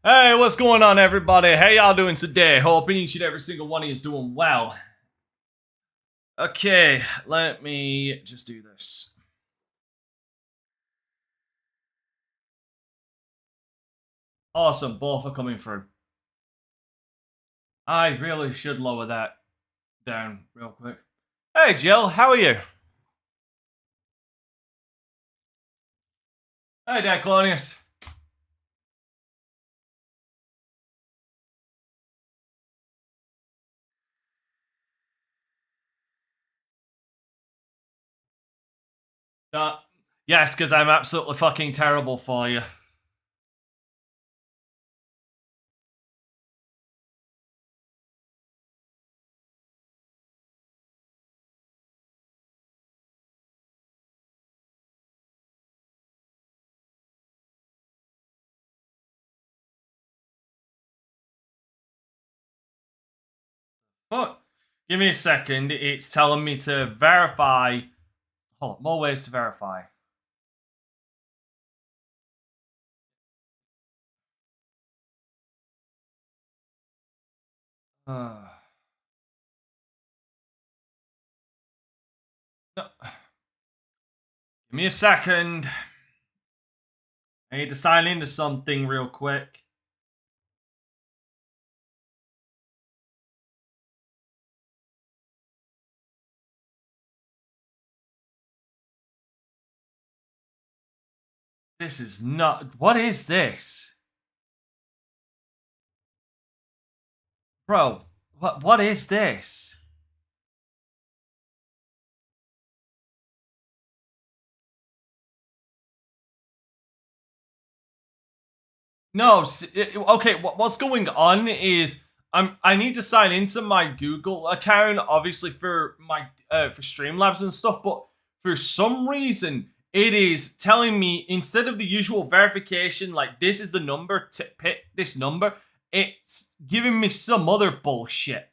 Hey, what's going on, everybody? How y'all doing today? Hoping each and every single one of you is doing well. Okay, let me just do this. Awesome, both are coming through. I really should lower that down real quick. Hey, Jill, how are you? Hey, Dan Colonius. Uh, yes, because I'm absolutely fucking terrible for you. But give me a second. It's telling me to verify. Hold on, more ways to verify. No. Give me a second. I need to sign into something real quick. This is not. What is this? Bro, what is this? No, okay, what's going on is I need to sign into my Google account, obviously for my for Streamlabs and stuff, but for some reason it is telling me instead of the usual verification, like this is the number to pick this number, it's giving me some other bullshit.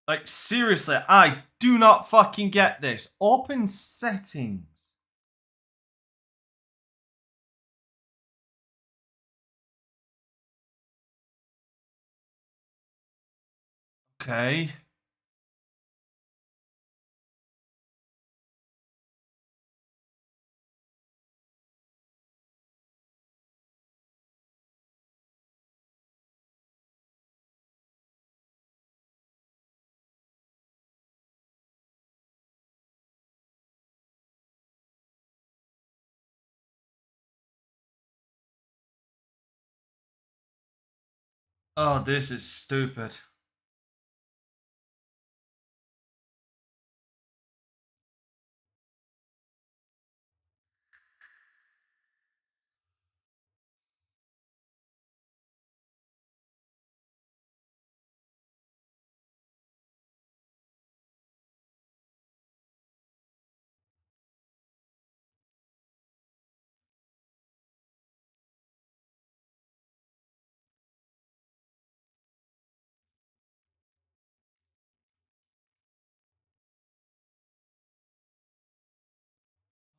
Like, seriously, I do not fucking get this. Open settings. Okay. Oh, this is stupid.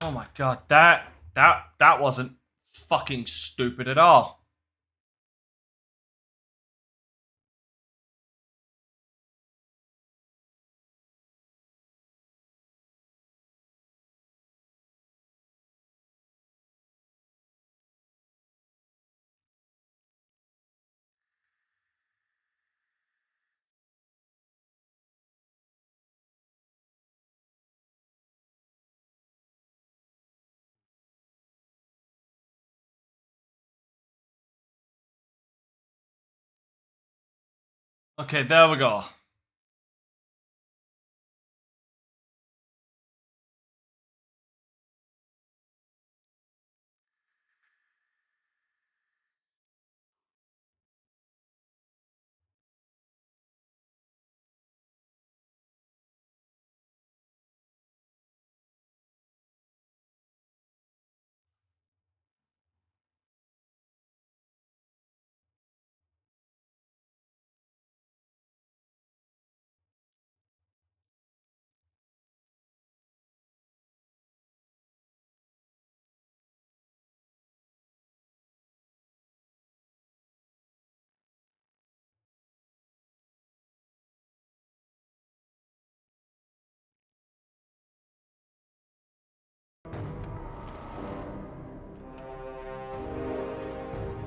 Oh my god, that wasn't fucking stupid at all. Okay, there we go.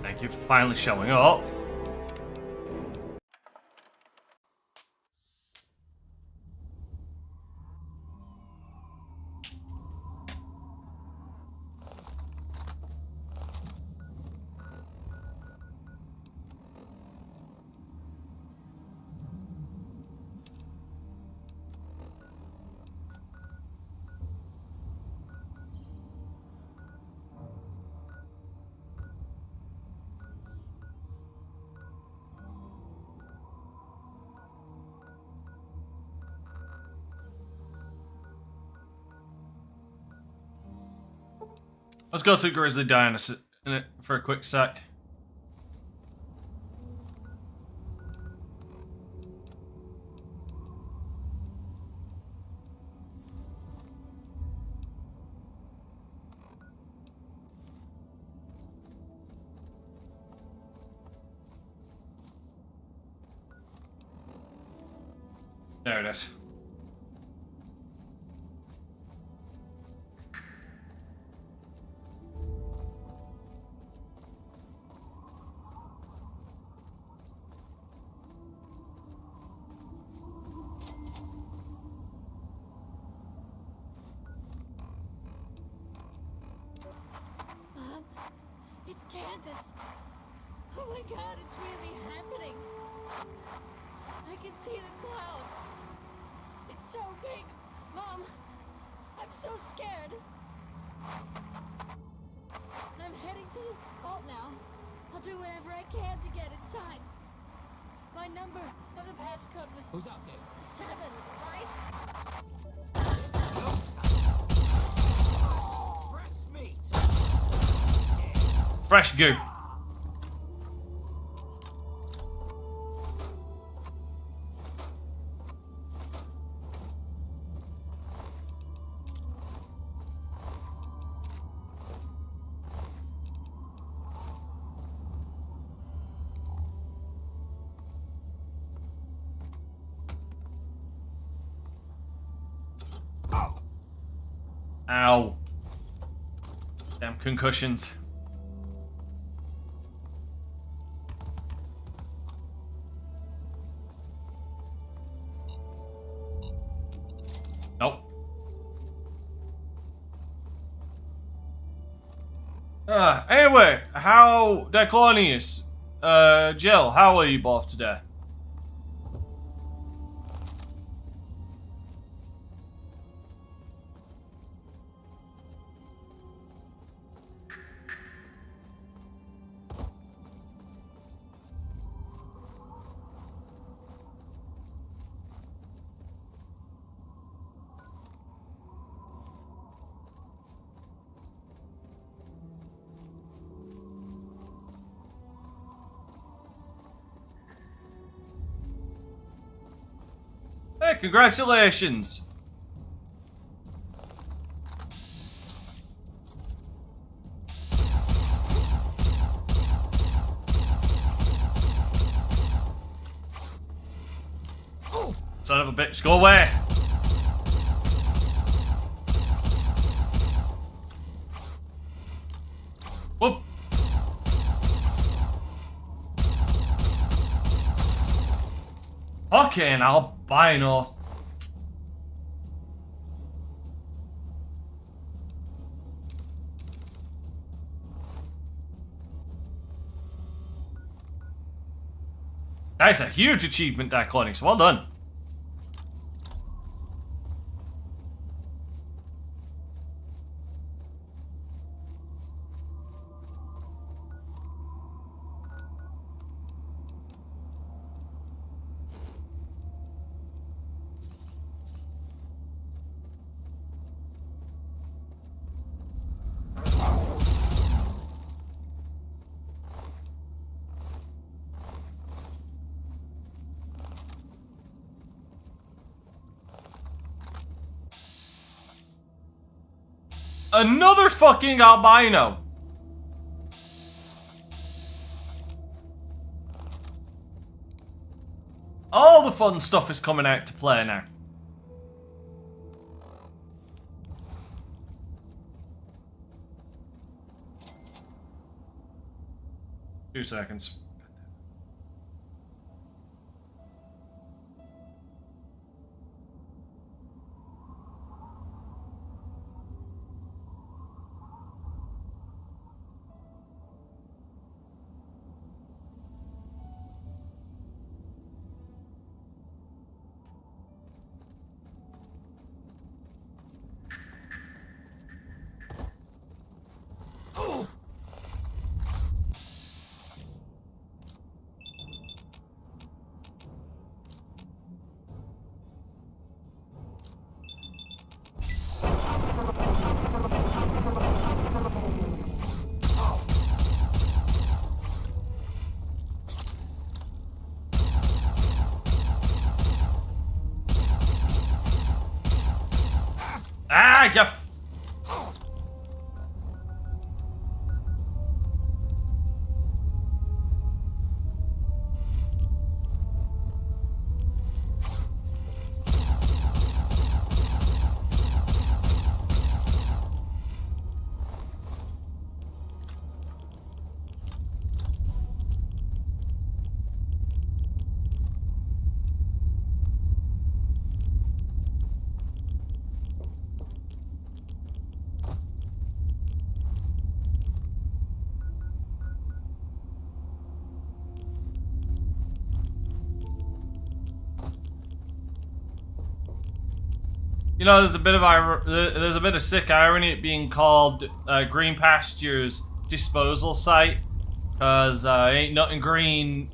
Thank you for finally showing up. Let's go to Grizzly Dinosaur for a quick sec. There it is. It's Candace. Oh my God, it's really happening. I can see the clouds. It's so big. Mom, I'm so scared. I'm heading to the vault now. I'll do whatever I can to get inside. My number of the passcode was... Who's out there? 7, right? Fresh meat. Fresh goo. Ow. Damn concussions. Nope. Anyway, how Declonius, Jill, how are you both today? Hey, congratulations! Son of a bitch, go away! Whoop! Fucking albinos. That's a huge achievement, Diclonics. Well done. Another fucking albino. All the fun stuff is coming out to play now. 2 seconds. Ah, you You know, there's a bit of sick irony at being called Green Pastures disposal site, cause ain't nothing green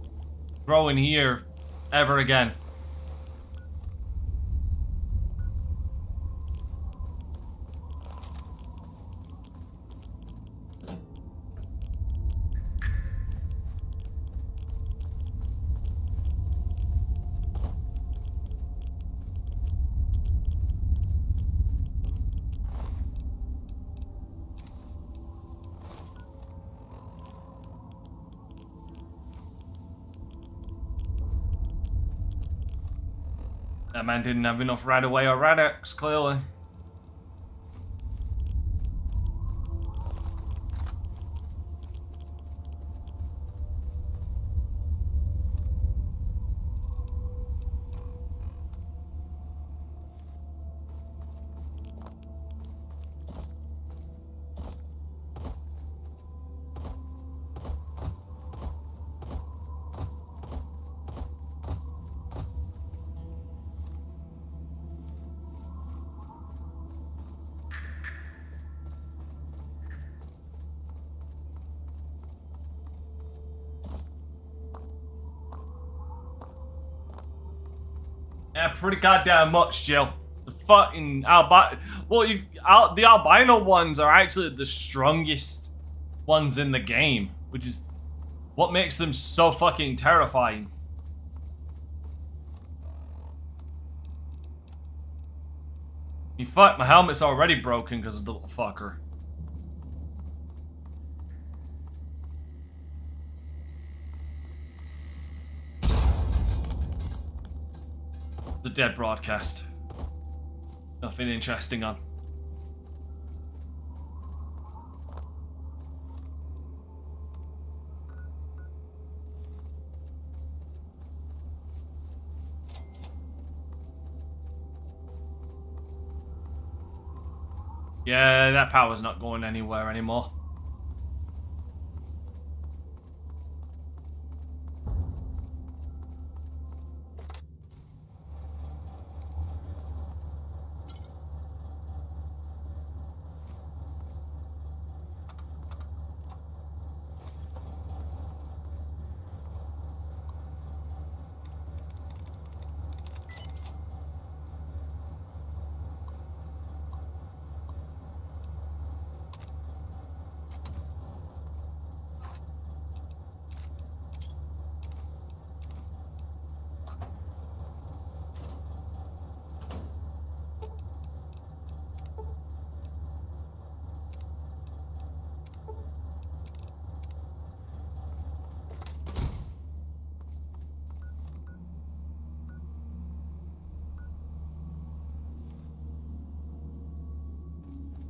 growing here ever again. That man didn't have enough right away or Radix, clearly. Yeah, pretty goddamn much, Jill. The fucking albino... Well, the albino ones are actually the strongest ones in the game, which is what makes them so fucking terrifying. You fuck, my helmet's already broken because of the little fucker. The dead broadcast. Nothing interesting on. Yeah, that power's not going anywhere anymore.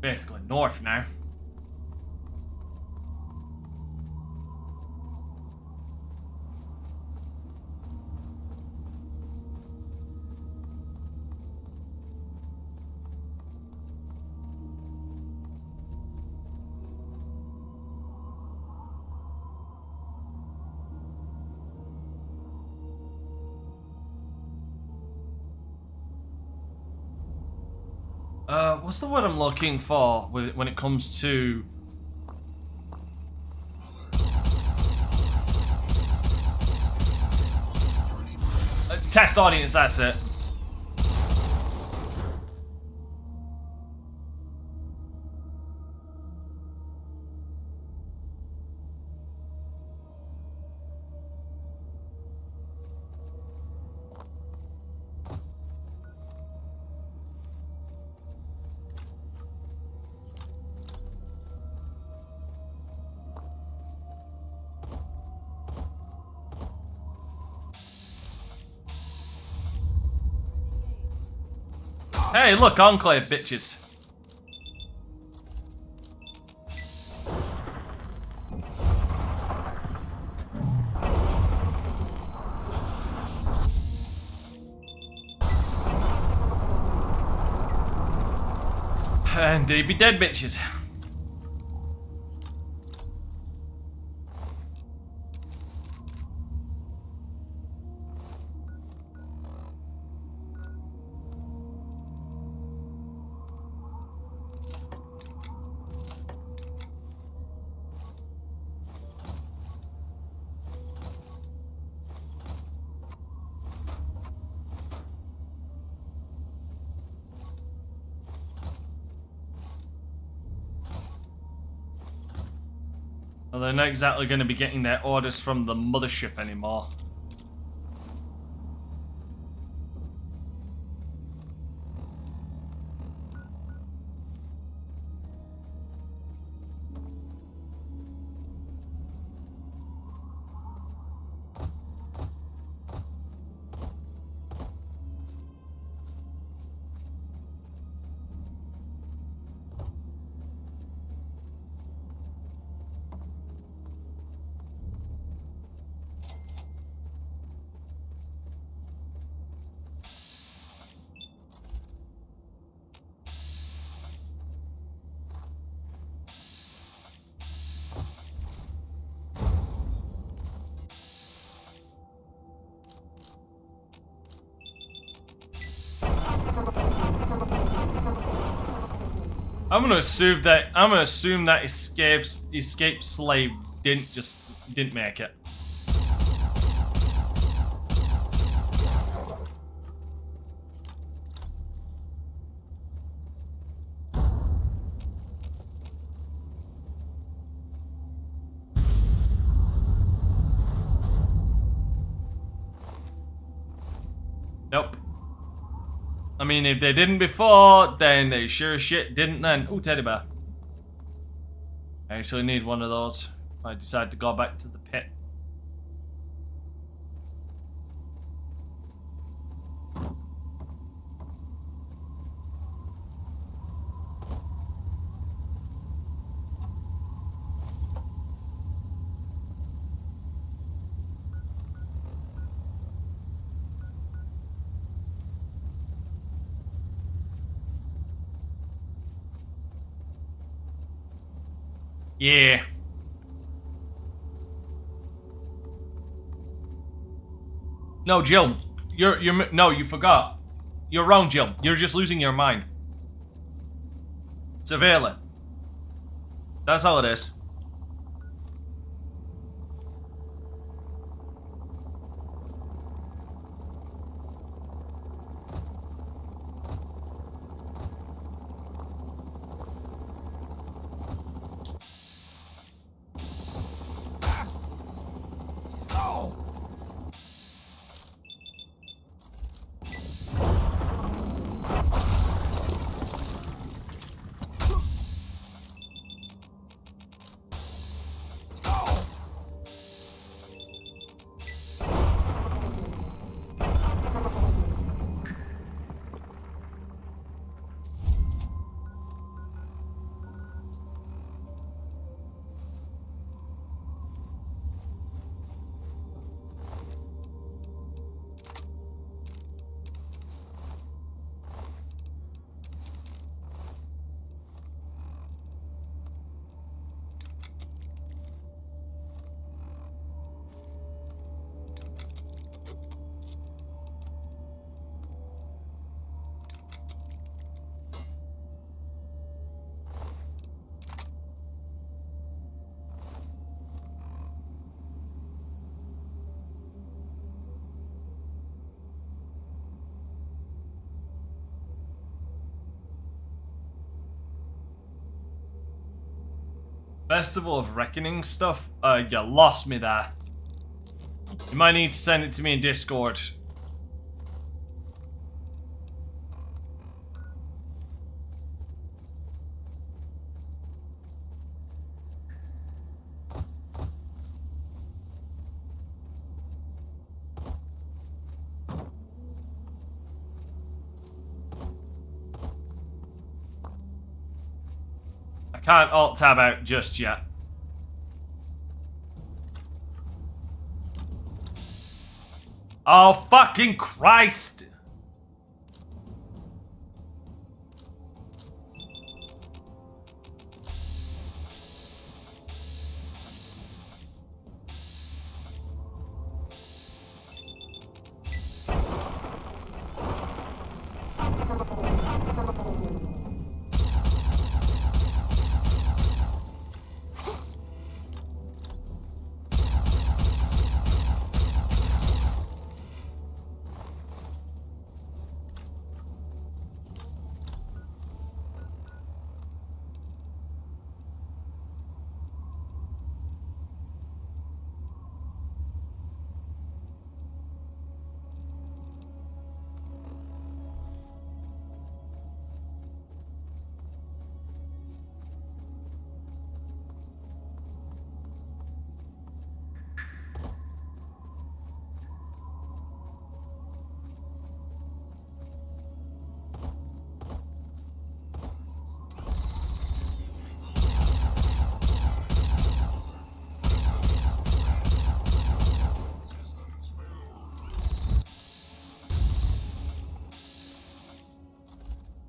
Basically north now. What's the word I'm looking for when it comes to... test audience, that's it. Hey, look, Enclave, bitches. And they be dead bitches. Well, they're not exactly going to be getting their orders from the mothership anymore. I'm gonna assume that escaped slave didn't make it. Nope. I mean, if they didn't before, then they sure as shit didn't then. Ooh, teddy bear. I actually need one of those if I decide to go back to the pit. Yeah. No, Jill. No, you forgot. You're wrong, Jill. You're just losing your mind. Severely. That's all it is. Festival of Reckoning stuff? You lost me there. You might need to send it to me in Discord. I can't alt-tab out just yet. Oh, fucking Christ!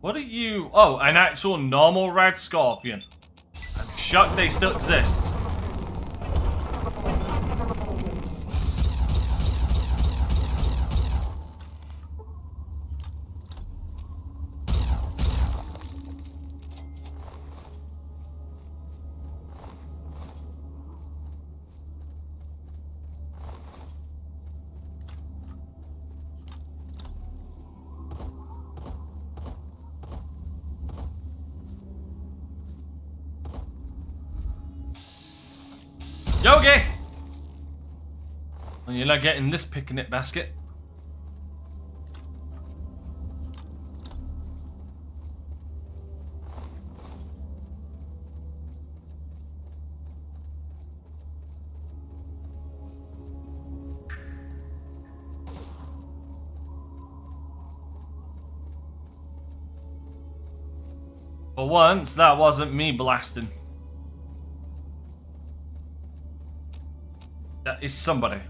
What are you? Oh, an actual normal red scorpion. I'm shocked they still exist. Yogi! Well, you're not getting this picnic basket. For once, that wasn't me blasting. That is somebody.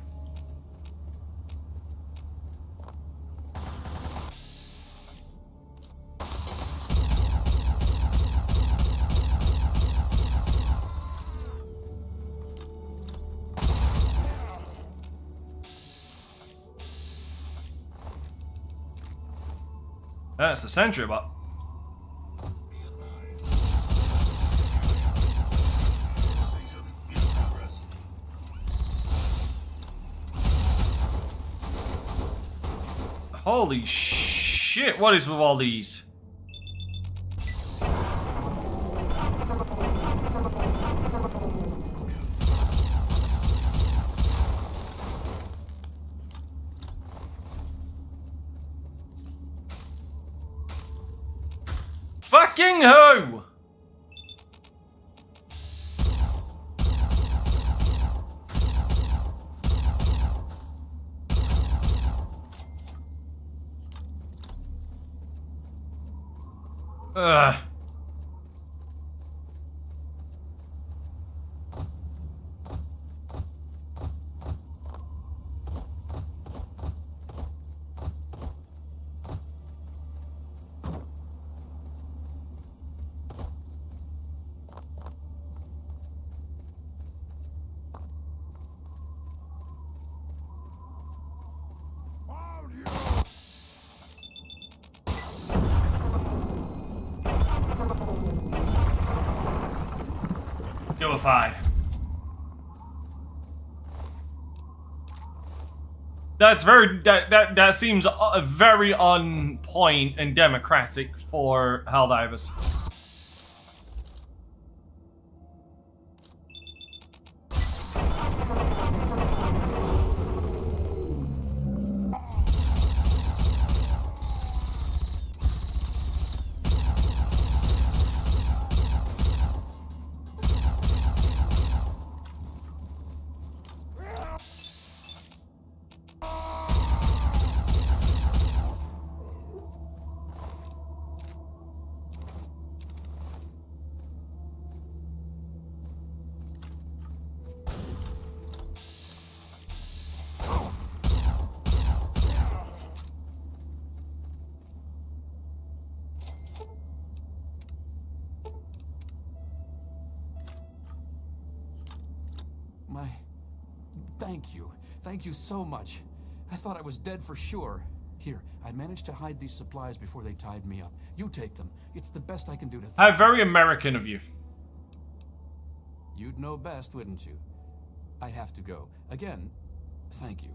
That's a sentry bot. Holy shit, what is with all these? Fucking who? Ugh. Vilified. That's very that seems very on point and democratic for Helldivers. Thank you. Thank you so much. I thought I was dead for sure. Here, I managed to hide these supplies before they tied me up. You take them. It's the best I can do to... How very American of you. You'd know best, wouldn't you? I have to go. Again, thank you.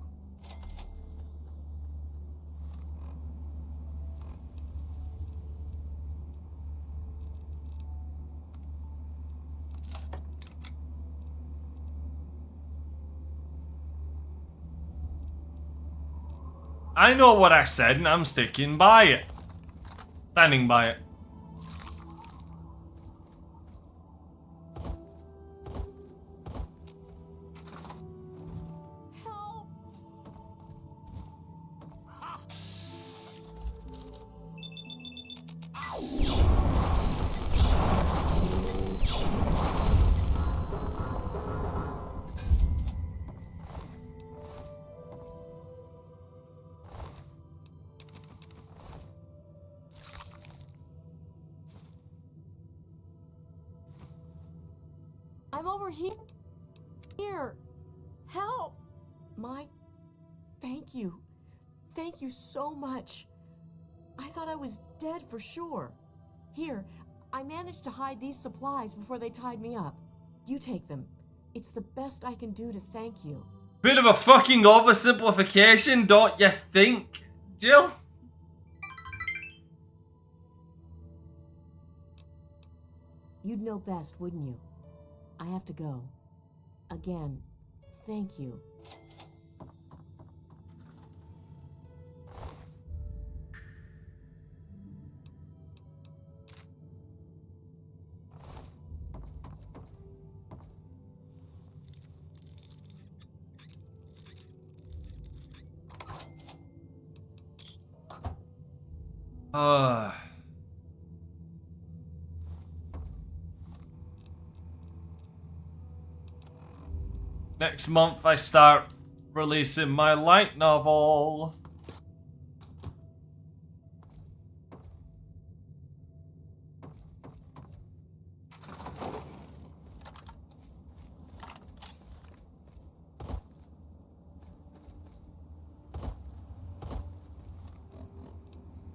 I know what I said, and I'm sticking by it. Standing by it. Help! I'm over here. Here. Help! Thank you. Thank you so much. I thought I was dead for sure. Here, I managed to hide these supplies before they tied me up. You take them. It's the best I can do to thank you. Bit of a fucking oversimplification, don't you think, Jill? You'd know best, wouldn't you? I have to go. Again, thank you. Next month I start releasing my light novel.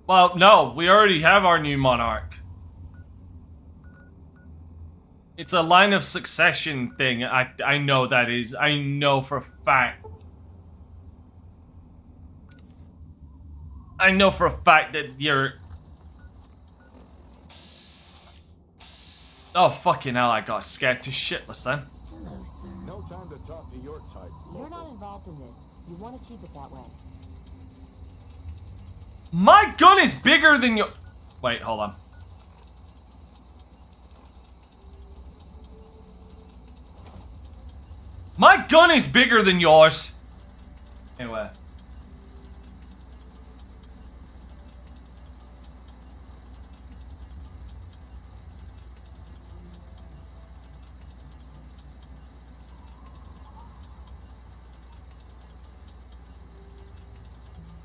Well, no, we already have our new monarch. It's a line of succession thing. I know that is. I know for a fact. I know for a fact that you're... Oh, fucking hell, I got scared to shitless then. Hello, sir. No time to talk to your type. You're not involved in this. You want to keep it that way. My gun is bigger than your... Wait, hold on. My gun is bigger than yours. Anyway.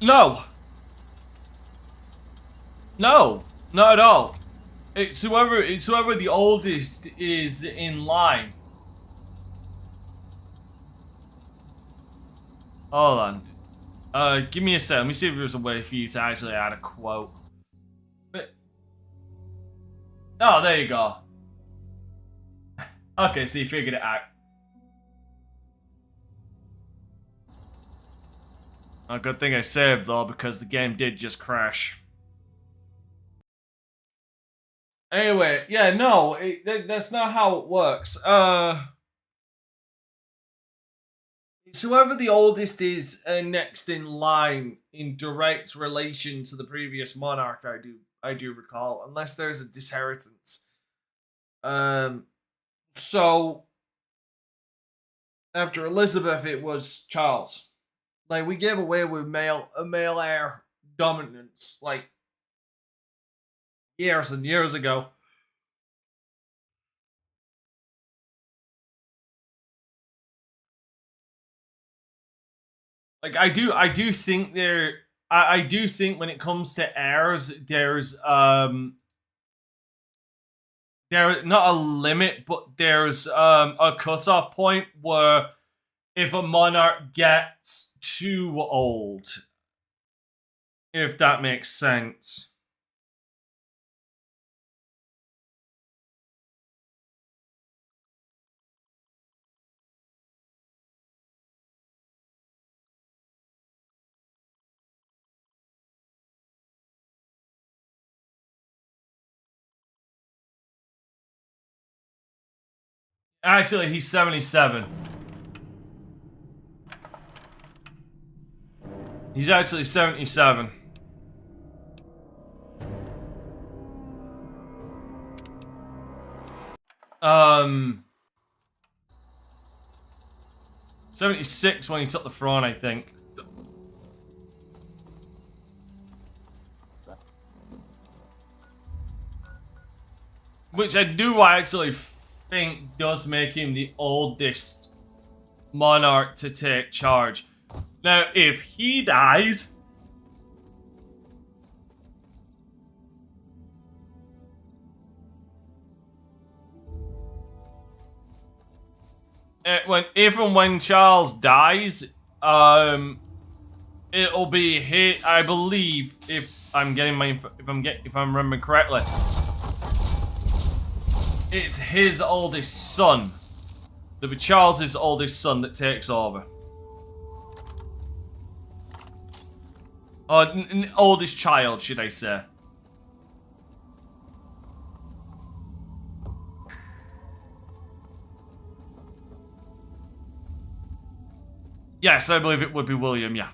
No. No. Not at all. It's whoever the oldest is in line. Hold on. Give me a sec. Let me see if there's a way for you to actually add a quote. But... Oh, there you go. Okay, so you figured it out. A good thing I saved, though, because the game did just crash. Anyway, yeah, no, that's not how it works. It's whoever the oldest is next in line in direct relation to the previous monarch. I do recall, unless there's a disinheritance. So after Elizabeth, it was Charles. Like, we gave away with a male heir dominance like years and years ago. Like, I do think I do think when it comes to heirs, there's There not a limit, but there's a cutoff point where if a monarch gets too old, if that makes sense. Actually, he's 77. He's actually 77. Um, 76 when he took the throne, I think. Which I do actually think does make him the oldest monarch to take charge. Now, if he dies, when Charles dies, it'll be hit. I believe if I'm remembering correctly, it's his oldest son. It'll be Charles's oldest son that takes over. Or oldest child, should I say? Yes, I believe it would be William, yeah.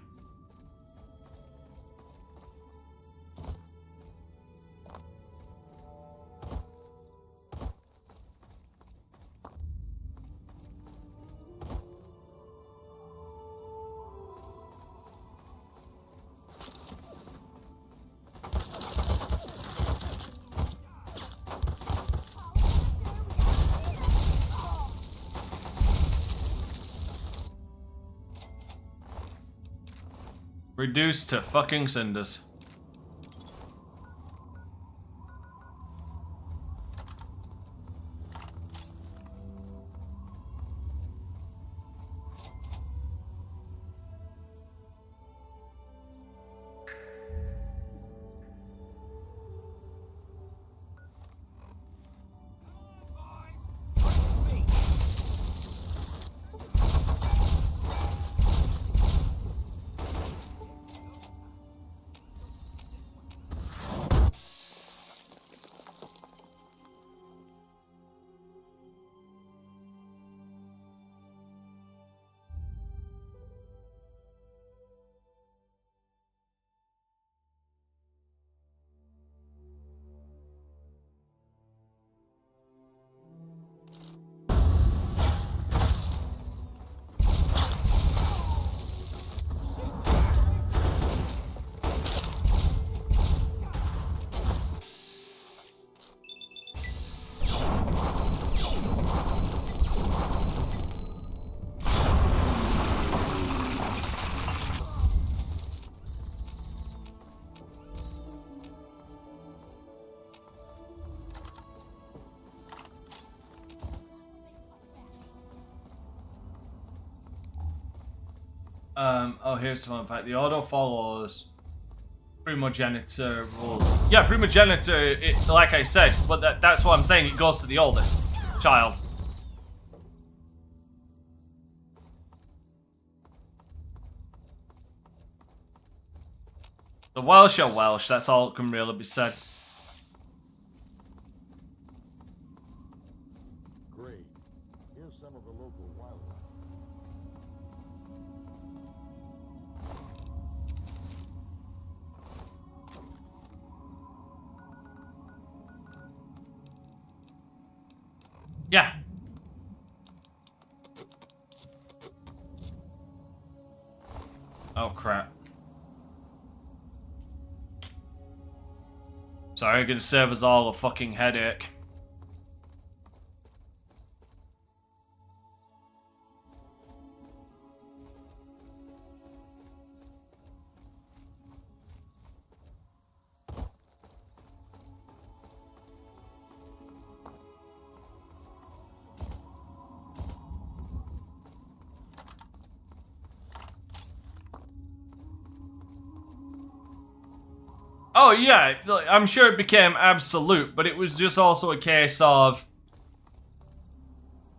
Reduced to fucking cinders. Oh, here's the fun fact. The order follows primogeniture rules. Yeah, primogeniture, like I said, but that's what I'm saying. It goes to the oldest child. The Welsh are Welsh. That's all that can really be said. Great. Here's some of the local wildlife. Yeah. Oh, crap. Sorry, I'm gonna save us all a fucking headache. Oh yeah, look, I'm sure it became absolute, but it was just also a case of,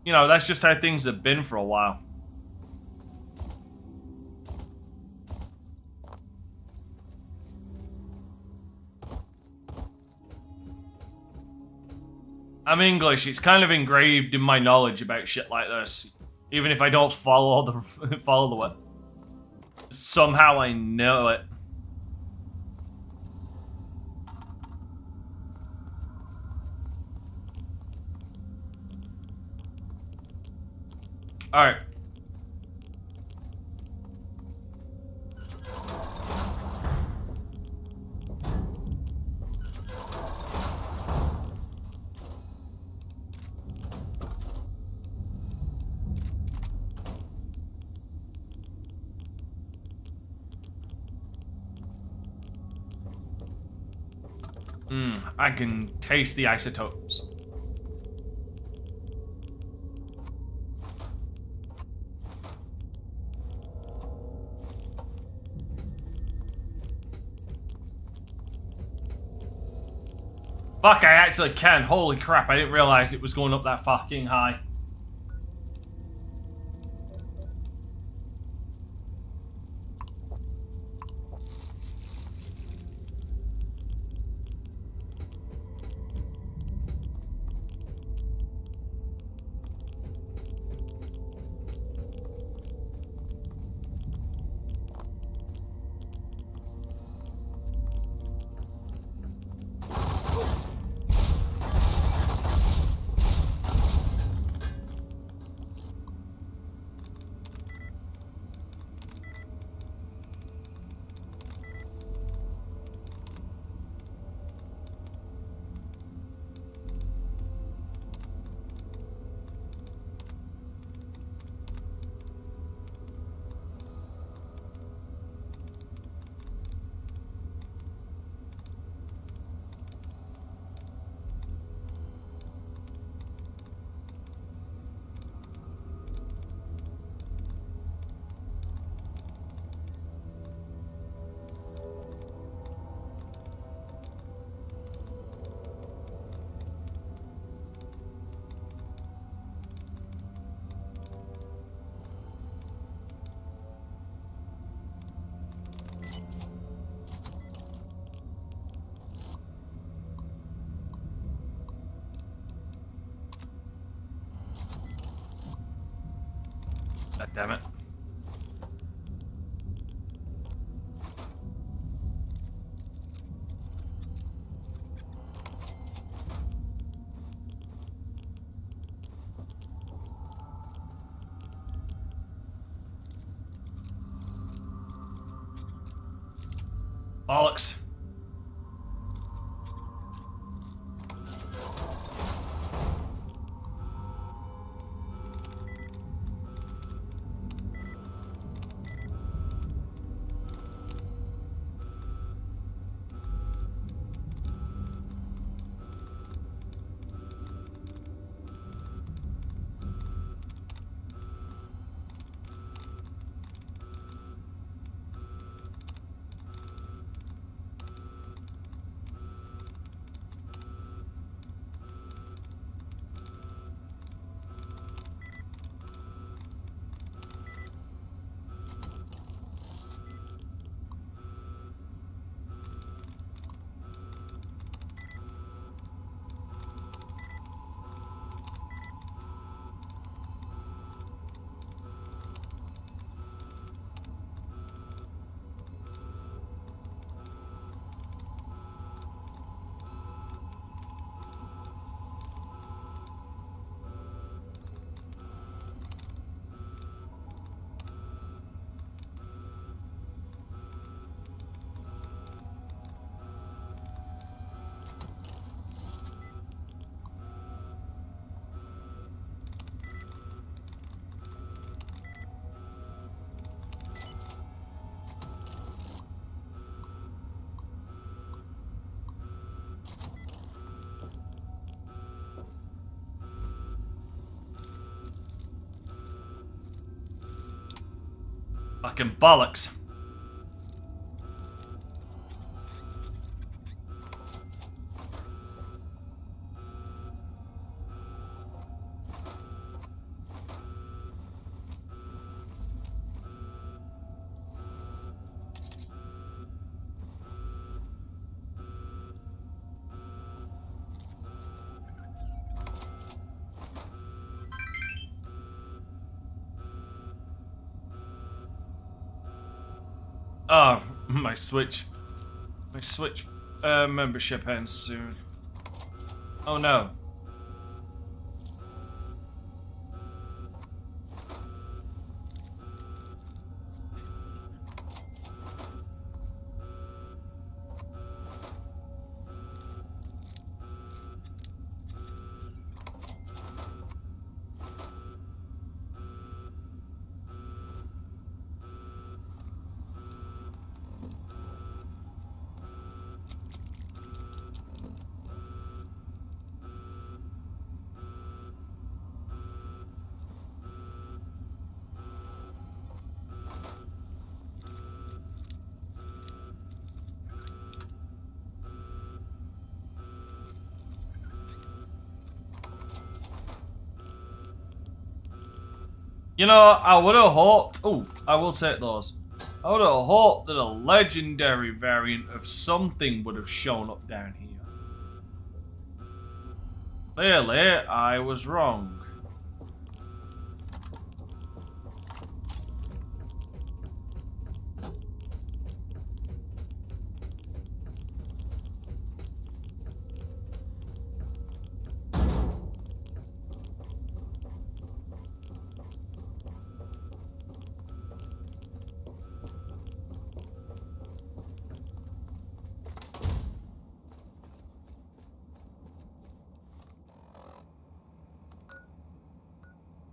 you know, that's just how things have been for a while. I'm English. It's kind of engraved in my knowledge about shit like this, even if I don't follow the follow the way. Somehow I know it. All right. I can taste the isotopes. Fuck, I actually can. Holy crap, I didn't realize it was going up that fucking high. God damn it. Bollocks. Fucking bollocks. Oh, my Switch membership ends soon. Oh no. You know, I would have hoped... Oh, I will take those. I would have hoped that a legendary variant of something would have shown up down here. Clearly, I was wrong.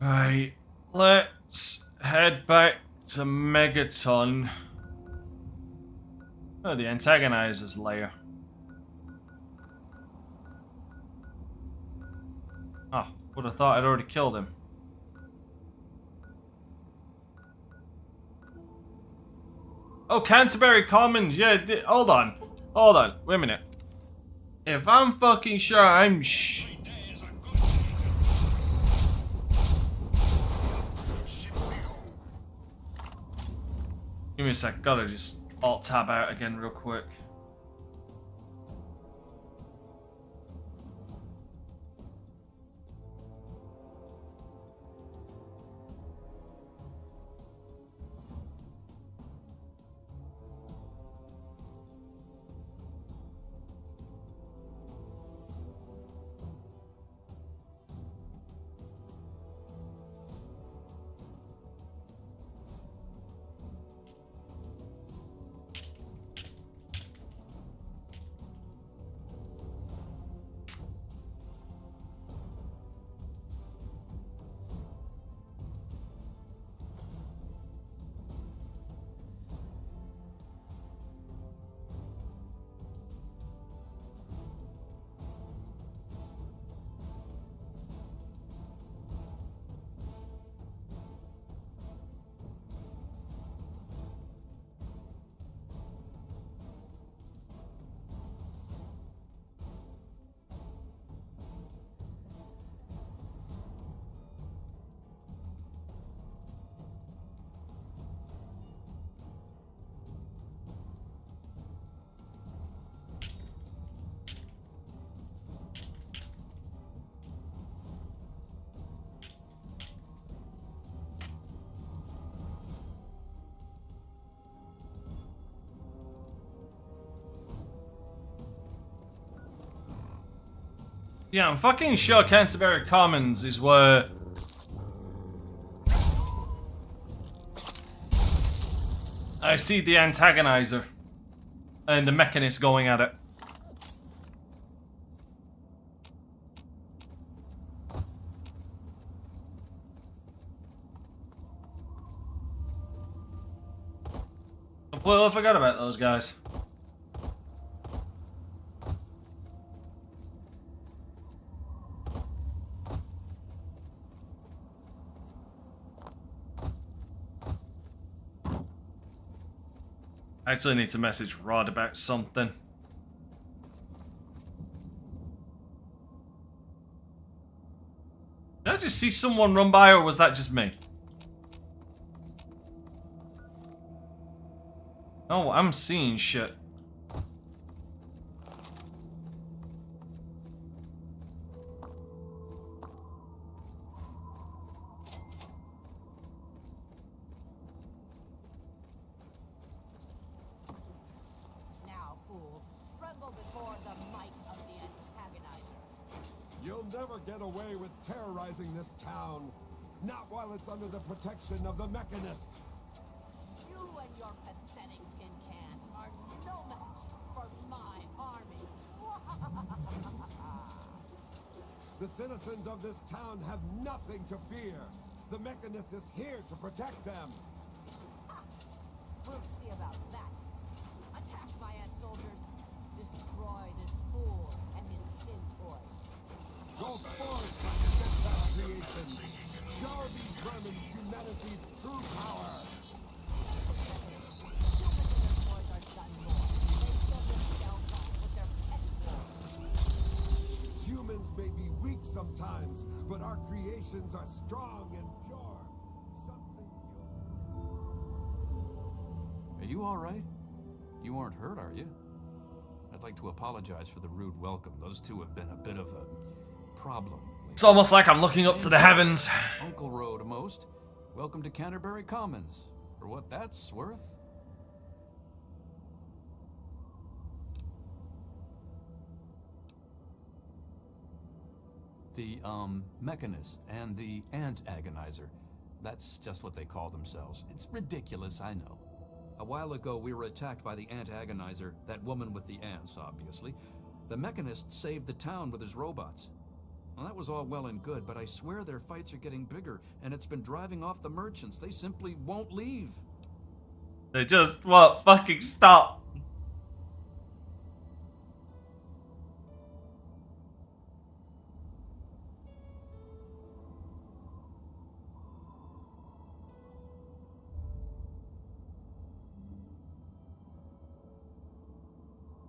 Right, let's head back to Megaton. Oh, the antagonizer's lair. Oh, would have thought I'd already killed him. Oh, Canterbury Commons, yeah, hold on. Hold on, wait a minute. If I'm fucking sure I'm Give me a sec, gotta just alt-tab out again real quick. Yeah, I'm fucking sure Canterbury Commons is where... I see the antagonizer and the mechanist going at it. Completely forgot about those guys. I actually need to message Rod about something. Did I just see someone run by, or was that just me? Oh, I'm seeing shit. never get away with terrorizing this town. Not while it's under the protection of the Mechanist. You and your pathetic tin cans are no match for my army. The citizens of this town have nothing to fear. The Mechanist is here to protect them. We'll see about that. Attack my ant soldiers. Destroy this fool and his tin toys. Go forth, my steadfast creation. Show these vermin humanity's true power. Humans and their toys are done for. They kill themselves off with their pet wars. Humans may be weak sometimes, but our creations are strong and pure. Something Are you all right? You aren't hurt, are you? I'd like to apologize for the rude welcome. Those two have been a bit of a problem lately. It's almost like I'm looking up to the heavens. Uncle Road most. Welcome to Canterbury Commons. For what that's worth. The, Mechanist and the Ant Agonizer. That's just what they call themselves. It's ridiculous, I know. A while ago, we were attacked by the Ant Agonizer, that woman with the ants, obviously. The Mechanist saved the town with his robots. Well, that was all well and good, but I swear their fights are getting bigger, and it's been driving off the merchants. They simply won't leave. They just won't fucking stop.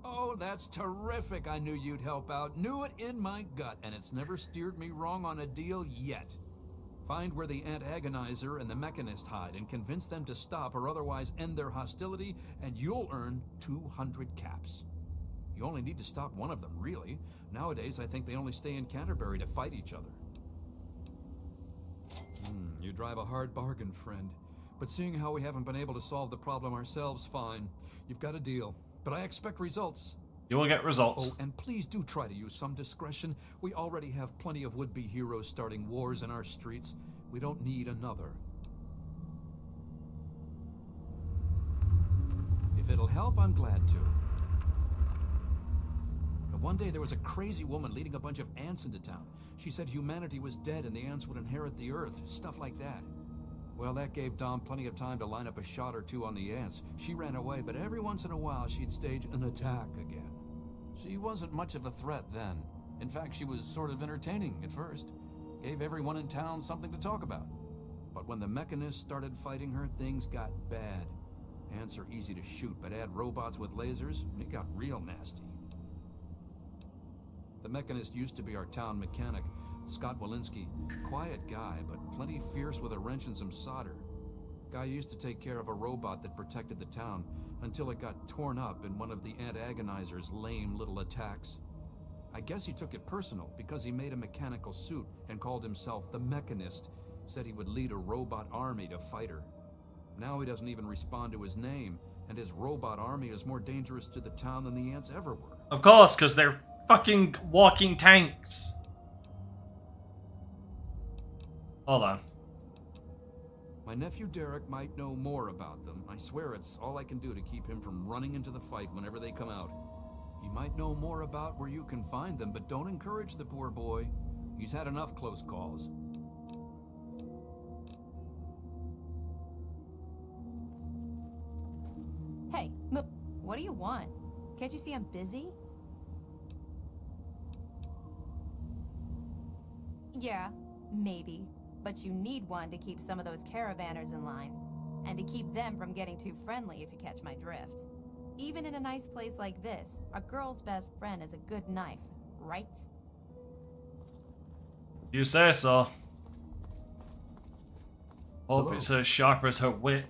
Oh, that's terrific. I knew you'd help out. Knew it in my gut, and it's never steered me wrong on a deal yet. Find where the Ant Agonizer and the Mechanist hide and convince them to stop or otherwise end their hostility, and you'll earn 200 caps. You only need to stop one of them, really. Nowadays, I think they only stay in Canterbury to fight each other. You drive a hard bargain, friend. But seeing how we haven't been able to solve the problem ourselves, fine. You've got a deal. But I expect results. You will get results. Oh, and please do try to use some discretion. We already have plenty of would-be heroes starting wars in our streets. We don't need another. If it'll help, I'm glad to. But one day there was a crazy woman leading a bunch of ants into town. She said humanity was dead and the ants would inherit the earth, stuff like that. Well, that gave Dom plenty of time to line up a shot or two on the ants. She ran away, but every once in a while she'd stage an attack again. She wasn't much of a threat then. In fact, she was sort of entertaining at first. Gave everyone in town something to talk about. But when the Mechanists started fighting her, things got bad. Ants are easy to shoot, but add robots with lasers, it got real nasty. The Mechanist used to be our town mechanic, Scott Walensky. Quiet guy, but plenty fierce with a wrench and some solder. Guy used to take care of a robot that protected the town, until it got torn up in one of the Ant Agonizer's lame little attacks. I guess he took it personal, because he made a mechanical suit and called himself the Mechanist, said he would lead a robot army to fight her. Now he doesn't even respond to his name, and his robot army is more dangerous to the town than the ants ever were. Of course, because they're fucking walking tanks. Hold on. My nephew Derek might know more about them. I swear it's all I can do to keep him from running into the fight whenever they come out. He might know more about where you can find them, but don't encourage the poor boy. He's had enough close calls. Hey, what do you want? Can't you see I'm busy? Yeah, maybe. But you need one to keep some of those caravanners in line. And to keep them from getting too friendly, if you catch my drift. Even in a nice place like this, a girl's best friend is a good knife, right? You say so. Hope Hello. it's as sharp as her wit.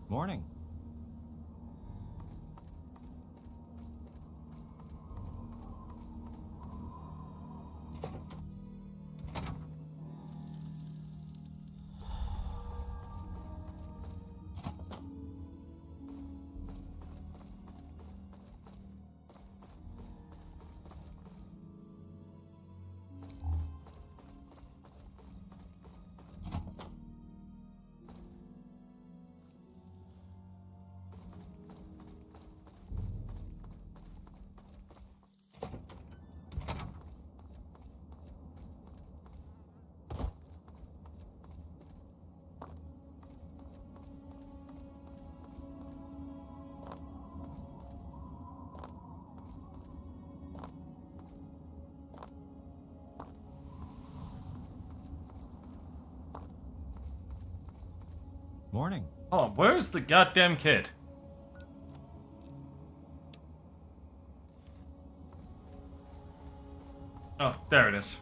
Morning. Morning. Oh, where's the goddamn kid? Oh, there it is.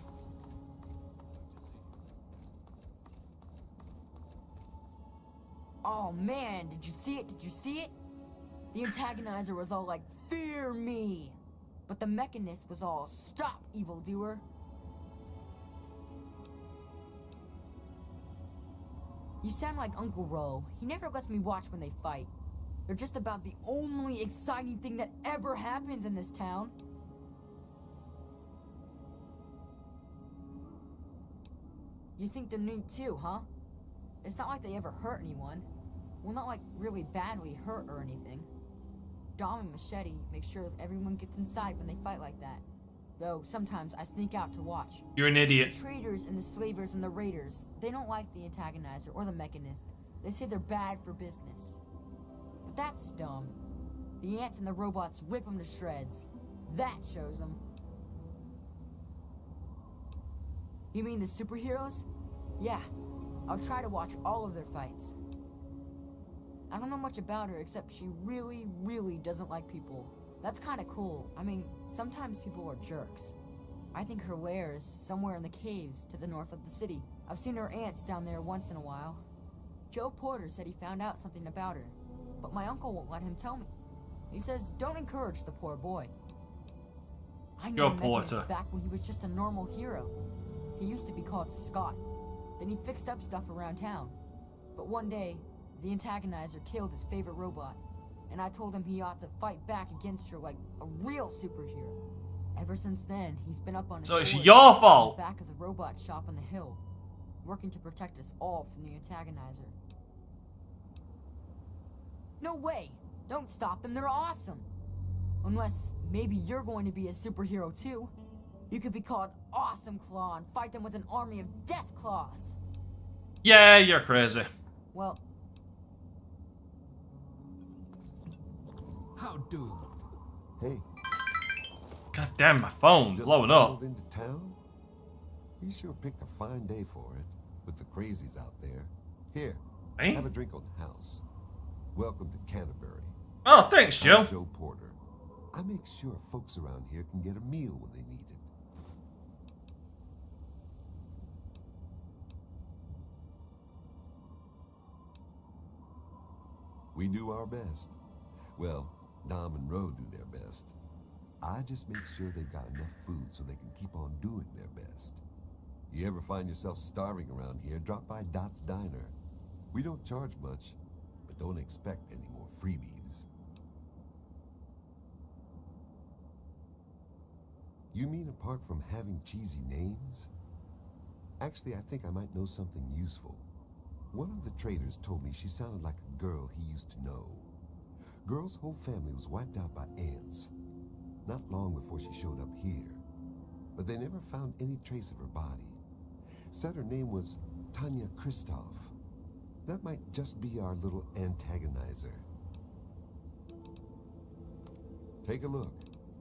Oh man, did you see it? Did you see it? The antagonizer was all like, "Fear me!" But the mechanist was all, "Stop, evildoer!" You sound like Uncle Ro. He never lets me watch when they fight. They're just about the only exciting thing that ever happens in this town. You think they're neat too, huh? It's not like they ever hurt anyone. Well, not like really badly hurt or anything. Dom and Machete make sure everyone gets inside when they fight like that. Though sometimes I sneak out to watch. You're an idiot. The traders and the slavers and the raiders, they don't like the antagonizer or the mechanist. They say they're bad for business. But that's dumb. The ants and the robots rip them to shreds. That shows them. You mean the superheroes? Yeah, I'll try to watch all of their fights. I don't know much about her except she really, really doesn't like people. That's kind of cool. I mean, sometimes people are jerks. I think her lair is somewhere in the caves to the north of the city. I've seen her ants down there once in a while. Joe Porter said he found out something about her, but my uncle won't let him tell me. He says, don't encourage the poor boy. I knew Joe him Porter. back when he was just a normal hero. He used to be called Scott. Then he fixed up stuff around town. But one day, the antagonizer killed his favorite robot, and I told him he ought to fight back against her like a real superhero. Ever since then, he's been up on his So it's sword your in fault. the back of the robot shop on the hill, working to protect us all from the antagonizer. No way! Don't stop them, they're awesome! Unless maybe you're going to be a superhero too. You could be called Awesome Claw and fight them with an army of Death Claws. Yeah, you're crazy. Well, How do? Hey, God damn, my phone just blowing up. stumbled into town? You sure picked a fine day for it, with the crazies out there. Here, Hey? have a drink on the house. Welcome to Canterbury. Oh, thanks, Joe. I'm Joe Porter. I make sure folks around here can get a meal when they need it. We do our best. Well, Dom and Ro do their best. I just make sure they've got enough food so they can keep on doing their best. You ever find yourself starving around here, drop by Dot's Diner. We don't charge much, but don't expect any more freebies. You mean apart from having cheesy names? Actually, I think I might know something useful. One of the traders told me she sounded like a girl he used to know. Girl's whole family was wiped out by ants, not long before she showed up here. But they never found any trace of her body. Said her name was Tanya Kristoff. That might just be our little antagonizer. Take a look.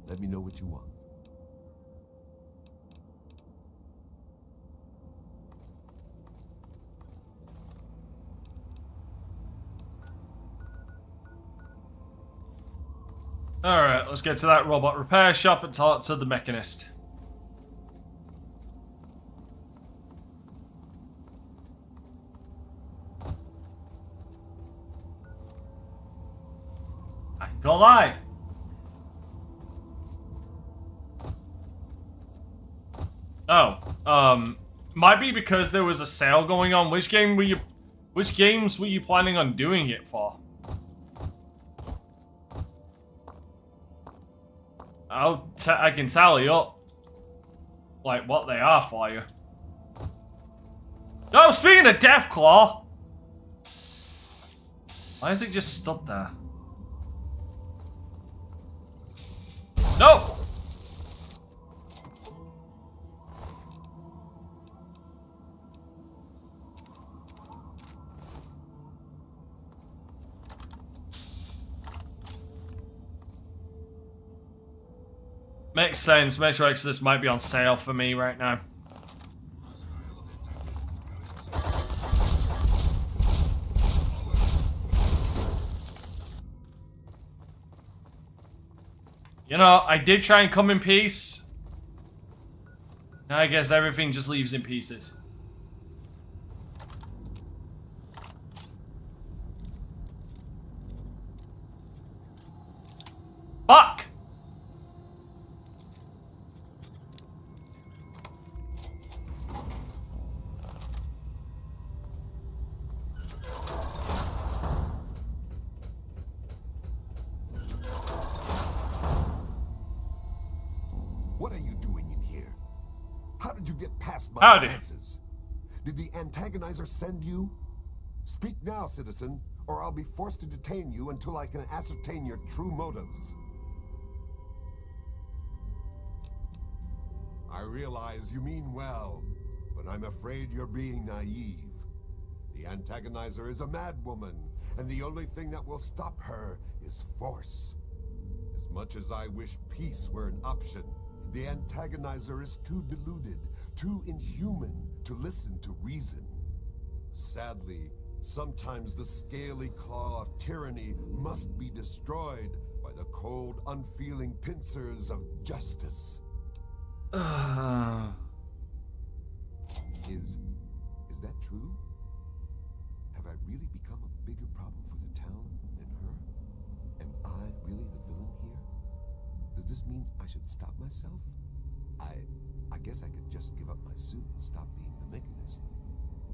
Let me know what you want. Alright, let's get to that robot repair shop and talk to the mechanist. I ain't gonna lie. Oh, might be because there was a sale going on. Which games were you planning on doing it for? I can tally up, like, what they are for you. Oh, speaking of Deathclaw! Why is it just stood there? No! Makes sense. Metro Exodus might be on sale for me right now. You know, I did try and come in peace. Now I guess everything just leaves in pieces. Fuck! What are you doing in here? How did you get past my Howdy. defenses? Did the antagonizer send you? Speak now, citizen, or I'll be forced to detain you until I can ascertain your true motives. I realize you mean well, but I'm afraid you're being naive. The antagonizer is a madwoman, and the only thing that will stop her is force. As much as I wish peace were an option, the antagonizer is too deluded, too inhuman to listen to reason. Sadly, sometimes the scaly claw of tyranny must be destroyed by the cold, unfeeling pincers of justice. Is that true? Have I really become a bigger problem for the town than her? Am I really the villain here? Does this mean I should stop myself? I guess I could just give up my suit and stop being the mechanist.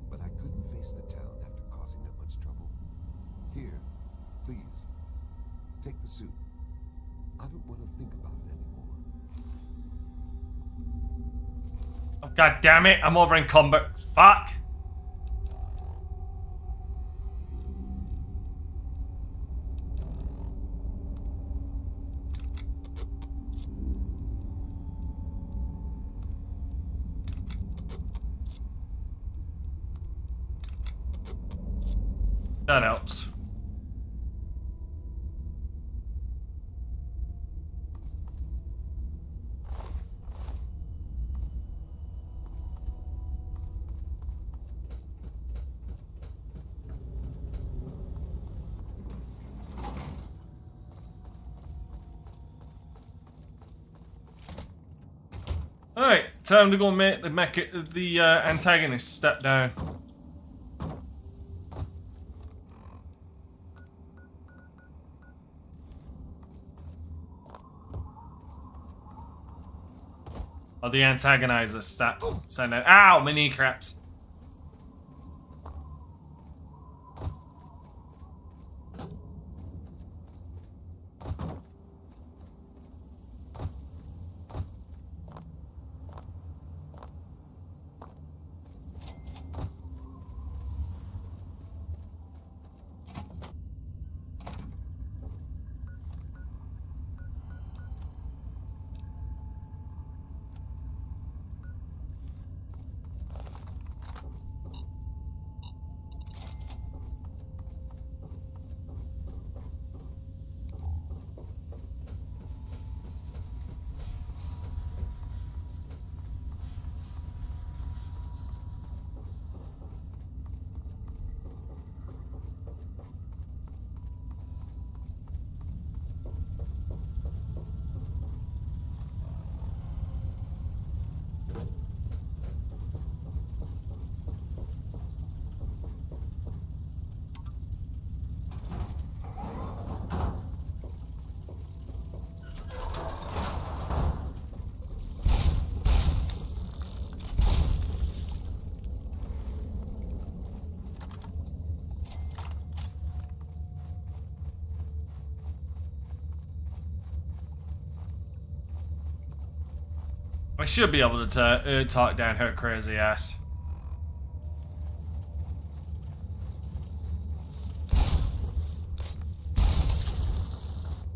But I couldn't face the town after causing that much trouble. Here, please, take the suit. I don't want to think about it anymore. Oh, God damn it, I'm over encumbered. Fuck. That helps. Alright, time to go make the antagonist step down. Or the antagonizer step down. Ow, my knee craps. I should be able to talk down her crazy ass.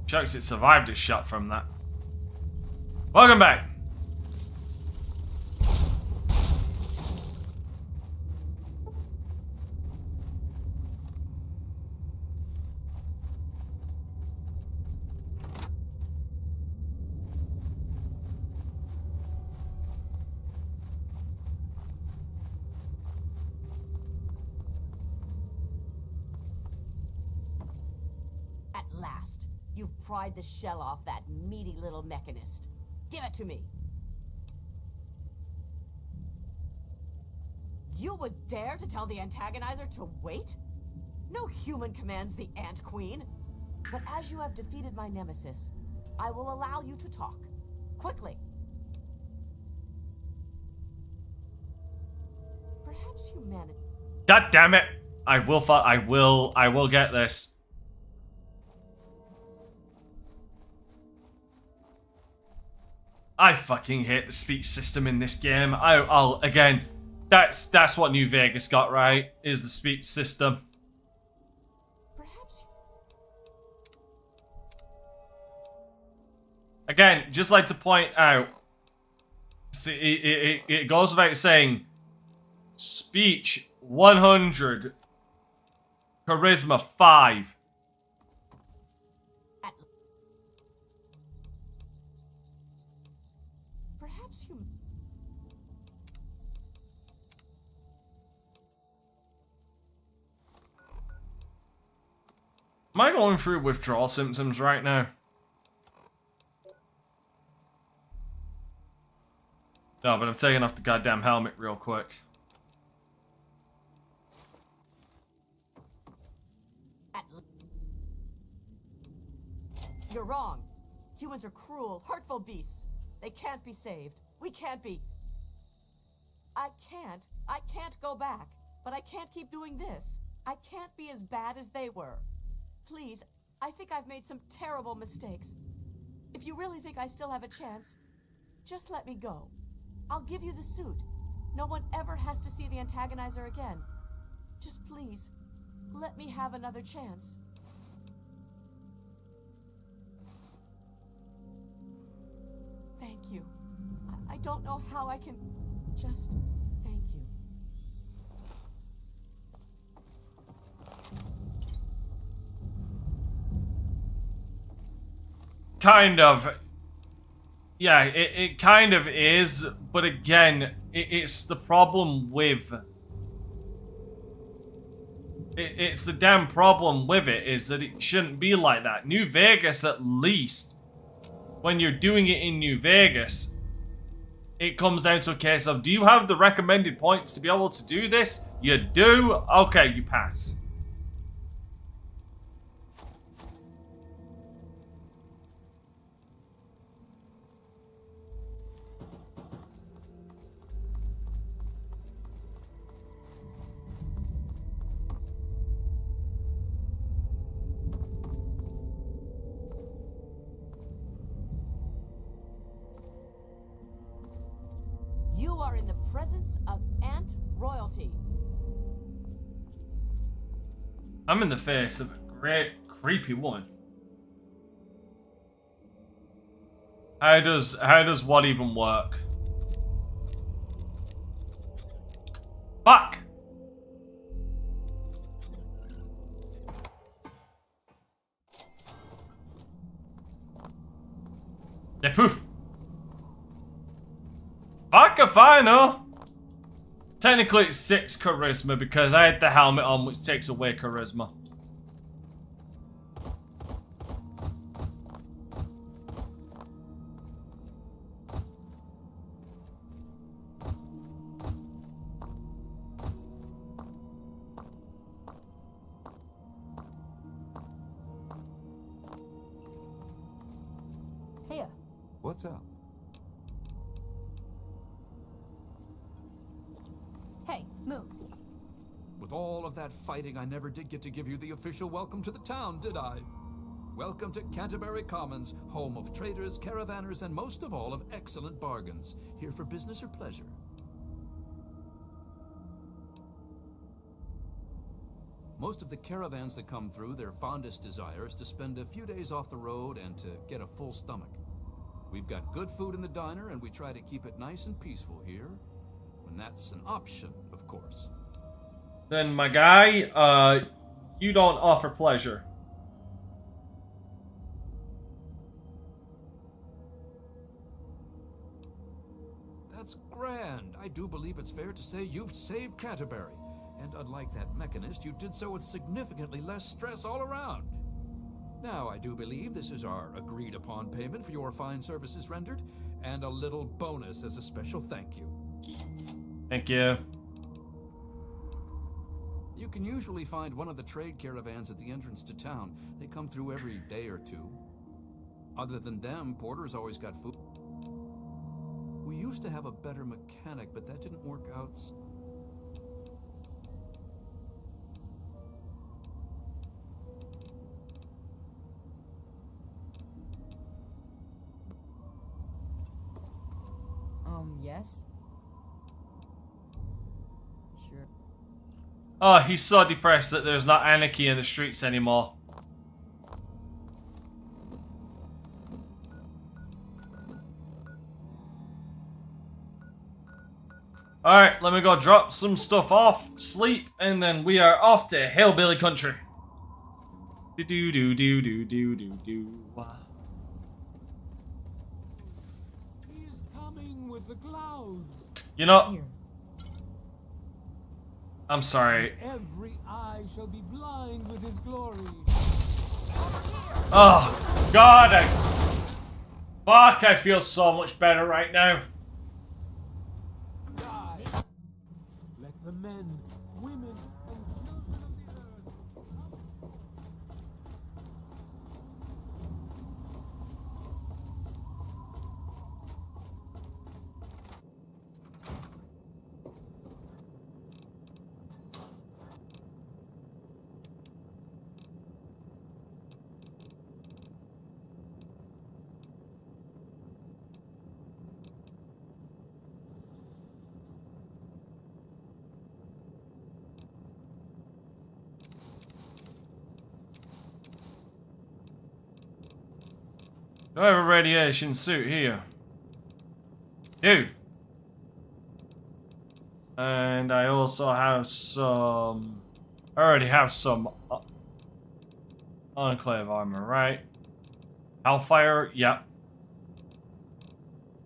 Shucks, it survived a shot from that. Welcome back. At last. You've pried the shell off that meaty little mechanist. Give it to me. You would dare to tell the antagonizer to wait? No human commands the Ant Queen. But as you have defeated my nemesis, I will allow you to talk. Quickly. Perhaps humanity... God damn it! I will get this. I fucking hate the speech system in this game. I'll again, that's what New Vegas got right, is the speech system. Perhaps... Again, just like to point out, see, it goes without saying, speech 100, charisma 5. Perhaps you... Am I going through withdrawal symptoms right now? No, but I'm taking off the goddamn helmet real quick. You're wrong. Humans are cruel, hurtful beasts. They can't be saved. We can't be... I can't go back. But I can't keep doing this. I can't be as bad as they were. Please, I think I've made some terrible mistakes. If you really think I still have a chance, just let me go. I'll give you the suit. No one ever has to see the antagonizer again. Just please, let me have another chance. Thank you. I don't know how I can... Just thank you. Kind of. Yeah, it kind of is, but again, it's the problem with... It's the damn problem with it, is that it shouldn't be like that. New Vegas, at least, when you're doing it in New Vegas, it comes down to a case of, do you have the recommended points to be able to do this? You do? Okay, you pass. You are in the presence of Ant Royalty. I'm in the face of a great, creepy woman. How does what even work? Fuck! Yeah, poof. Fuck if I know. Technically it's 6 charisma because I had the helmet on, which takes away charisma. Hey, What's up? Hey, move. With all of that fighting, I never did get to give you the official welcome to the town, did I? Welcome to Canterbury Commons, home of traders, caravanners, and most of all, of excellent bargains. Here for business or pleasure? Most of the caravans that come through, their fondest desire is to spend a few days off the road and to get a full stomach. We've got good food in the diner, and we try to keep it nice and peaceful here. When that's an option, of course. Then, my guy, you don't offer pleasure. That's grand. I do believe it's fair to say you've saved Canterbury. And unlike that mechanist, you did so with significantly less stress all around. Now, I do believe this is our agreed-upon payment for your fine services rendered, and a little bonus as a special thank you. Thank you. You can usually find one of the trade caravans at the entrance to town. They come through every day or two. Other than them, Porter's always got food. We used to have a better mechanic, but that didn't work out. Yes? Sure. Oh, he's so depressed that there's not anarchy in the streets anymore. Alright, let me go drop some stuff off, sleep, and then we are off to Hillbilly Country. Do do do do do do do do. He is coming with the clouds. You know, Here. I'm sorry. Every eye shall be blind with his glory. Oh, God, fuck, I feel so much better right now. Die. Let the men, women, and children of the earth. Do I have a radiation suit here? Do. And I also have some... I already have some Enclave armor, right? Hellfire, yep.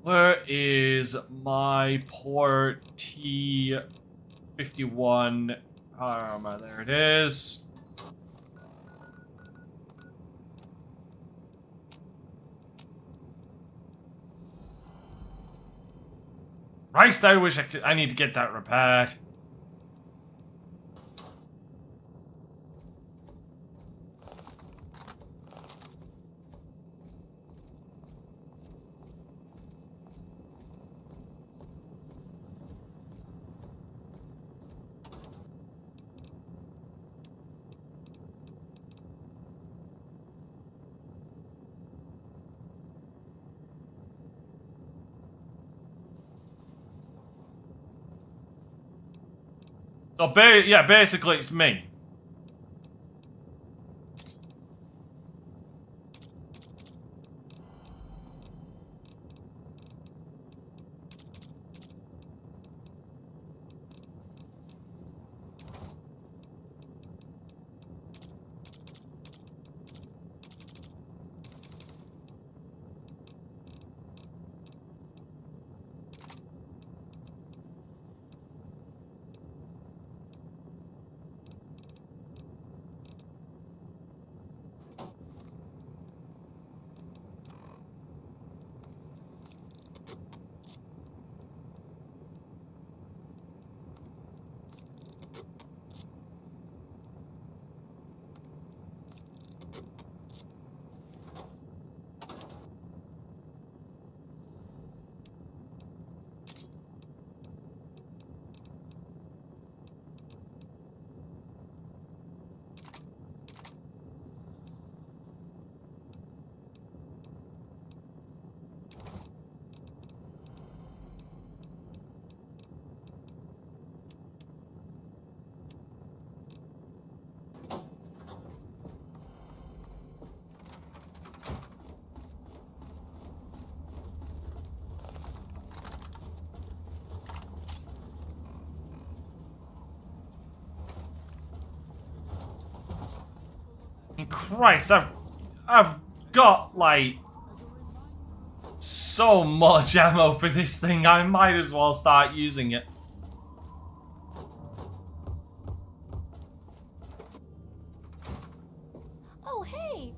Where is my poor T-51 armor? There it is. Christ, I wish I need to get that repaired. So, yeah, basically it's me. Christ, I've got like so much ammo for this thing. I might as well start using it. Oh, hey!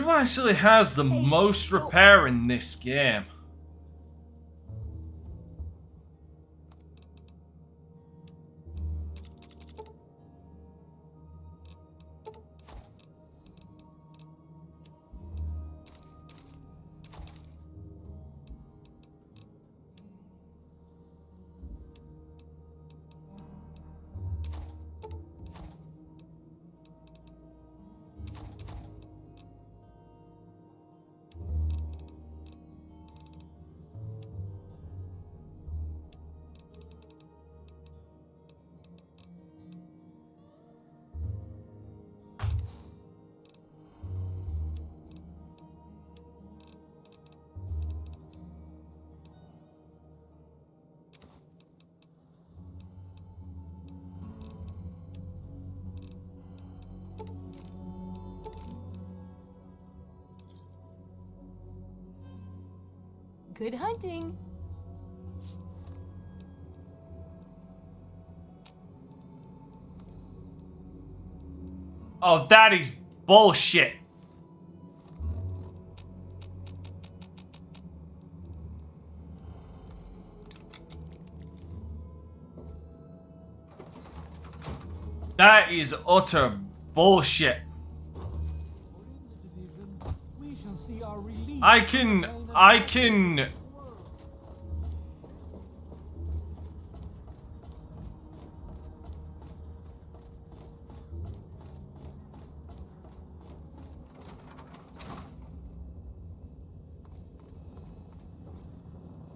Who actually has the most repair in this game? Good hunting. Oh, that is bullshit. That is utter bullshit. We shall see our relief. I can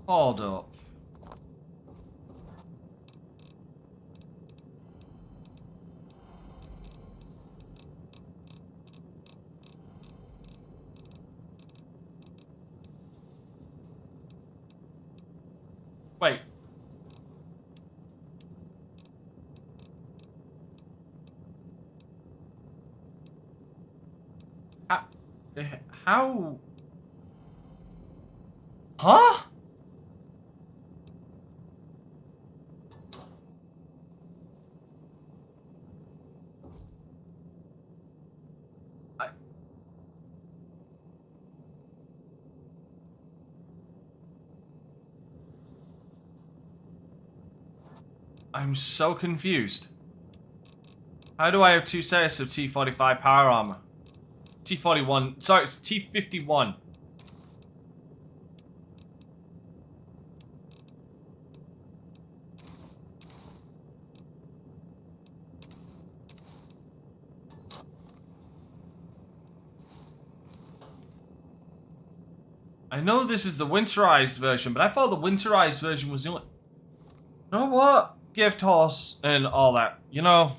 hold up. Wait. How? Huh? I'm so confused. How do I have two sets of T45 power armor? T41, sorry, it's T51. I know this is the winterized version, but I thought the winterized version was the only... You know what? Gift horse and all that, you know?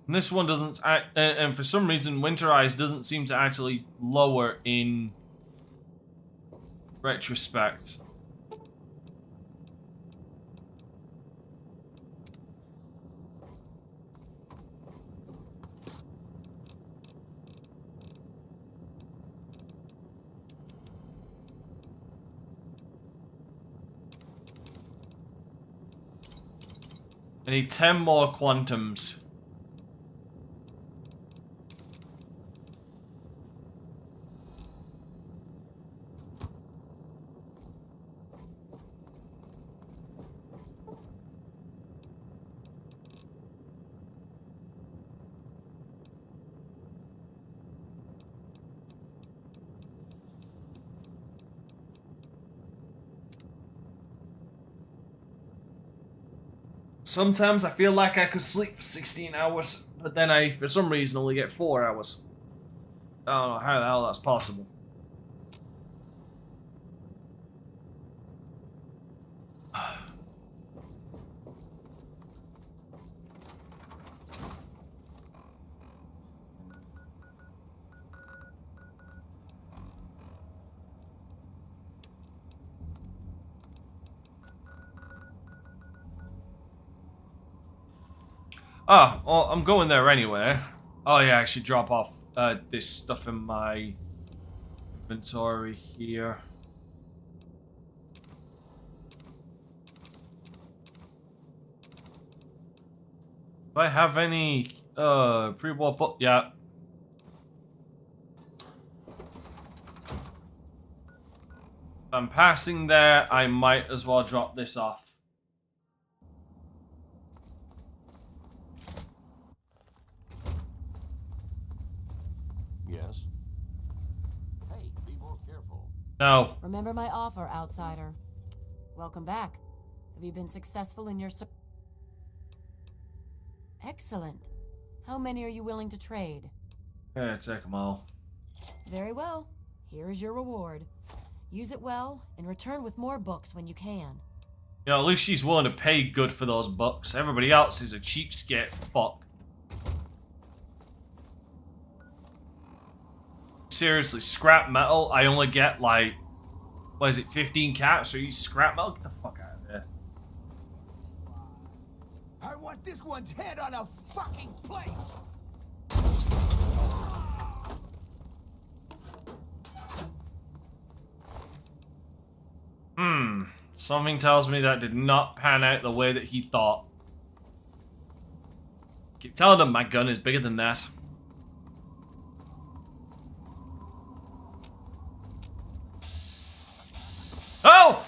And this one doesn't act, and for some reason, winterized doesn't seem to actually lower in retrospect. I need 10 more quantums. Sometimes I feel like I could sleep for 16 hours, but then I, for some reason, only get 4 hours. I don't know how the hell that's possible. Oh, well, I'm going there anyway. Oh yeah, I should drop off this stuff in my inventory here. Do I have any Pre-war book, yeah. If I'm passing there, I might as well drop this off. Yes. Hey, be more careful. No. Remember my offer, outsider. Welcome back. Have you been successful in your Excellent. How many are you willing to trade? Yeah, take them all. Very well. Here is your reward. Use it well, and return with more books when you can. You know, at least she's willing to pay good for those books. Everybody else is a cheapskate fuck. Seriously, scrap metal, I only get like, what is it, 15 caps for each scrap metal? Get the fuck out of there. I want this one's head on a fucking plate! Something tells me that did not pan out the way that he thought. Keep telling him my gun is bigger than that. Oh!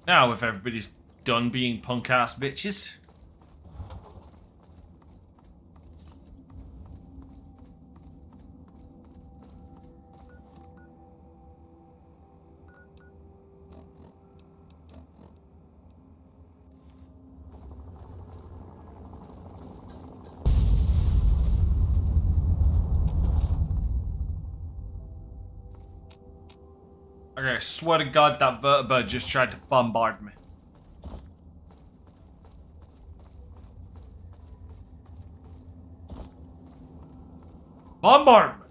Now, if everybody's done being punk-ass bitches. Okay, I swear to God that vertebird just tried to bombard me. Bombard me!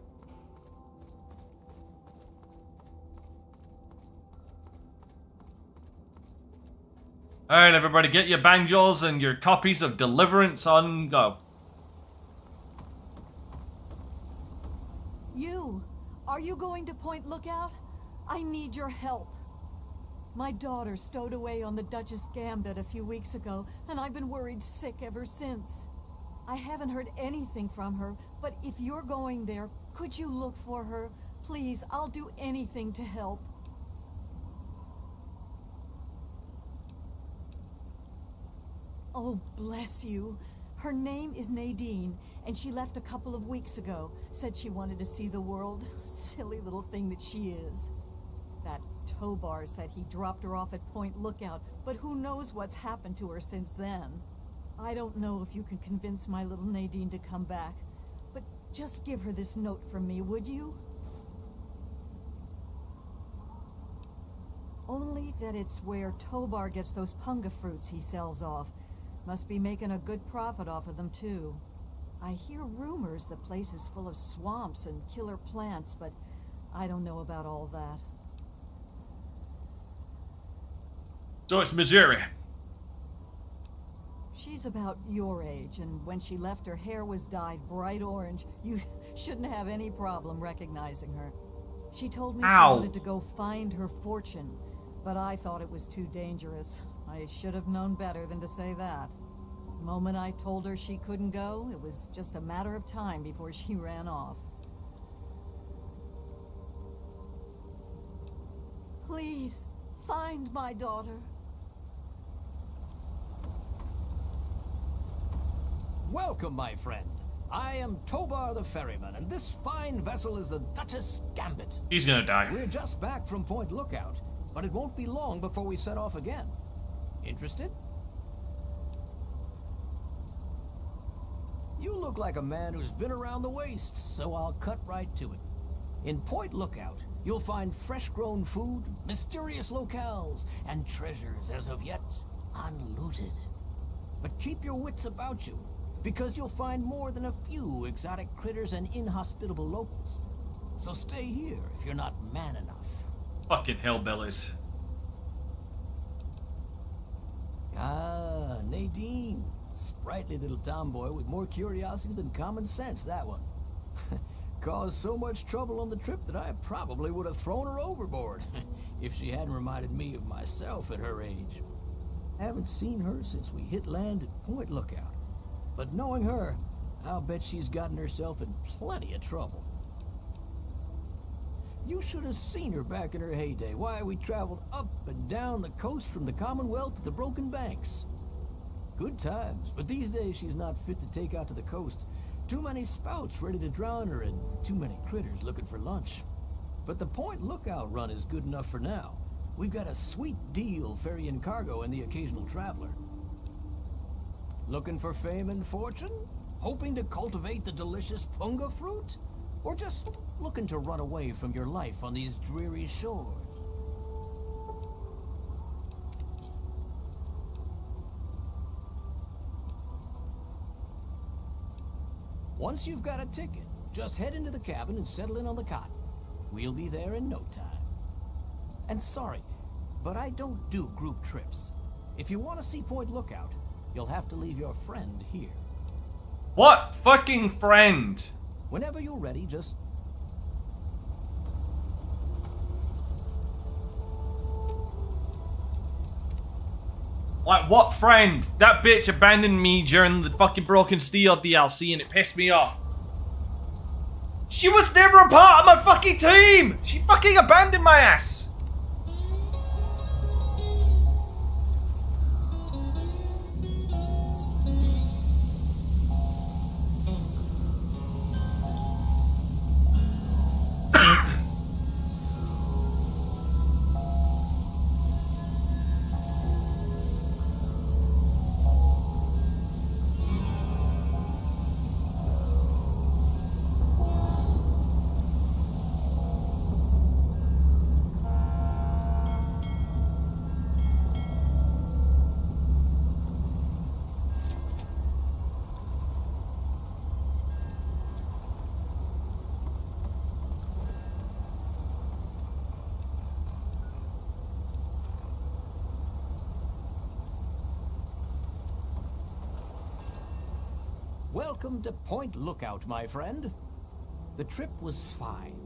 Alright, everybody, get your banjos and your copies of Deliverance on go. You! Are you going to Point Lookout? I need your help. My daughter stowed away on the Duchess Gambit a few weeks ago, and I've been worried sick ever since. I haven't heard anything from her, but if you're going there, could you look for her? Please, I'll do anything to help. Oh, bless you. Her name is Nadine, and she left a couple of weeks ago. Said she wanted to see the world. Silly little thing that she is. That Tobar said he dropped her off at Point Lookout, but who knows what's happened to her since then. I don't know if you can convince my little Nadine to come back, but just give her this note from me, would you? Only that it's where Tobar gets those punga fruits he sells off. Must be making a good profit off of them, too. I hear rumors the place is full of swamps and killer plants, but I don't know about all that. So it's Missouri. She's about your age, and when she left, her hair was dyed bright orange. You shouldn't have any problem recognizing her. She told me Ow. she wanted to go find her fortune, but I thought it was too dangerous. I should have known better than to say that. The moment I told her she couldn't go, it was just a matter of time before she ran off. Please, find my daughter. Welcome, my friend. I am Tobar the ferryman, and this fine vessel is the Duchess Gambit. He's gonna die. We're just back from Point Lookout, but it won't be long before we set off again. Interested? You look like a man who's been around the wastes, so I'll cut right to it. In Point Lookout, you'll find fresh-grown food, mysterious locales, and treasures as of yet unlooted. But keep your wits about you, because you'll find more than a few exotic critters and inhospitable locals. So stay here if you're not man enough. Fucking hillbillies. Ah, Nadine. Sprightly little tomboy with more curiosity than common sense, that one. Caused so much trouble on the trip that I probably would have thrown her overboard if she hadn't reminded me of myself at her age. Haven't seen her since we hit land at Point Lookout. But knowing her, I'll bet she's gotten herself in plenty of trouble. You should have seen her back in her heyday. Why, we traveled up and down the coast from the Commonwealth to the Broken Banks. Good times, but these days she's not fit to take out to the coast. Too many spouts ready to drown her and too many critters looking for lunch. But the Point Lookout run is good enough for now. We've got a sweet deal ferrying cargo and the occasional traveler. Looking for fame and fortune? Hoping to cultivate the delicious punga fruit? Or just looking to run away from your life on these dreary shores? Once you've got a ticket, just head into the cabin and settle in on the cot. We'll be there in no time. And sorry, but I don't do group trips. If you want to see Point Lookout, you'll have to leave your friend here. What fucking friend? Whenever you're ready, just... Like, what friend? That bitch abandoned me during the fucking Broken Steel DLC and it pissed me off. She was never a part of my fucking team! She fucking abandoned my ass! Welcome to Point Lookout, my friend. The trip was fine.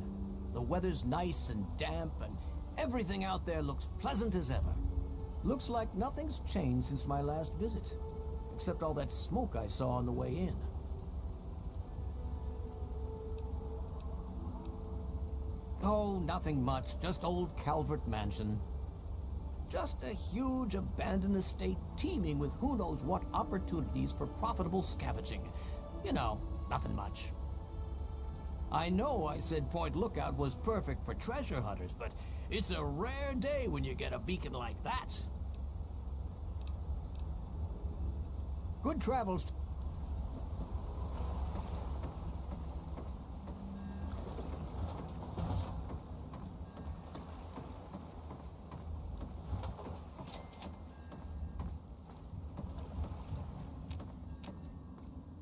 The weather's nice and damp, and everything out there looks pleasant as ever. Looks like nothing's changed since my last visit, except all that smoke I saw on the way in. Oh, nothing much. Just old Calvert Mansion. Just a huge abandoned estate teeming with who knows what opportunities for profitable scavenging. You know, nothing much. I know I said Point Lookout was perfect for treasure hunters, but it's a rare day when you get a beacon like that. Good travels.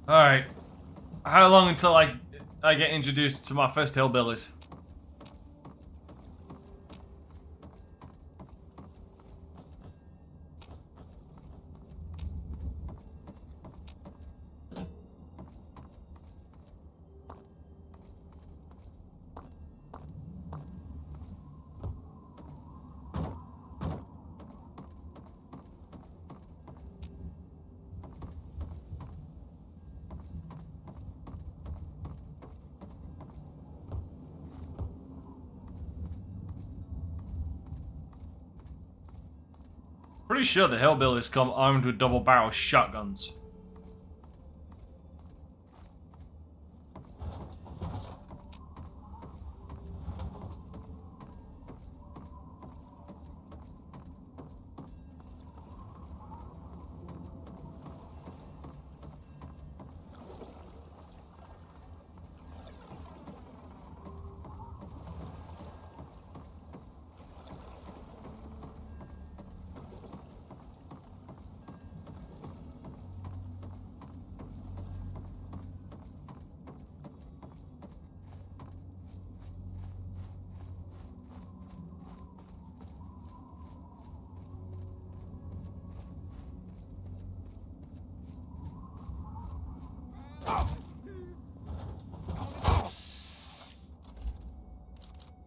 Alright. How long until I get introduced to my first hillbillies? pretty sure the hillbillies come armed with double-barrel shotguns.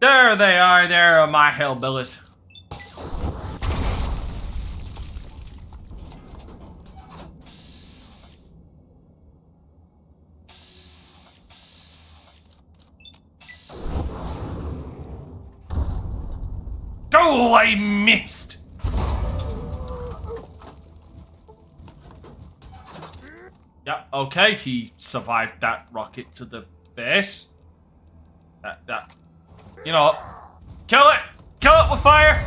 There they are, there are my hillbillies. Oh, I missed! Yeah, okay, he survived that rocket to the face. That. You know, kill it! Kill it with fire!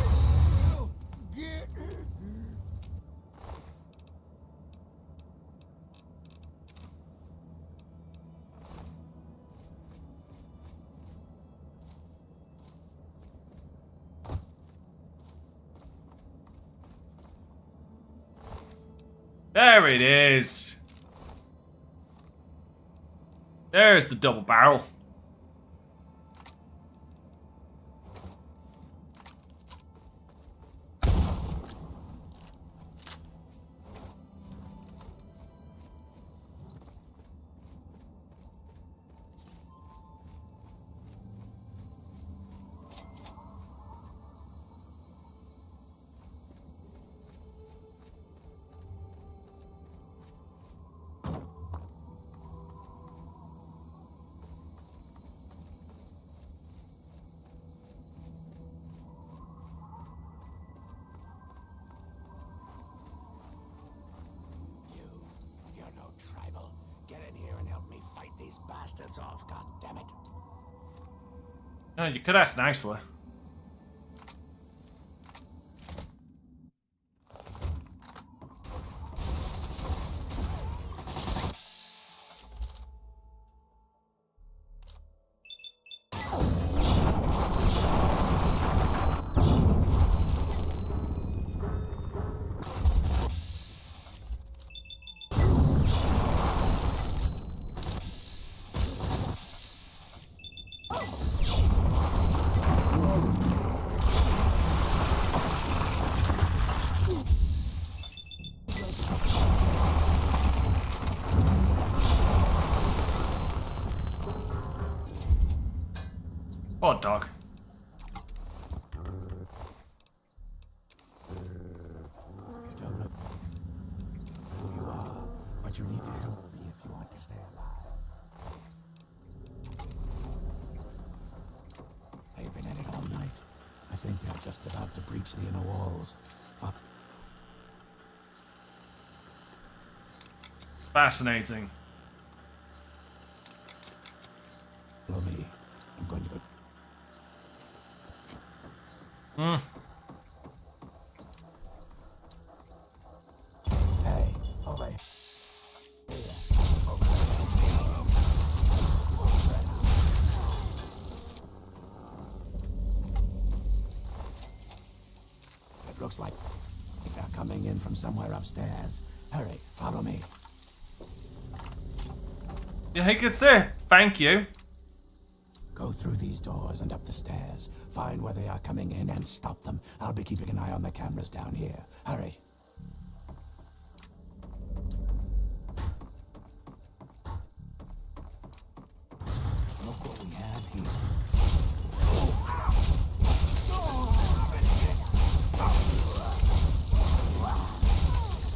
There it is. There's the double barrel. No, you could ask nicely. Poor dog. I don't know who you are, but you need to help me if you want to stay alive. They've been at it all night. I think they're just about to breach the inner walls. Fascinating. Follow me. I'm going to go. Hey, over here. It looks like they're coming in from somewhere upstairs. Hurry, follow me. Yeah, he could say thank you. Go through these doors and up the stairs. Find where they are coming in and stop them. I'll be keeping an eye on the cameras down here. Hurry. Look what we have here.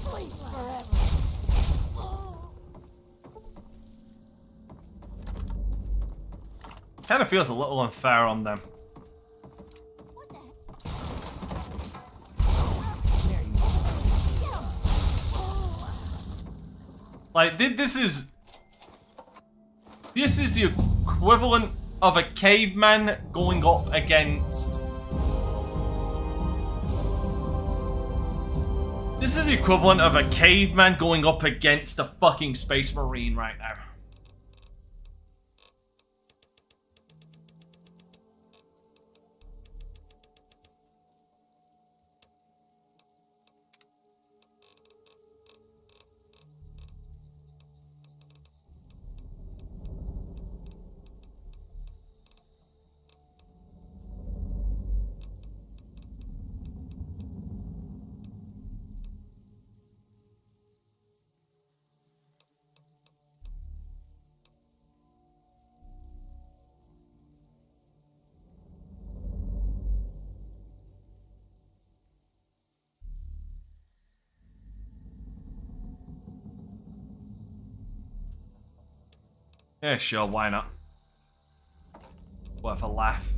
Sleep forever. Kind of feels a little unfair on them. What the heck? Like, this is the equivalent of a caveman going up against... This is the equivalent of a caveman going up against a fucking space marine right now. Yeah, sure, why not? Worth a laugh.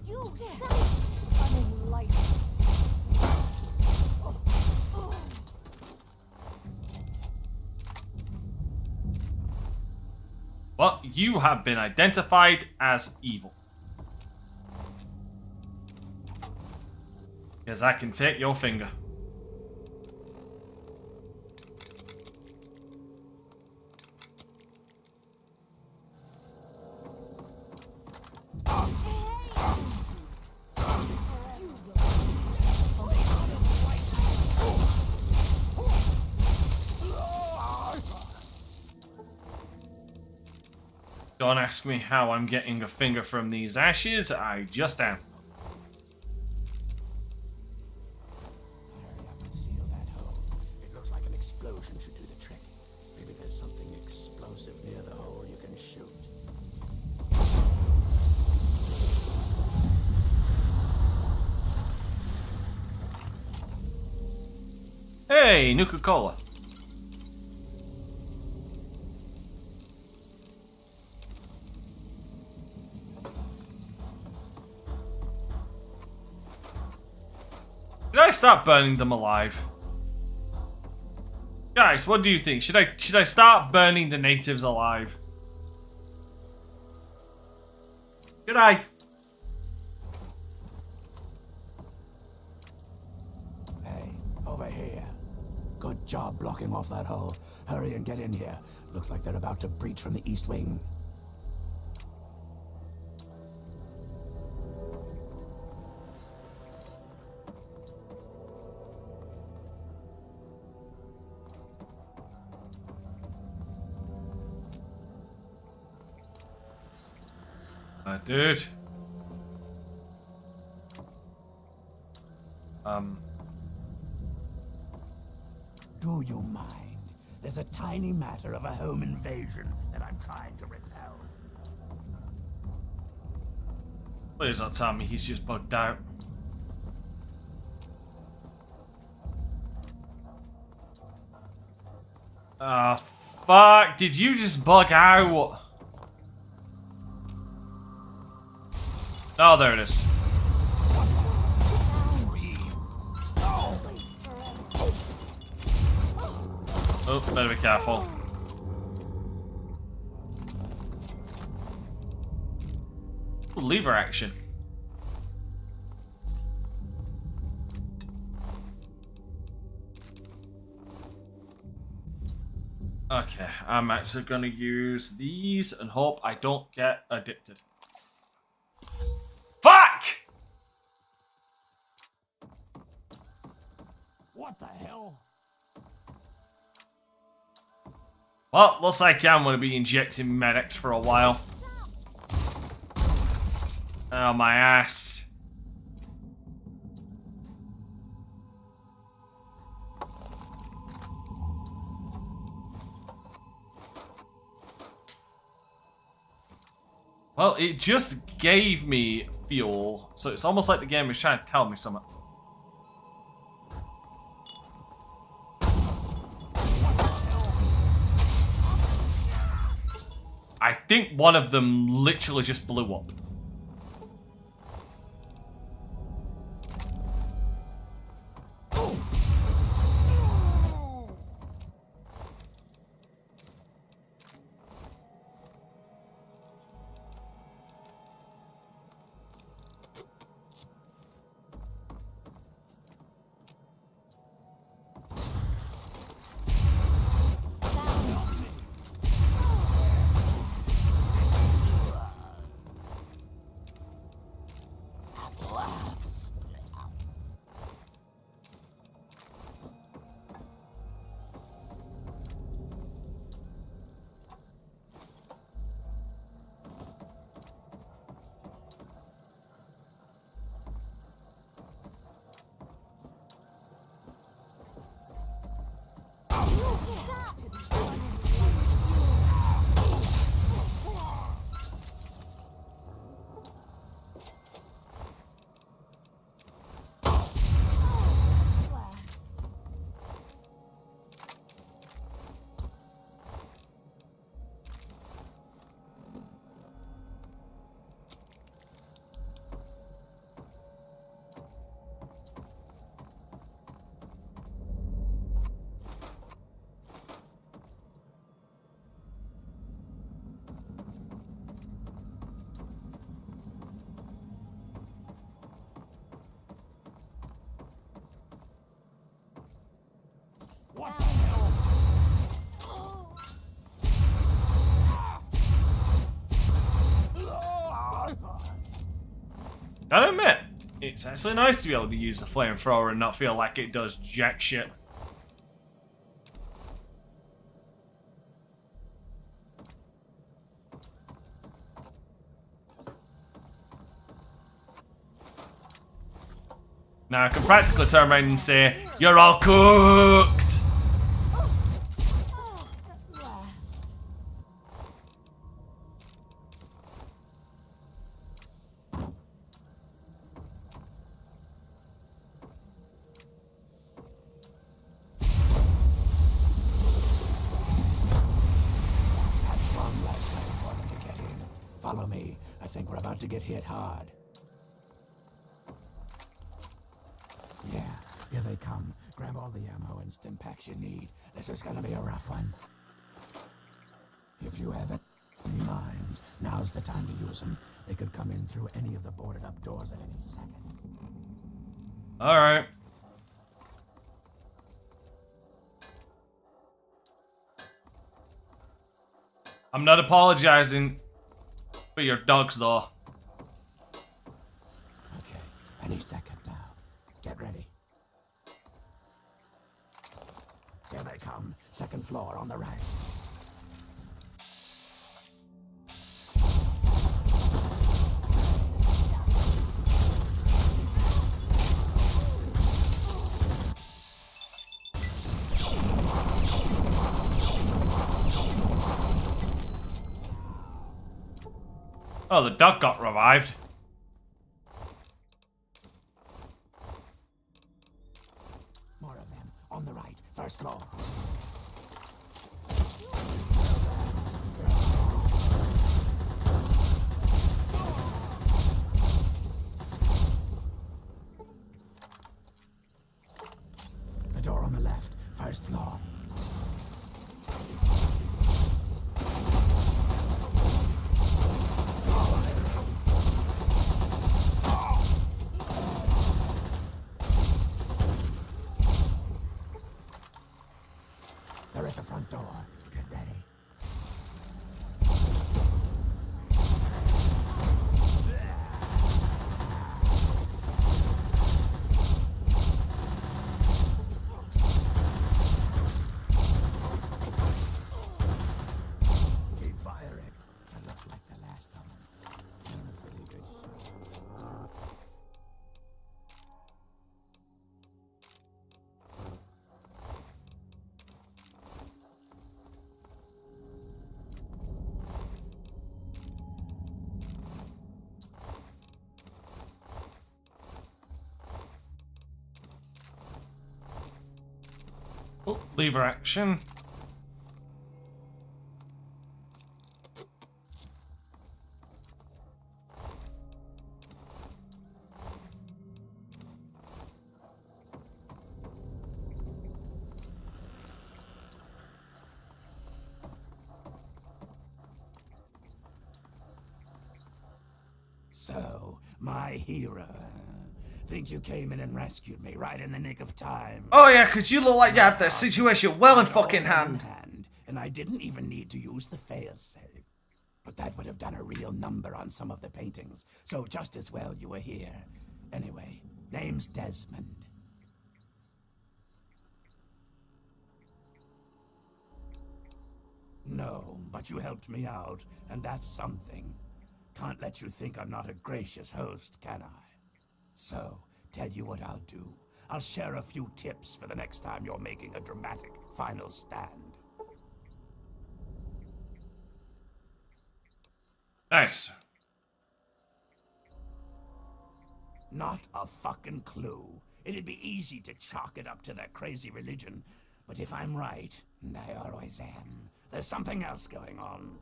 You stop! Running light. Well, you have been identified as evil. Because I can take your finger. Don't ask me how I'm getting a finger from these ashes, I just am. Hurry up and seal that hole. It looks like an explosion should do the trick. Maybe there's something explosive near the hole you can shoot. Hey, Nuka-Cola. Should I start burning them alive? Guys, what do you think? Should I start burning the natives alive? Should I? Hey, over here. Good job blocking off that hole. Hurry and get in here. Looks like they're about to breach from the east wing. Dude. Do you mind? There's a tiny matter of a home invasion that I'm trying to repel. Please don't tell me he's just bugged out. Ah, fuck. Did you just bug out? Oh, there it is. Oh, better be careful. Ooh, lever action. Okay, I'm actually gonna use these and hope I don't get addicted. Fuck! What the hell? Well, looks like I'm gonna be injecting medics for a while. Oh, my ass. Well, it just gave me fuel, so it's almost like the game is trying to tell me something. I think one of them literally just blew up. What the hell? Gotta admit, it's actually nice to be able to use the flamethrower and not feel like it does jack shit. Now I can practically turn around and say, "You're all cooked!" That's one less way for them to get in. Follow me. I think we're about to get hit hard. Yeah, here they come. Grab all the ammo and stim packs you need. This is gonna be a rough one. If you have any mines, now's the time to use them. They could come in through any of the boarded up doors at any second. Alright. I'm not apologizing for your dogs, though. Okay, any second now. Get ready. Here they come. Second floor on the right. Oh, the dog got revived. More of them. On the right. First floor. The door on the left. First floor. Oh, lever action. So, my hero. Think you came in and rescued me right in the nick of time. Oh yeah, because you look like you had the situation well in fucking hand. And I didn't even need to use the failsafe. But that would have done a real number on some of the paintings, so just as well you were here. Anyway, name's Desmond. No, but you helped me out, and that's something. Can't let you think I'm not a gracious host, can I? So, tell you what I'll do. I'll share a few tips for the next time you're making a dramatic final stand. Nice. Not a fucking clue. It'd be easy to chalk it up to their crazy religion, but if I'm right, and I always am, there's something else going on.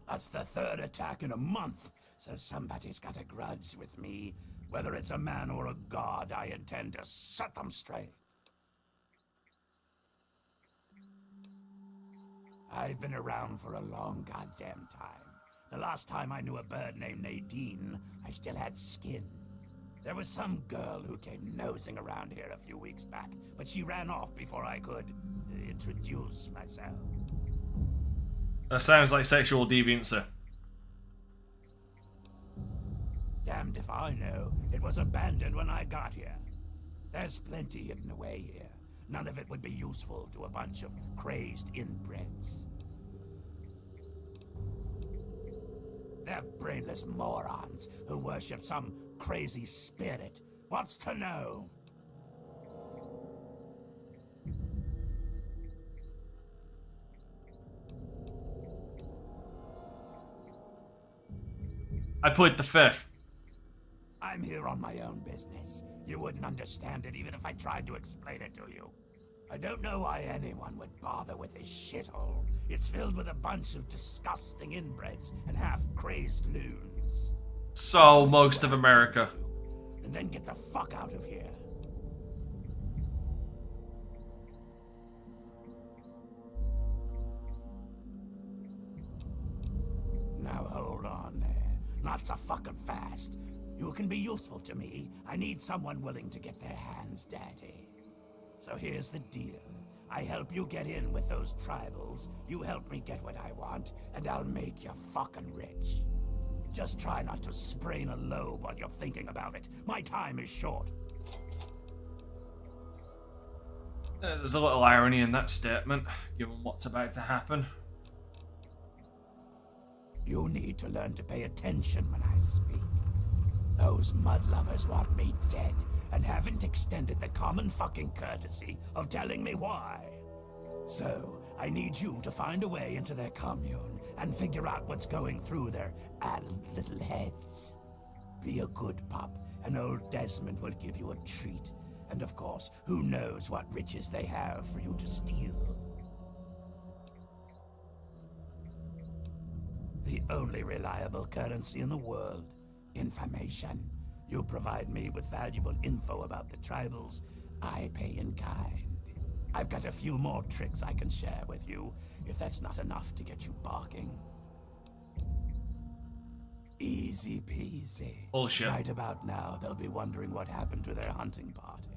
That's the third attack in a month, so somebody's got a grudge with me. Whether it's a man or a god, I intend to set them straight. I've been around for a long goddamn time. The last time I knew a bird named Nadine, I still had skin. There was some girl who came nosing around here a few weeks back, but she ran off before I could introduce myself. That sounds like sexual deviancy. Damned if I know. It was abandoned when I got here. There's plenty hidden away here. None of it would be useful to a bunch of crazed inbreds. They're brainless morons who worship some crazy spirit. What's to know? I put the fifth. I'm here on my own business. You wouldn't understand it even if I tried to explain it to you. I don't know why anyone would bother with this shithole. It's filled with a bunch of disgusting inbreds and half-crazed loons. So, most of America. And then get the fuck out of here. Now hold on there. Not so fucking fast. You can be useful to me. I need someone willing to get their hands dirty. So here's the deal. I help you get in with those tribals, you help me get what I want, and I'll make you fucking rich. Just try not to sprain a lobe while you're thinking about it. My time is short. There's a little irony in that statement, given what's about to happen. You need to learn to pay attention when I speak. Those mud lovers want me dead, and haven't extended the common fucking courtesy of telling me why. So, I need you to find a way into their commune and figure out what's going through their addled little heads. Be a good pup, and old Desmond will give you a treat. And of course, who knows what riches they have for you to steal. The only reliable currency in the world. Information. You provide me with valuable info about the tribals. I pay in kind. I've got a few more tricks I can share with you, if that's not enough to get you barking. Easy peasy. Bullshit. Right about now, they'll be wondering what happened to their hunting party.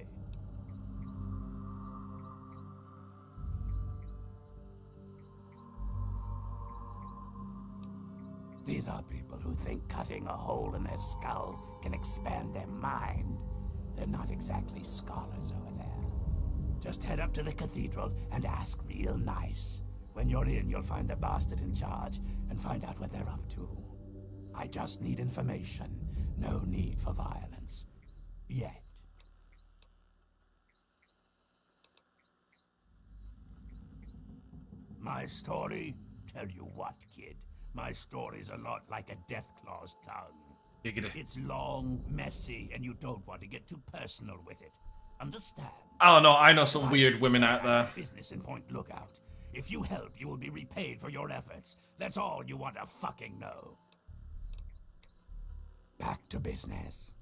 These are people who think cutting a hole in their skull can expand their mind. They're not exactly scholars over there. Just head up to the cathedral and ask real nice. When you're in, you'll find the bastard in charge and find out what they're up to. I just need information. No need for violence. Yet. My story? Tell you what, kid. My story's a lot like a Deathclaw's tongue. Giggity. It's long, messy, and you don't want to get too personal with it. Understand? I don't know. I know some weird women out there. Business in Point Lookout. If you help, you will be repaid for your efforts. That's all you want to fucking know. Back to business.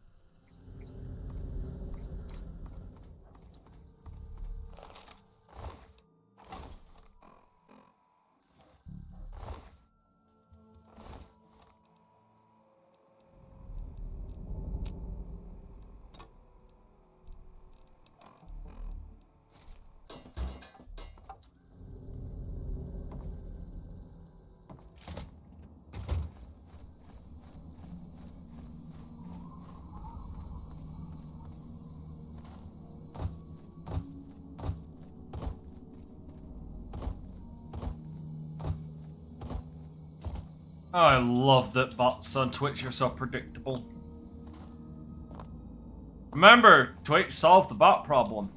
Oh, I love that bots on Twitch are so predictable. Remember, Twitch solved the bot problem.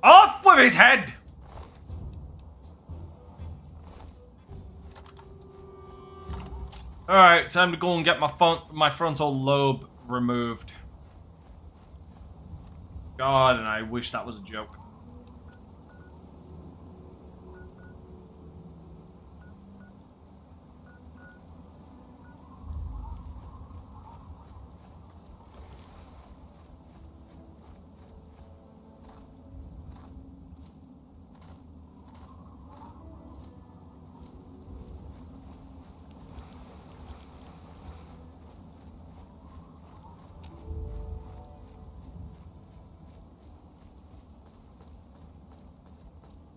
Off with his head! Alright, time to go and get my frontal lobe removed. God, and I wish that was a joke.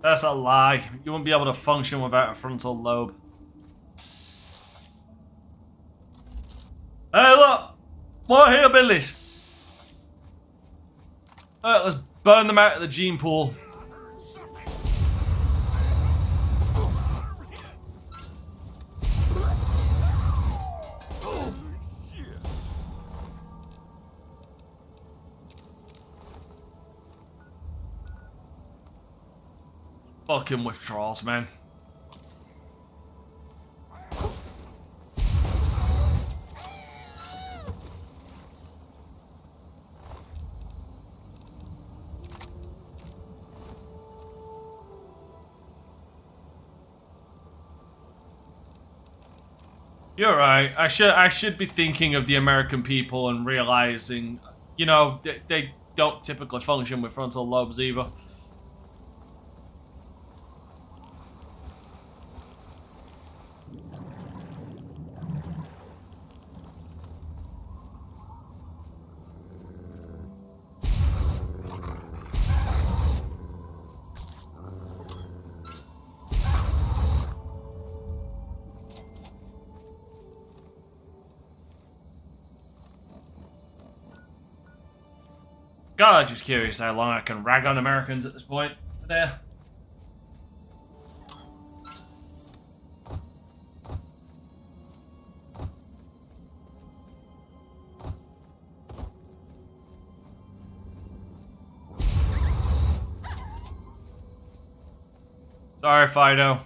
That's a lie. You won't be able to function without a frontal lobe. Hey, look! More hillbillies! Alright, let's burn them out of the gene pool. Fucking withdrawals, man. You're right. I should be thinking of the American people and realizing, you know, they don't typically function with frontal lobes either. God, I'm just curious how long I can rag on Americans at this point today. Sorry, Fido.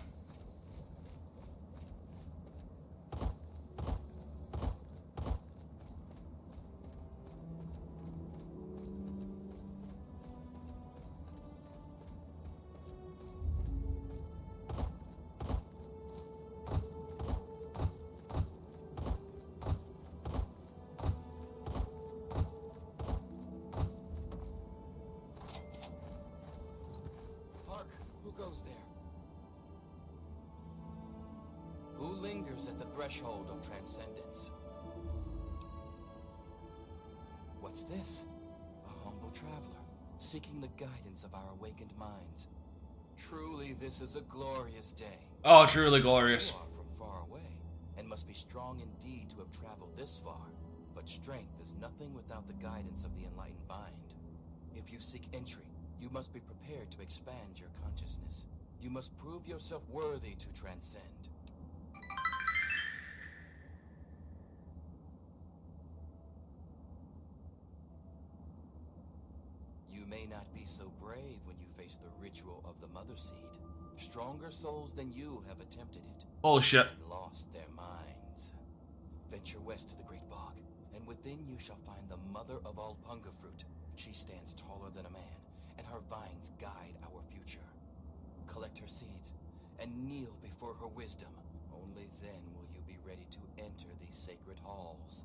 Threshold of transcendence. What's this? A humble traveler, seeking the guidance of our awakened minds. Truly, this is a glorious day. Oh, truly glorious. You are from far away, and must be strong indeed to have traveled this far. But strength is nothing without the guidance of the enlightened mind. If you seek entry, you must be prepared to expand your consciousness. You must prove yourself worthy to transcend. may not be so brave when you face the ritual of the Mother Seed. Stronger souls than you have attempted it. Bullshit. And lost their minds. Venture west to the Great Bog, and within you shall find the mother of all punga fruit. She stands taller than a man, and her vines guide our future. Collect her seeds, and kneel before her wisdom. Only then will you be ready to enter these sacred halls.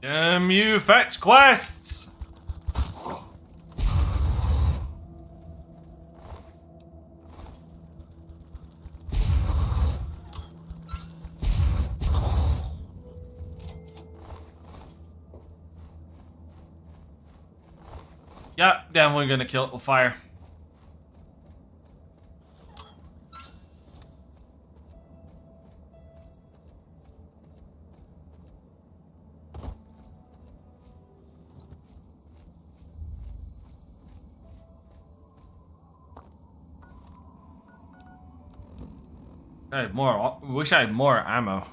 Damn you, fetch quests! Yeah, definitely gonna kill it with fire. I had more. Wish I had more ammo.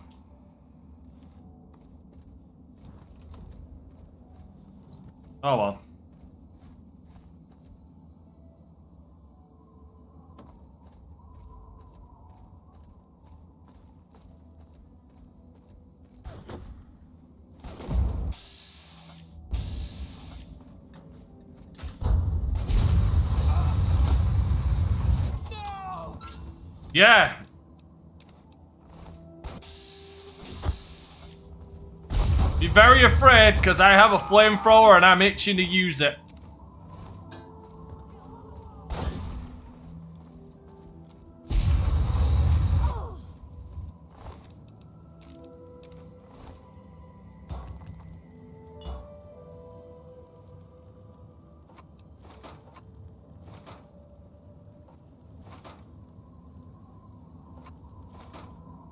Oh well. Yeah. Be very afraid, because I have a flamethrower and I'm itching to use it.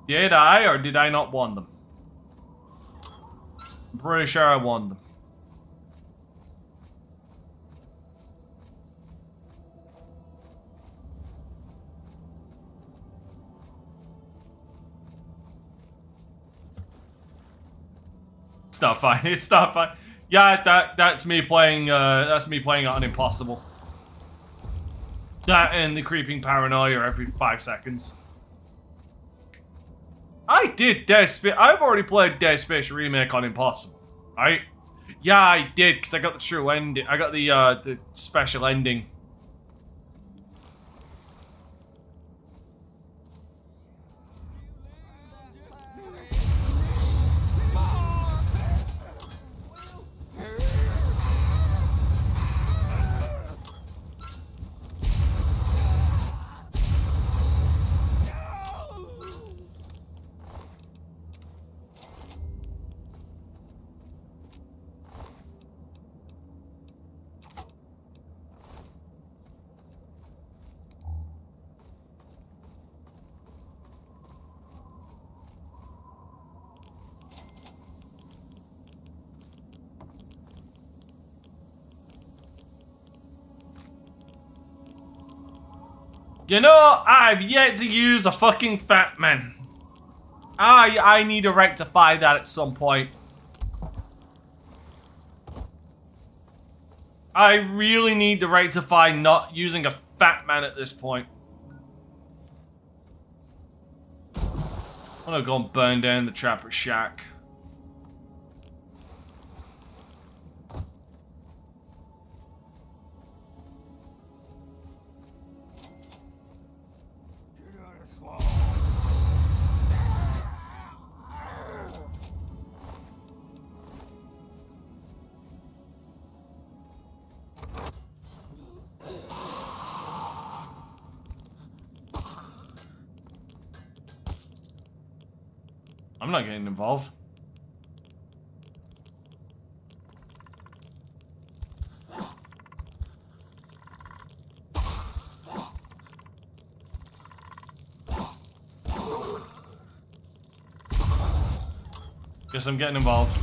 Did I, or did I not want them? I'm pretty sure I won them. It's not fine. It's not fine. Yeah, that's me playing. That's me playing on impossible. That and the creeping paranoia every 5 seconds. I did Dead Space. I've already played Dead Space Remake on impossible, right? Yeah, I did, because I got the true ending. I got the special ending. You know, I've yet to use a fucking fat man. I need to rectify that at some point. I really need to rectify not using a fat man at this point. I'm gonna go and burn down the Trapper Shack. I'm not getting involved. Guess I'm getting involved.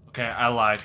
Okay, I lied.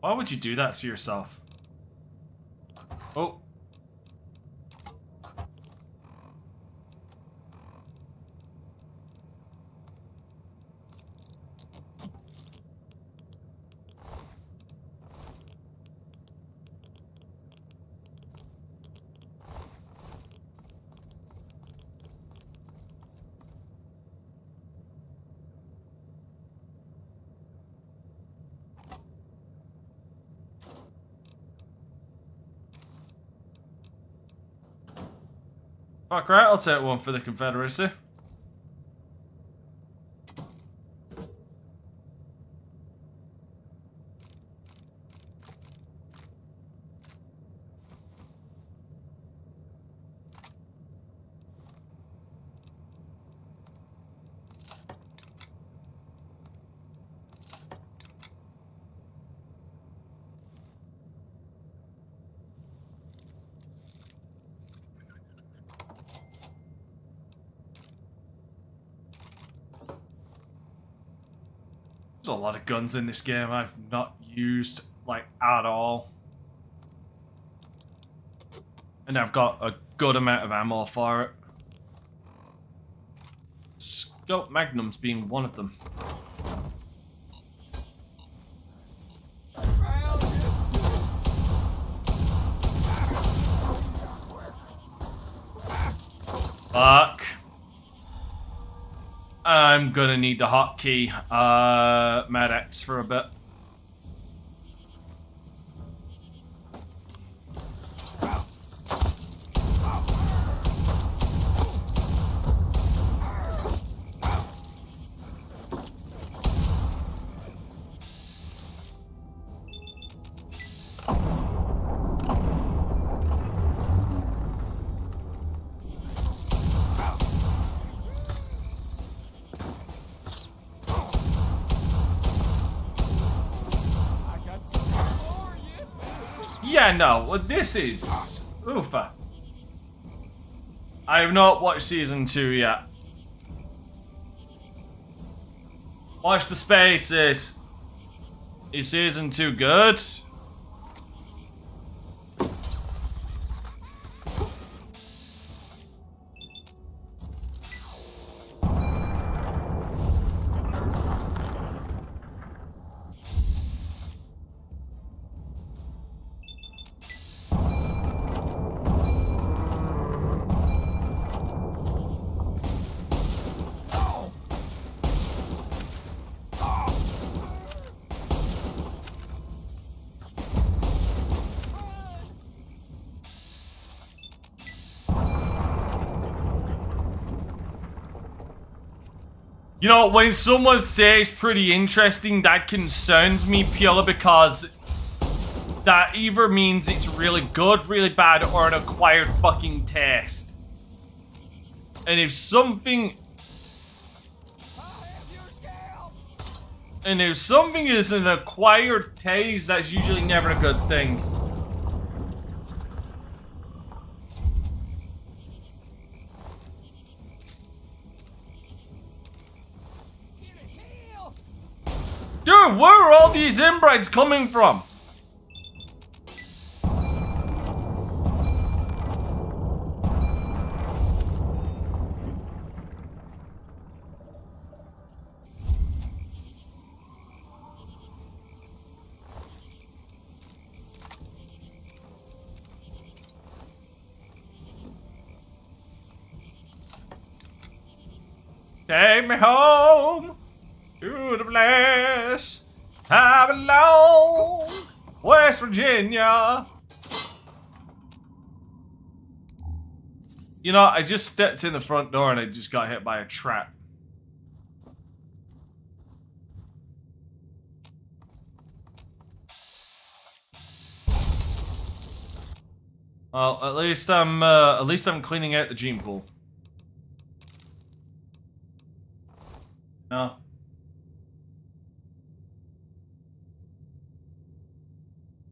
Why would you do that to yourself? Oh. Fuck right, I'll take one for the Confederacy. There's a lot of guns in this game I've not used, like, at all. And I've got a good amount of ammo for it. Scope Magnums being one of them. Fuck. I'm gonna need the hotkey, Med-X for a bit. Yeah, no, well, this is... Oofa. I have not watched Season 2 yet. Watch the spaces. Is Season 2 good? You know, when someone says pretty interesting, that concerns me purely because that either means it's really good, really bad, or an acquired fucking taste. And if something... And if something is an acquired taste, that's usually never a good thing. Dude, where are all these inbrides coming from? Take me home to the place I belong, West Virginia. You know, I just stepped in the front door and I just got hit by a trap. Well, at least I'm cleaning out the gene pool. No.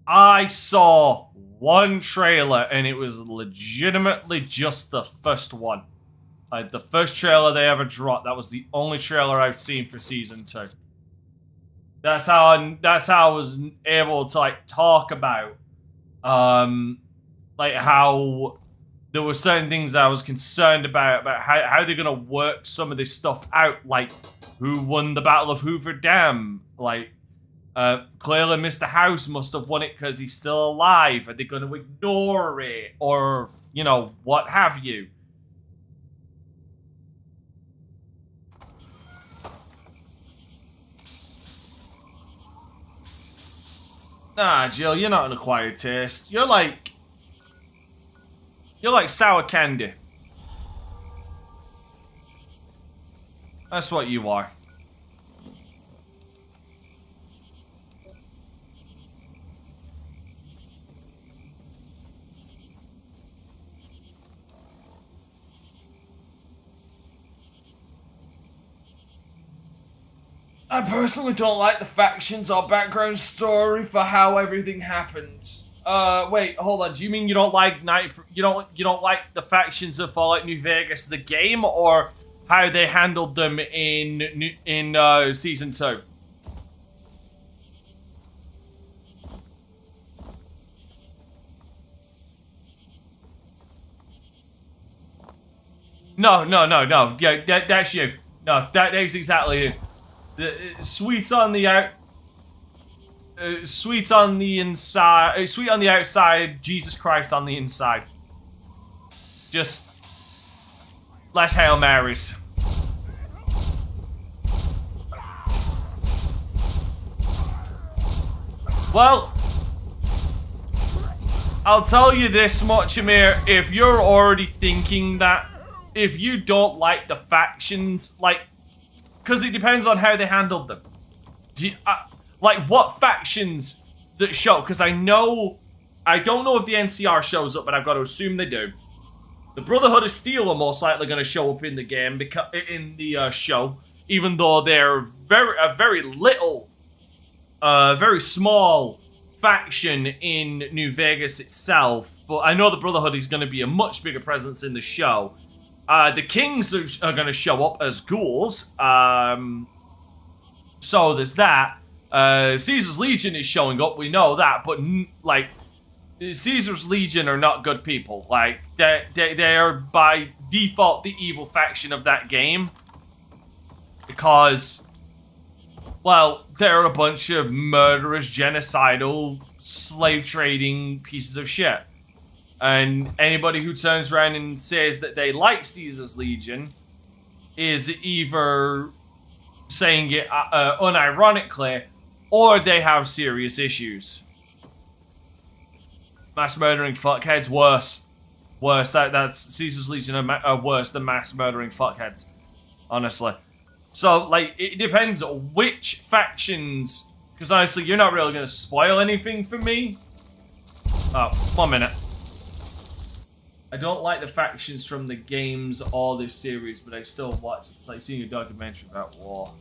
I saw one trailer and it was legitimately just the first one. Like the first trailer they ever dropped. That was the only trailer I've seen for season 2. That's how I was able to like talk about like how there were certain things that I was concerned about how they're gonna work some of this stuff out, like who won the Battle of Hoover Dam, like clearly Mr. House must have won it because he's still alive. Are they gonna ignore it, or you know, what have you? Nah, Jill, you're not an acquired taste. You're like sour candy. That's what you are. I personally don't like the factions or background story for how everything happens. Wait, hold on. Do you mean you don't like you don't like the factions of Fallout New Vegas the game, or how they handled them in season 2? No. Yeah, that's you. No, that's exactly you. Sweet on the sweet on the inside, sweet on the outside, Jesus Christ on the inside. Just less Hail Marys. Well, I'll tell you this much, Amir, if you're already thinking that, if you don't like the factions, like, because it depends on how they handled them. Like, what factions that show? Because I don't know if the NCR shows up, but I've got to assume they do. The Brotherhood of Steel are most likely going to show up in the game, in the show, even though they're a very little, very small faction in New Vegas itself. But I know the Brotherhood is going to be a much bigger presence in the show. The Kings are going to show up as ghouls. So there's that. Caesar's Legion is showing up. We know that. But, like, Caesar's Legion are not good people. Like, they are by default the evil faction of that game. Because, well, they're a bunch of murderous, genocidal, slave-trading pieces of shit. And anybody who turns around and says that they like Caesar's Legion is either saying it unironically, or they have serious issues. Mass murdering fuckheads, worse. Worse. That's Caesar's Legion are worse than mass murdering fuckheads. Honestly. So, like, it depends which factions, because honestly, you're not really going to spoil anything for me. Oh, 1 minute. I don't like the factions from the games or this series, but I still watch it. It's like seeing a documentary about war.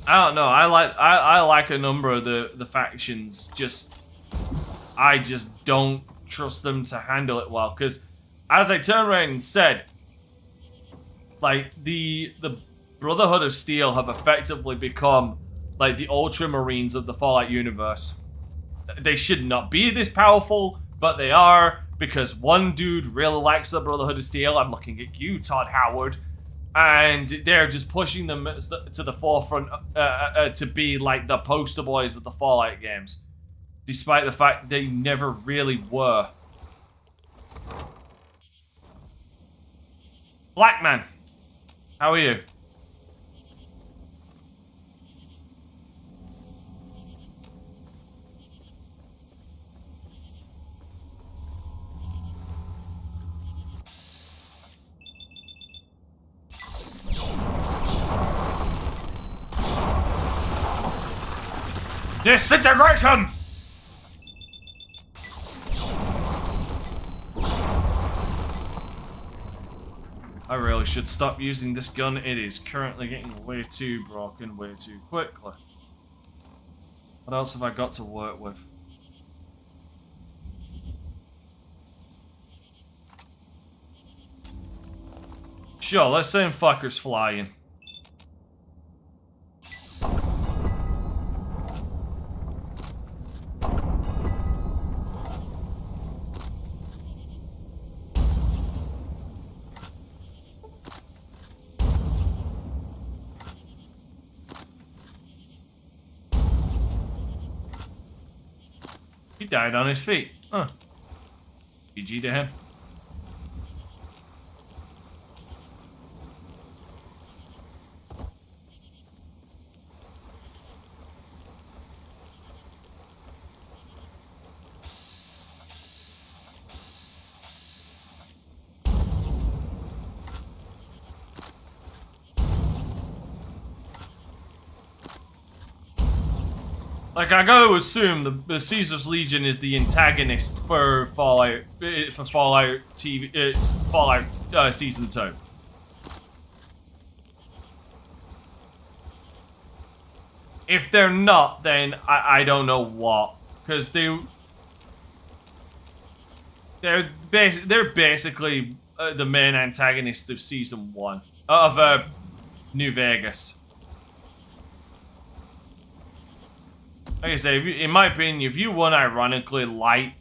I don't know. I like a number of the factions. I just don't trust them to handle it well. Because as I turned around and said, like the Brotherhood of Steel have effectively become like the Ultramarines of the Fallout universe. They should not be this powerful, but they are, because one dude really likes the Brotherhood of Steel. I'm looking at you, Todd Howard. And they're just pushing them to the forefront to be like the poster boys of the Fallout games. Despite the fact they never really were. Blackman, how are you? Disintegration! I really should stop using this gun. It is currently getting way too broken way too quickly. What else have I got to work with? Sure, let's send fuckers flying. He died on his feet. Huh. GG to him. Like, I gotta assume the Caesar's Legion is the antagonist for Fallout TV, it's Fallout Season 2. If they're not, then I don't know what, because they're basically the main antagonist of Season 1 of New Vegas. Like I say, in my opinion, if you unironically like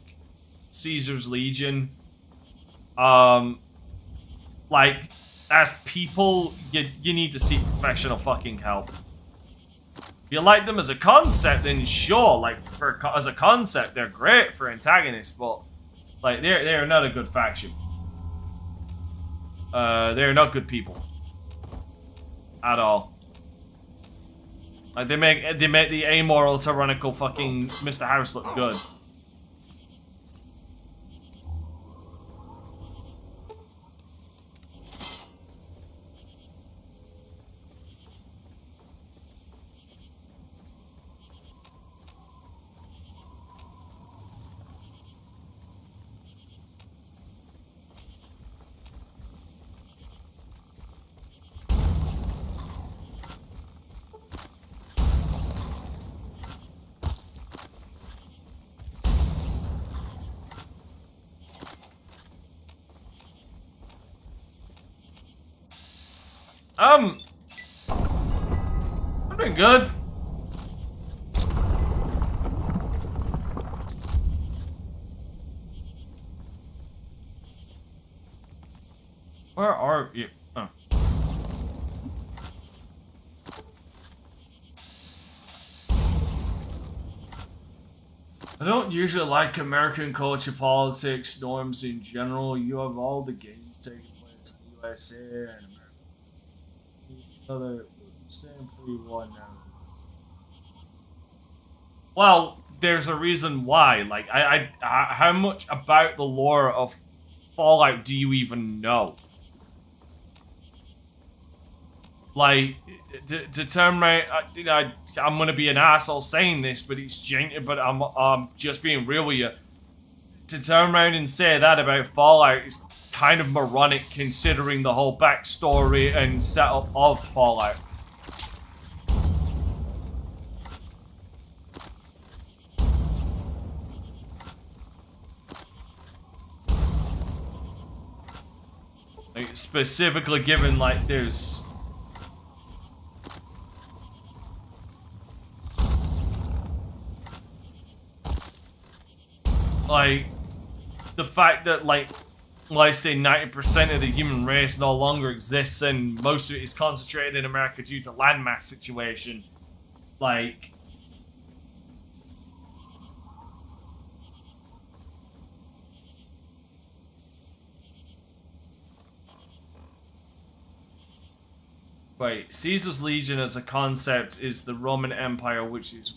Caesar's Legion, like, as people, you need to seek professional fucking help. If you like them as a concept, then sure, like, as a concept, they're great for antagonists, but, like, they're not a good faction. They're not good people. At all. Like, they make the amoral, tyrannical fucking Mr. House look good. I've been good. Where are you? Oh. I don't usually like American culture, politics, norms in general. You have all the games taking place in the USA and America. Other simply one now. Well, there's a reason why. Like, how much about the lore of Fallout do you even know? Like, to turn around, I'm gonna be an asshole saying this, but I'm just being real with you. To turn around and say that about Fallout is kind of moronic, considering the whole backstory and setup of Fallout. Like, specifically given, like, there's... like, the fact that, like I say, 90% of the human race no longer exists, and most of it is concentrated in America due to landmass situation. Like... Wait, Caesar's Legion as a concept is the Roman Empire, which is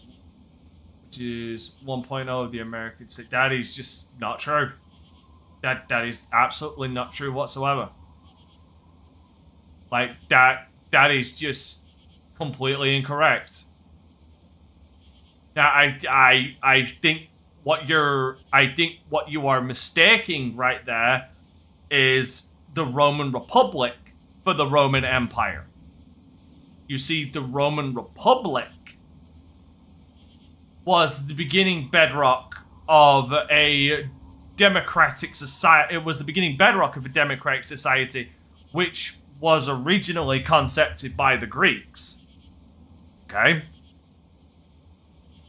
1.0 of the American state. That is just not true. That is absolutely not true whatsoever. Like, that is just completely incorrect. Now, I think what you are mistaking right there is the Roman Republic for the Roman Empire. You see, the Roman Republic was the beginning bedrock of a democratic society. It was the beginning bedrock of a democratic society, which was originally concepted by the Greeks. Okay?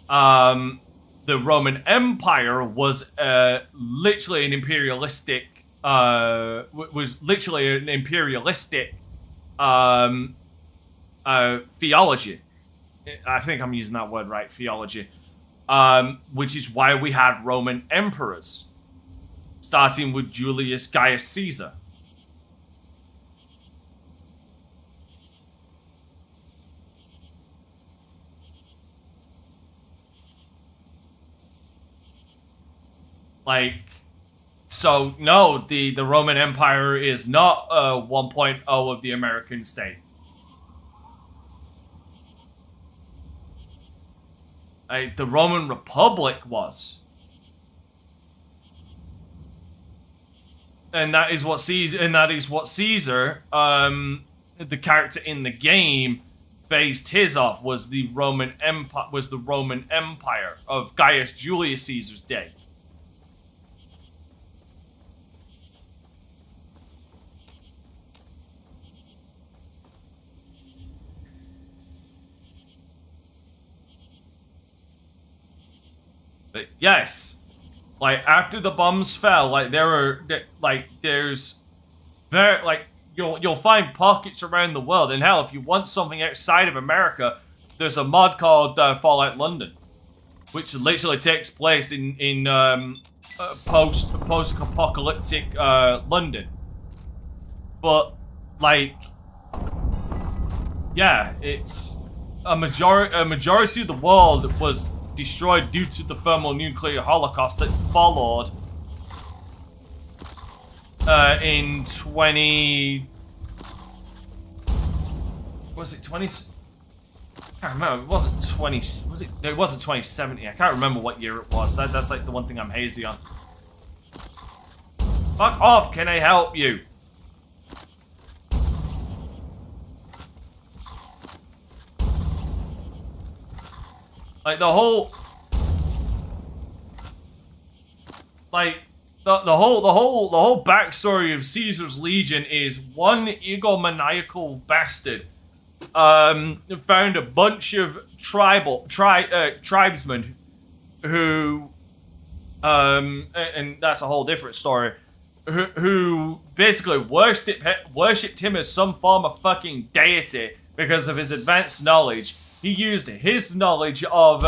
The Roman Empire was literally an imperialistic theology. I think I'm using that word right, theology. Which is why we had Roman emperors, starting with Julius Gaius Caesar. Like, so no, the Roman Empire is not 1.0 of the American state. The Roman Republic was. And that is what Caesar, the character in the game, based his off, was the Roman Empire of Gaius Julius Caesar's day. But yes, like after the bombs fell, like you'll find pockets around the world, and hell, if you want something outside of America, there's a mod called Fallout London, which literally takes place in post-apocalyptic London. But like, yeah, it's a majority of the world was destroyed due to the thermonuclear holocaust that followed in 20... Was it 20... I can't remember. It wasn't 20... Was it? No, it wasn't 2070. I can't remember what year it was. That's like the one thing I'm hazy on. Fuck off, can I help you? Like the whole, like the whole backstory of Caesar's Legion is one egomaniacal bastard found a bunch of tribesmen who and that's a whole different story, who basically worshipped him as some form of fucking deity because of his advanced knowledge. He used his knowledge of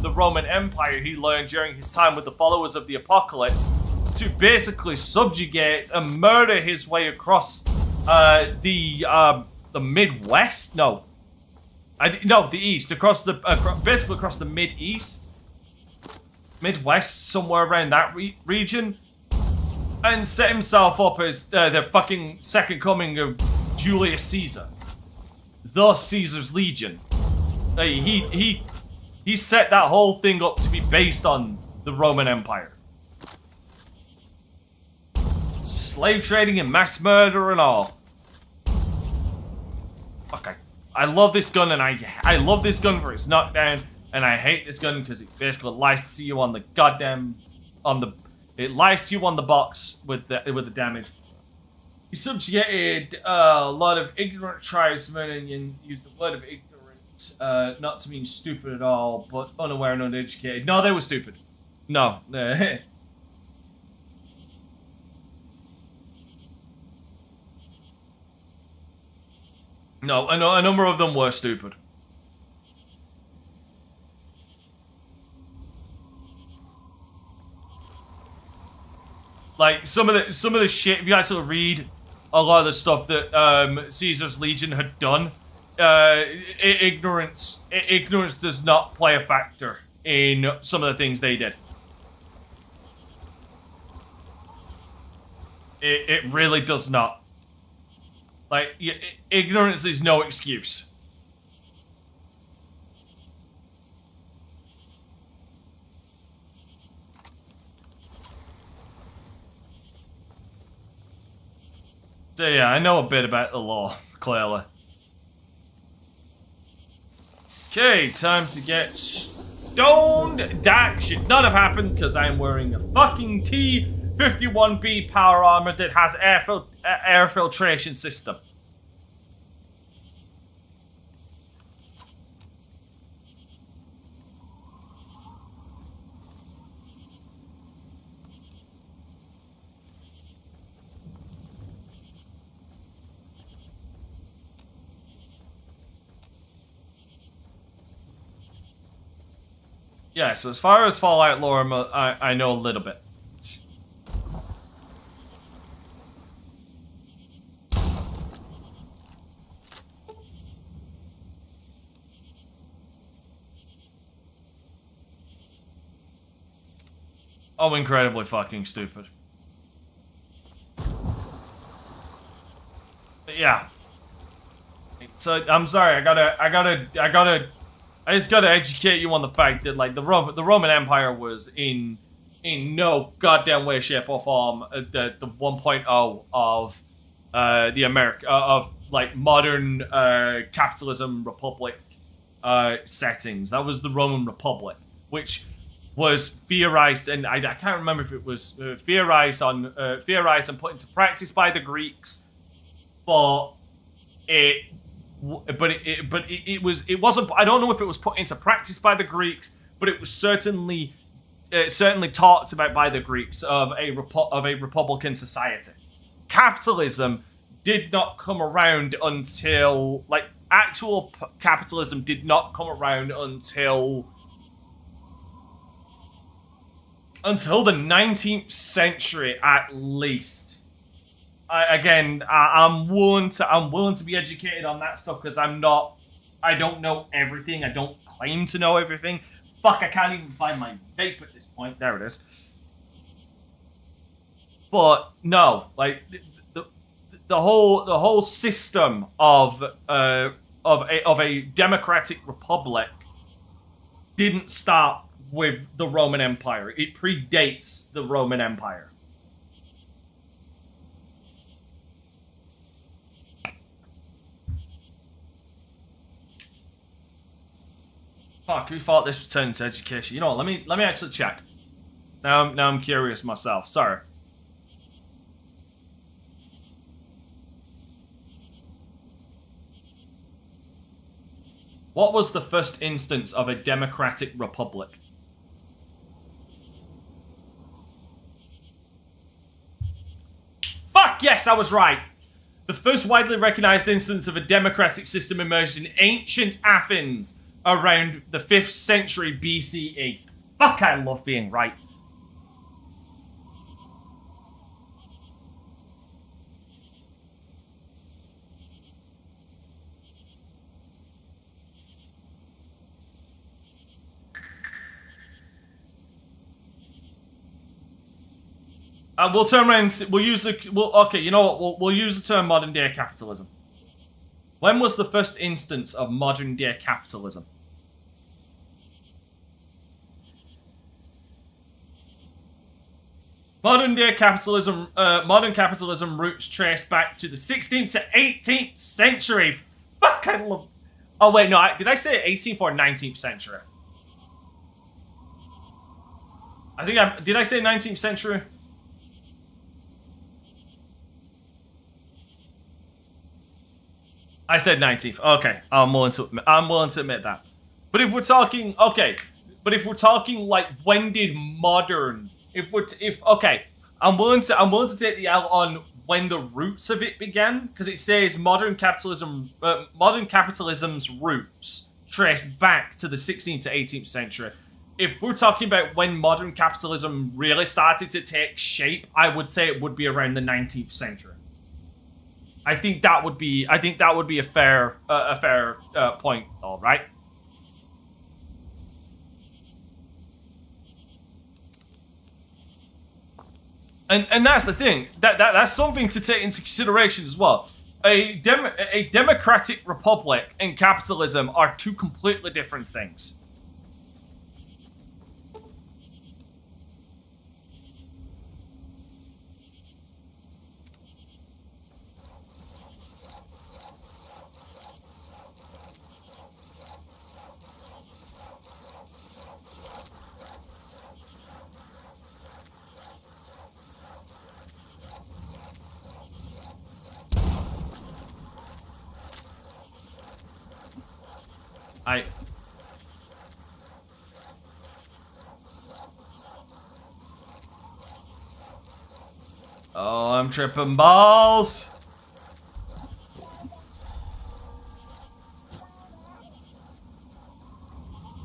the Roman Empire he learned during his time with the followers of the Apocalypse to basically subjugate and murder his way across the Midwest. No, the East, across the basically across the Midwest, somewhere around that region, and set himself up as the fucking second coming of Julius Caesar, thus Caesar's Legion. He set that whole thing up to be based on the Roman Empire. Slave trading and mass murder and all. Okay. I love this gun, and I love this gun for its knockdown, and I hate this gun because it basically lies to you on the goddamn it lies to you on the box with the damage. He subjugated a lot of ignorant tribesmen, and used the word of ignorant not to mean stupid at all, but unaware and uneducated. No, they were stupid. No. No, a number of them were stupid. Like some of the shit, if you actually read a lot of the stuff that Caesar's Legion had done, ignorance does not play a factor in some of the things they did. It really does not. Like, ignorance is no excuse. So yeah, I know a bit about the law, clearly. Okay, time to get stoned. That should not have happened because I'm wearing a fucking T-51B power armor that has air filtration system. Yeah, so as far as Fallout lore, I know a little bit. Oh, incredibly fucking stupid. But yeah. So I'm sorry, I just gotta educate you on the fact that like the Roman Empire was in no goddamn way, shape, or form the 1.0 of the America of like modern capitalism republic settings. That was the Roman Republic, which was theorized, and I can't remember if it was theorized and put into practice by the Greeks, but it wasn't. I don't know if it was put into practice by the Greeks, but it was certainly talked about by the Greeks of a republican society. Capitalism did not come around until actual capitalism did not come around until the 19th century at least. I'm willing to be educated on that stuff because I don't know everything. I don't claim to know everything. Fuck, I can't even find my vape at this point. There it is. But no, like the whole system of a democratic republic didn't start with the Roman Empire. It predates the Roman Empire. Fuck, who thought this would turn into education? You know what, let me actually check. Now I'm curious myself. Sorry. What was the first instance of a democratic republic? Fuck yes, I was right! The first widely recognized instance of a democratic system emerged in ancient Athens around the 5th century BCE. Fuck, I love being right. We'll turn around. We'll use the. Okay, you know what? We'll use the term modern day capitalism. When was the first instance of modern day capitalism? Modern capitalism roots trace back to the 16th to 18th century. Fuck, I love. Oh wait, no. Did I say 18th or 19th century? I think did I say 19th century? I said 19th. Okay, I'm willing to admit that. But if we're talking, okay, like when did modern? I'm willing to take the L on when the roots of it began, because it says modern capitalism's roots trace back to the 16th to 18th century. If we're talking about when modern capitalism really started to take shape, I would say it would be around the 19th century. I think that would be a fair point, all right? And that's the thing. That's something to take into consideration as well. A democratic republic and capitalism are two completely different things. Oh, I'm tripping balls.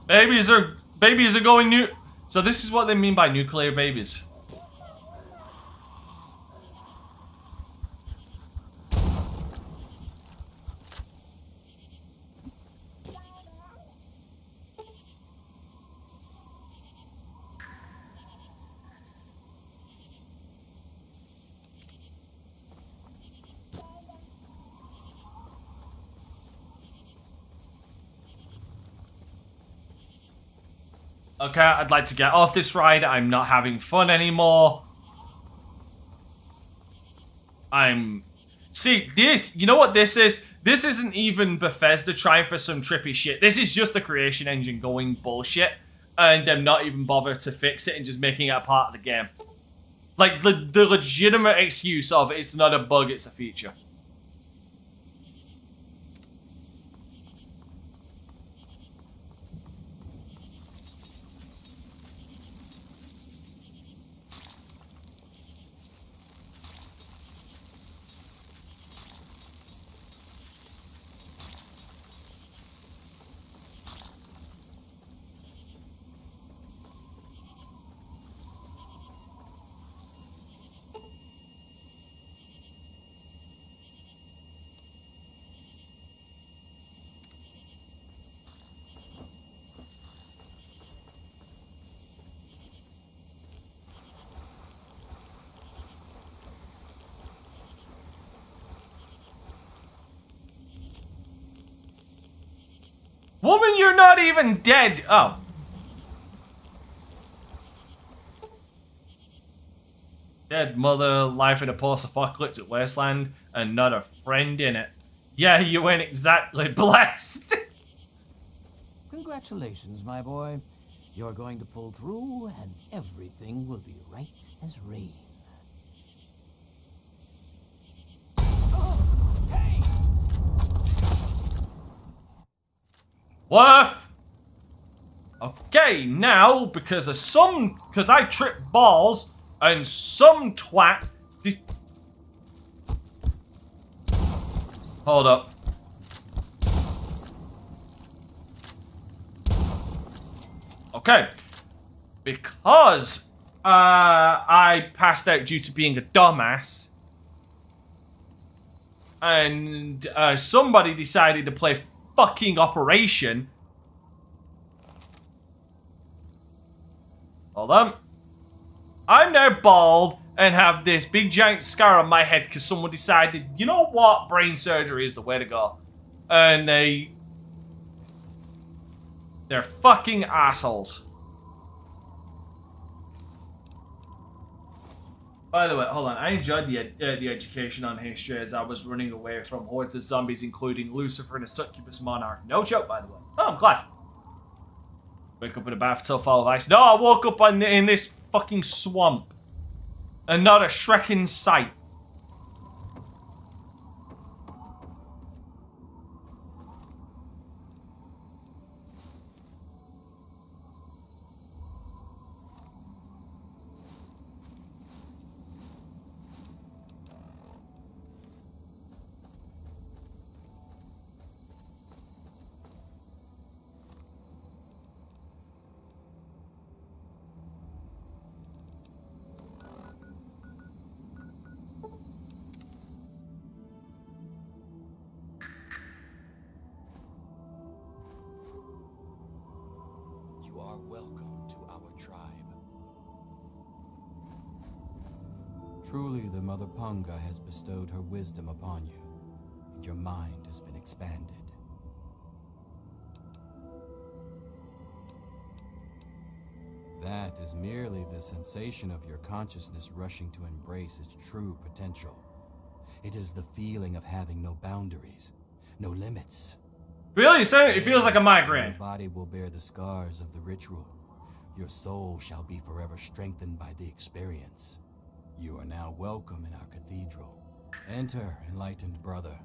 Babies Babies are going new. So this is what they mean by nuclear babies. Okay, I'd like to get off this ride. I'm not having fun anymore. See, this... You know what this is? This isn't even Bethesda trying for some trippy shit. This is just the creation engine going bullshit. And them not even bother to fix it and just making it a part of the game. Like, the legitimate excuse of it's not a bug, it's a feature. Woman, you're not even dead. Oh. Dead mother, life in a post-apocalyptic wasteland, and not a friend in it. Yeah, you ain't exactly blessed. Congratulations, my boy. You're going to pull through, and everything will be right as rain. Worth. Okay, now, because I tripped balls, and some twat... Hold up. Okay. Because I passed out due to being a dumbass, and somebody decided to play fucking Operation. Hold on. I'm now bald and have this big giant scar on my head because someone decided, you know what, brain surgery is the way to go. And they're fucking assholes. By the way, hold on. I enjoyed the education on history as I was running away from hordes of zombies, including Lucifer and a succubus monarch. No joke, by the way. Oh, I'm glad. Wake up in a bathtub full of ice. No, I woke up in this fucking swamp. And not a Shrek in sight. Truly, the Mother Punga has bestowed her wisdom upon you, and your mind has been expanded. That is merely the sensation of your consciousness rushing to embrace its true potential. It is the feeling of having no boundaries, no limits. Really? It feels like a migraine. Your body will bear the scars of the ritual. Your soul shall be forever strengthened by the experience. You are now welcome in our cathedral. Enter, enlightened brother.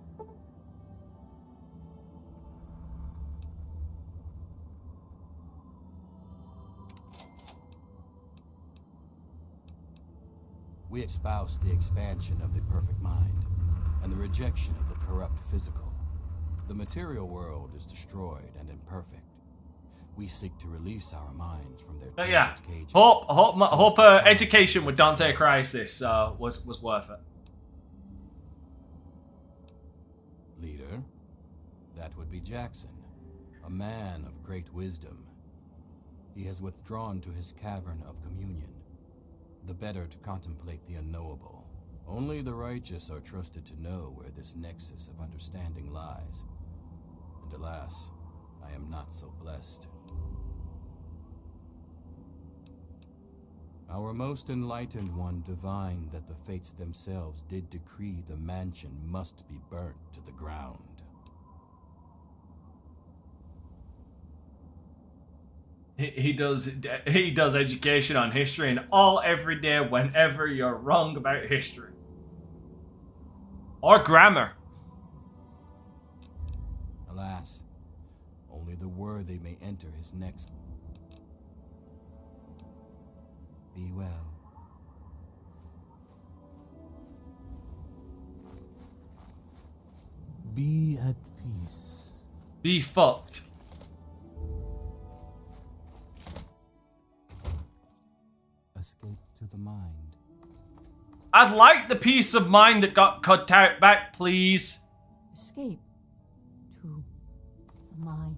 We espouse the expansion of the perfect mind and the rejection of the corrupt physical. The material world is destroyed and imperfect. We seek to release our minds from their Yeah. cages. Hope education with DanteCrysis was worth it. Leader, that would be Jackson, a man of great wisdom. He has withdrawn to his cavern of communion, the better to contemplate the unknowable. Only the righteous are trusted to know where this nexus of understanding lies. And alas, I am not so blessed. Our most enlightened one divined that the fates themselves did decree the mansion must be burnt to the ground. He does education on history and all every day whenever you're wrong about history. Or grammar. Alas, only the worthy may enter his next. Be well. Be at peace. Be fucked. Escape to the mind. I'd like the piece of mind that got cut out back, please. Escape to the mind.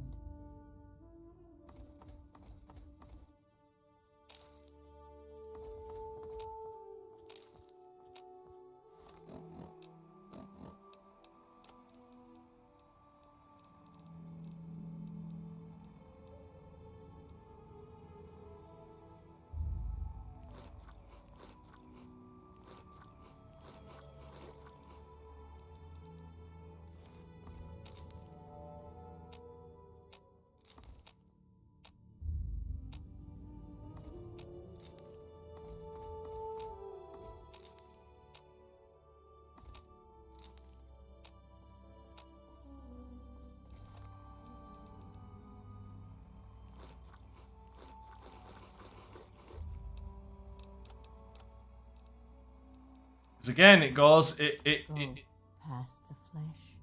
Again, it goes. Go past the flesh.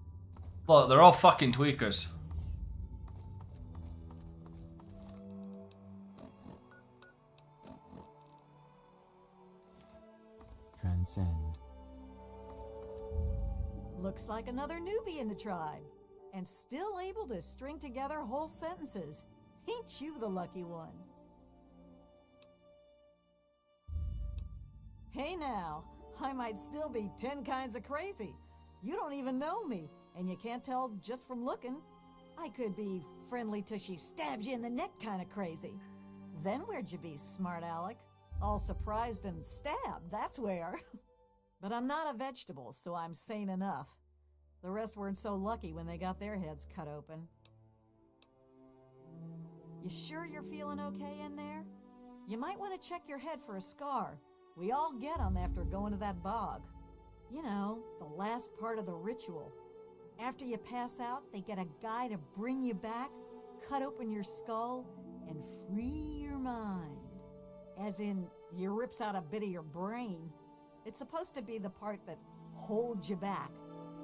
Look, they're all fucking tweakers. Transcend. Looks like another newbie in the tribe, and still able to string together whole sentences. Ain't you the lucky one? Hey now, I might still be 10 kinds of crazy. You don't even know me, and you can't tell just from looking. I could be friendly till she stabs you in the neck kind of crazy. Then where'd you be, smart Alec? All surprised and stabbed, that's where. But I'm not a vegetable, so I'm sane enough. The rest weren't so lucky when they got their heads cut open. You sure you're feeling okay in there? You might want to check your head for a scar. We all get them after going to that bog. You know, the last part of the ritual. After you pass out, they get a guy to bring you back, cut open your skull, and free your mind. As in, he rips out a bit of your brain. It's supposed to be the part that holds you back,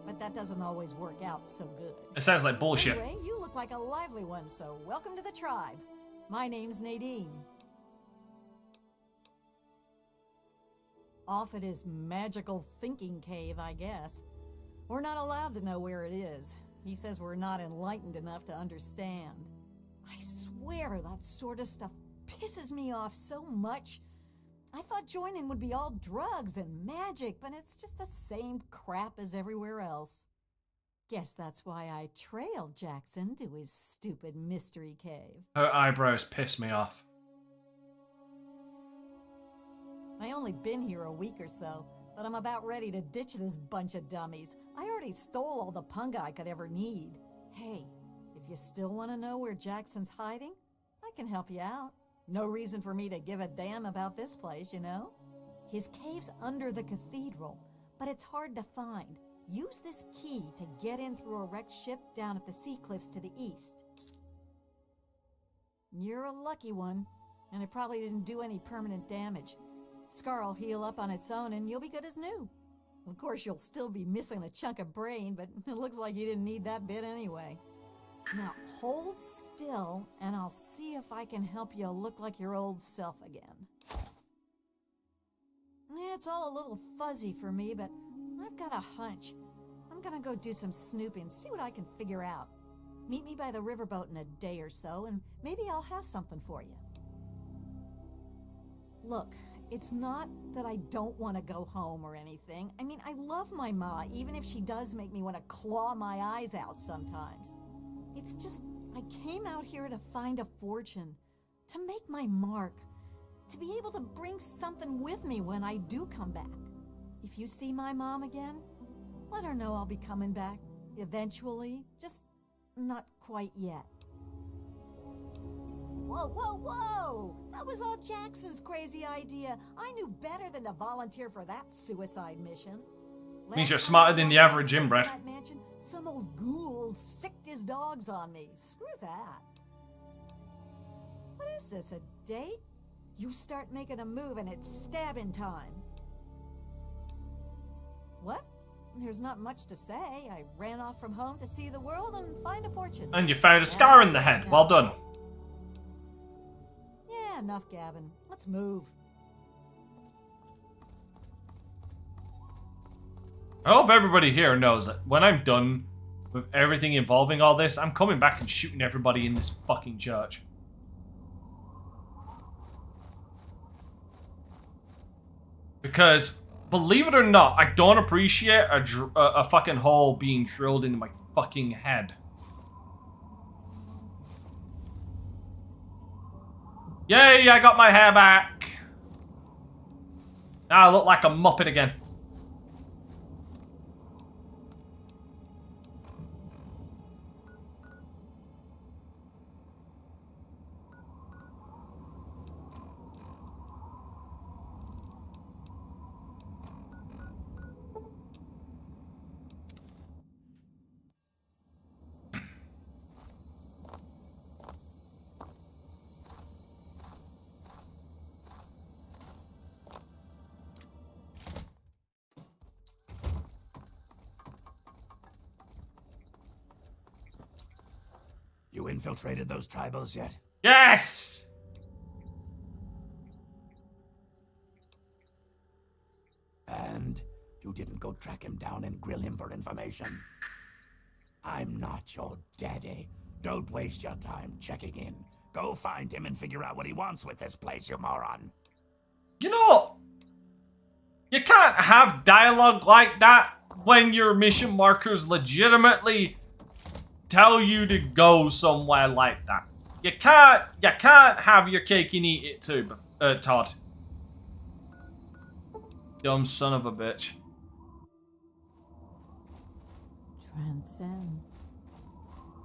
but that doesn't always work out so good. It sounds like bullshit. Anyway, you look like a lively one, so welcome to the tribe. My name's Nadine. Off at his magical thinking cave, I guess. We're not allowed to know where it is. He says we're not enlightened enough to understand. I swear that sort of stuff pisses me off so much. I thought joining would be all drugs and magic, but it's just the same crap as everywhere else. Guess that's why I trailed Jackson to his stupid mystery cave. Her eyebrows piss me off. I only been here a week or so, but I'm about ready to ditch this bunch of dummies. I already stole all the punga I could ever need. Hey, if you still want to know where Jackson's hiding, I can help you out. No reason for me to give a damn about this place, you know? His cave's under the cathedral, but it's hard to find. Use this key to get in through a wrecked ship down at the sea cliffs to the east. You're a lucky one, and it probably didn't do any permanent damage. Scar'll heal up on its own and you'll be good as new. Of course, you'll still be missing a chunk of brain, but it looks like you didn't need that bit anyway. Now hold still, and I'll see if I can help you look like your old self again. It's all a little fuzzy for me, but I've got a hunch. I'm gonna go do some snooping, see what I can figure out. Meet me by the riverboat in a day or so, and maybe I'll have something for you. Look, it's not that I don't want to go home or anything. I mean, I love my ma, even if she does make me want to claw my eyes out sometimes. It's just, I came out here to find a fortune, to make my mark, to be able to bring something with me when I do come back. If you see my mom again, let her know I'll be coming back eventually, just not quite yet. Whoa, whoa, whoa! That was all Jackson's crazy idea. I knew better than to volunteer for that suicide mission. Means you're smarter than the average inbred. That mansion, some old ghoul sicked his dogs on me. Screw that. What is this, a date? You start making a move and it's stabbing time. What? There's not much to say. I ran off from home to see the world and find a fortune. And you found a scar in the head. Well done. Yeah, enough gabbing. Let's move. I hope everybody here knows that when I'm done with everything involving all this, I'm coming back and shooting everybody in this fucking church. Because, believe it or not, I don't appreciate a fucking hole being drilled into my fucking head. Yay, I got my hair back. Now I look like a muppet again. You infiltrated those tribals yet? Yes! And you didn't go track him down and grill him for information? I'm not your daddy. Don't waste your time checking in. Go find him and figure out what he wants with this place, you moron. You know, you can't have dialogue like that when your mission markers legitimately tell you to go somewhere like that. You can't have your cake and eat it too, Todd. Dumb son of a bitch. Transcend.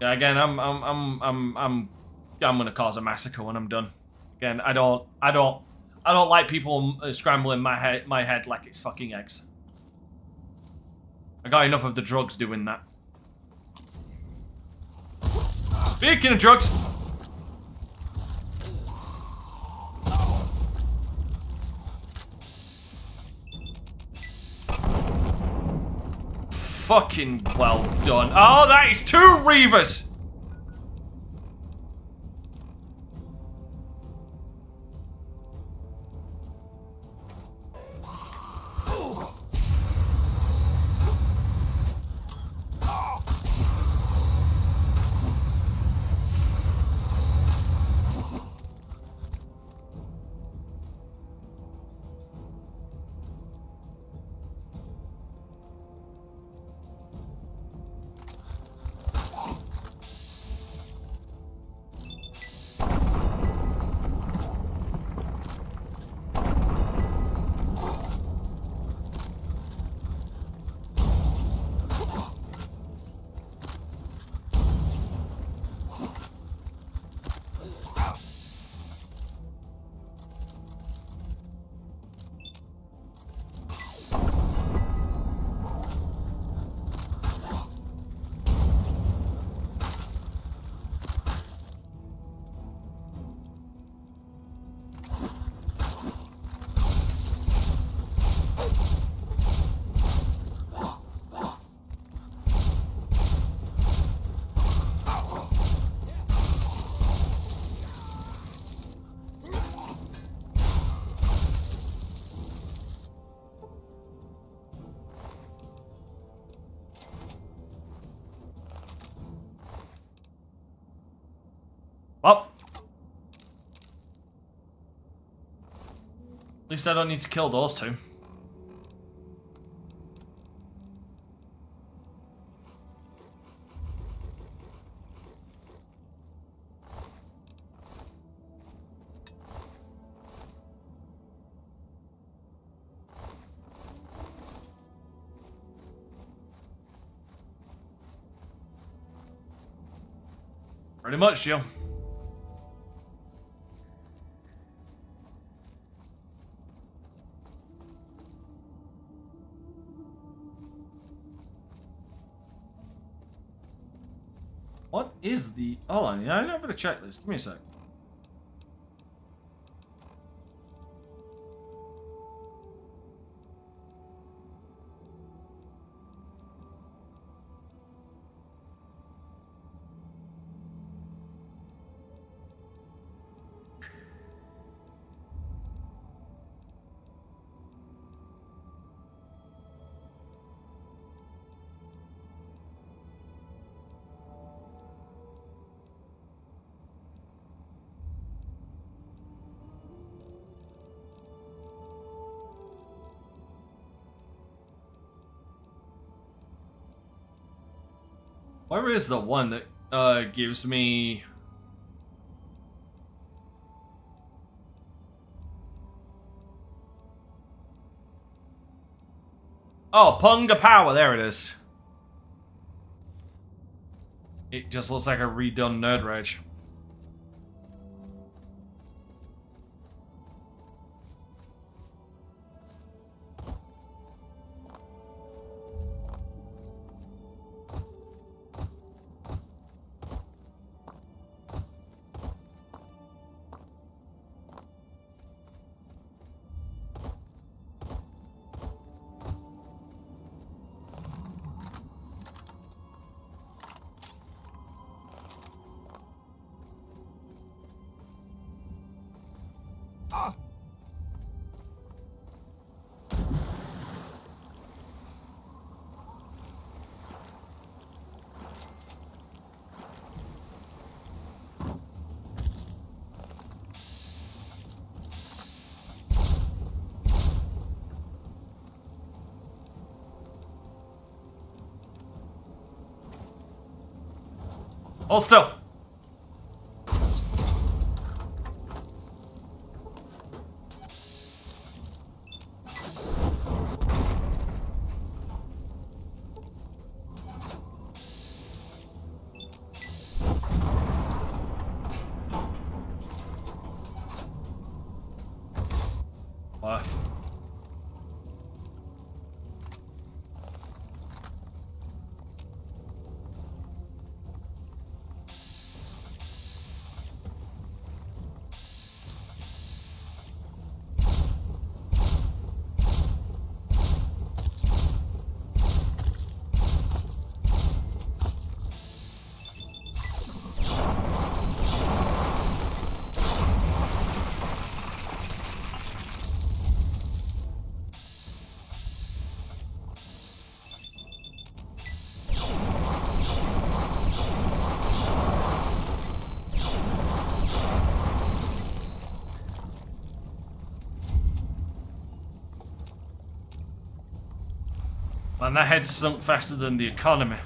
Yeah, again, I'm gonna cause a massacre when I'm done. Again, I don't like people scrambling my head like it's fucking eggs. I got enough of the drugs doing that. Speaking of drugs. Fucking well done. Oh, that is 2 Reavers! Well. At least I don't need to kill those two. Pretty much, Joe. What is the... Hold on, yeah, I'm gonna check this. Give me a sec. Where is the one that gives me... Oh, Punga Power, there it is. It just looks like a redone Nerd Rage. Hold still. Left. Man, that head sunk faster than the economy.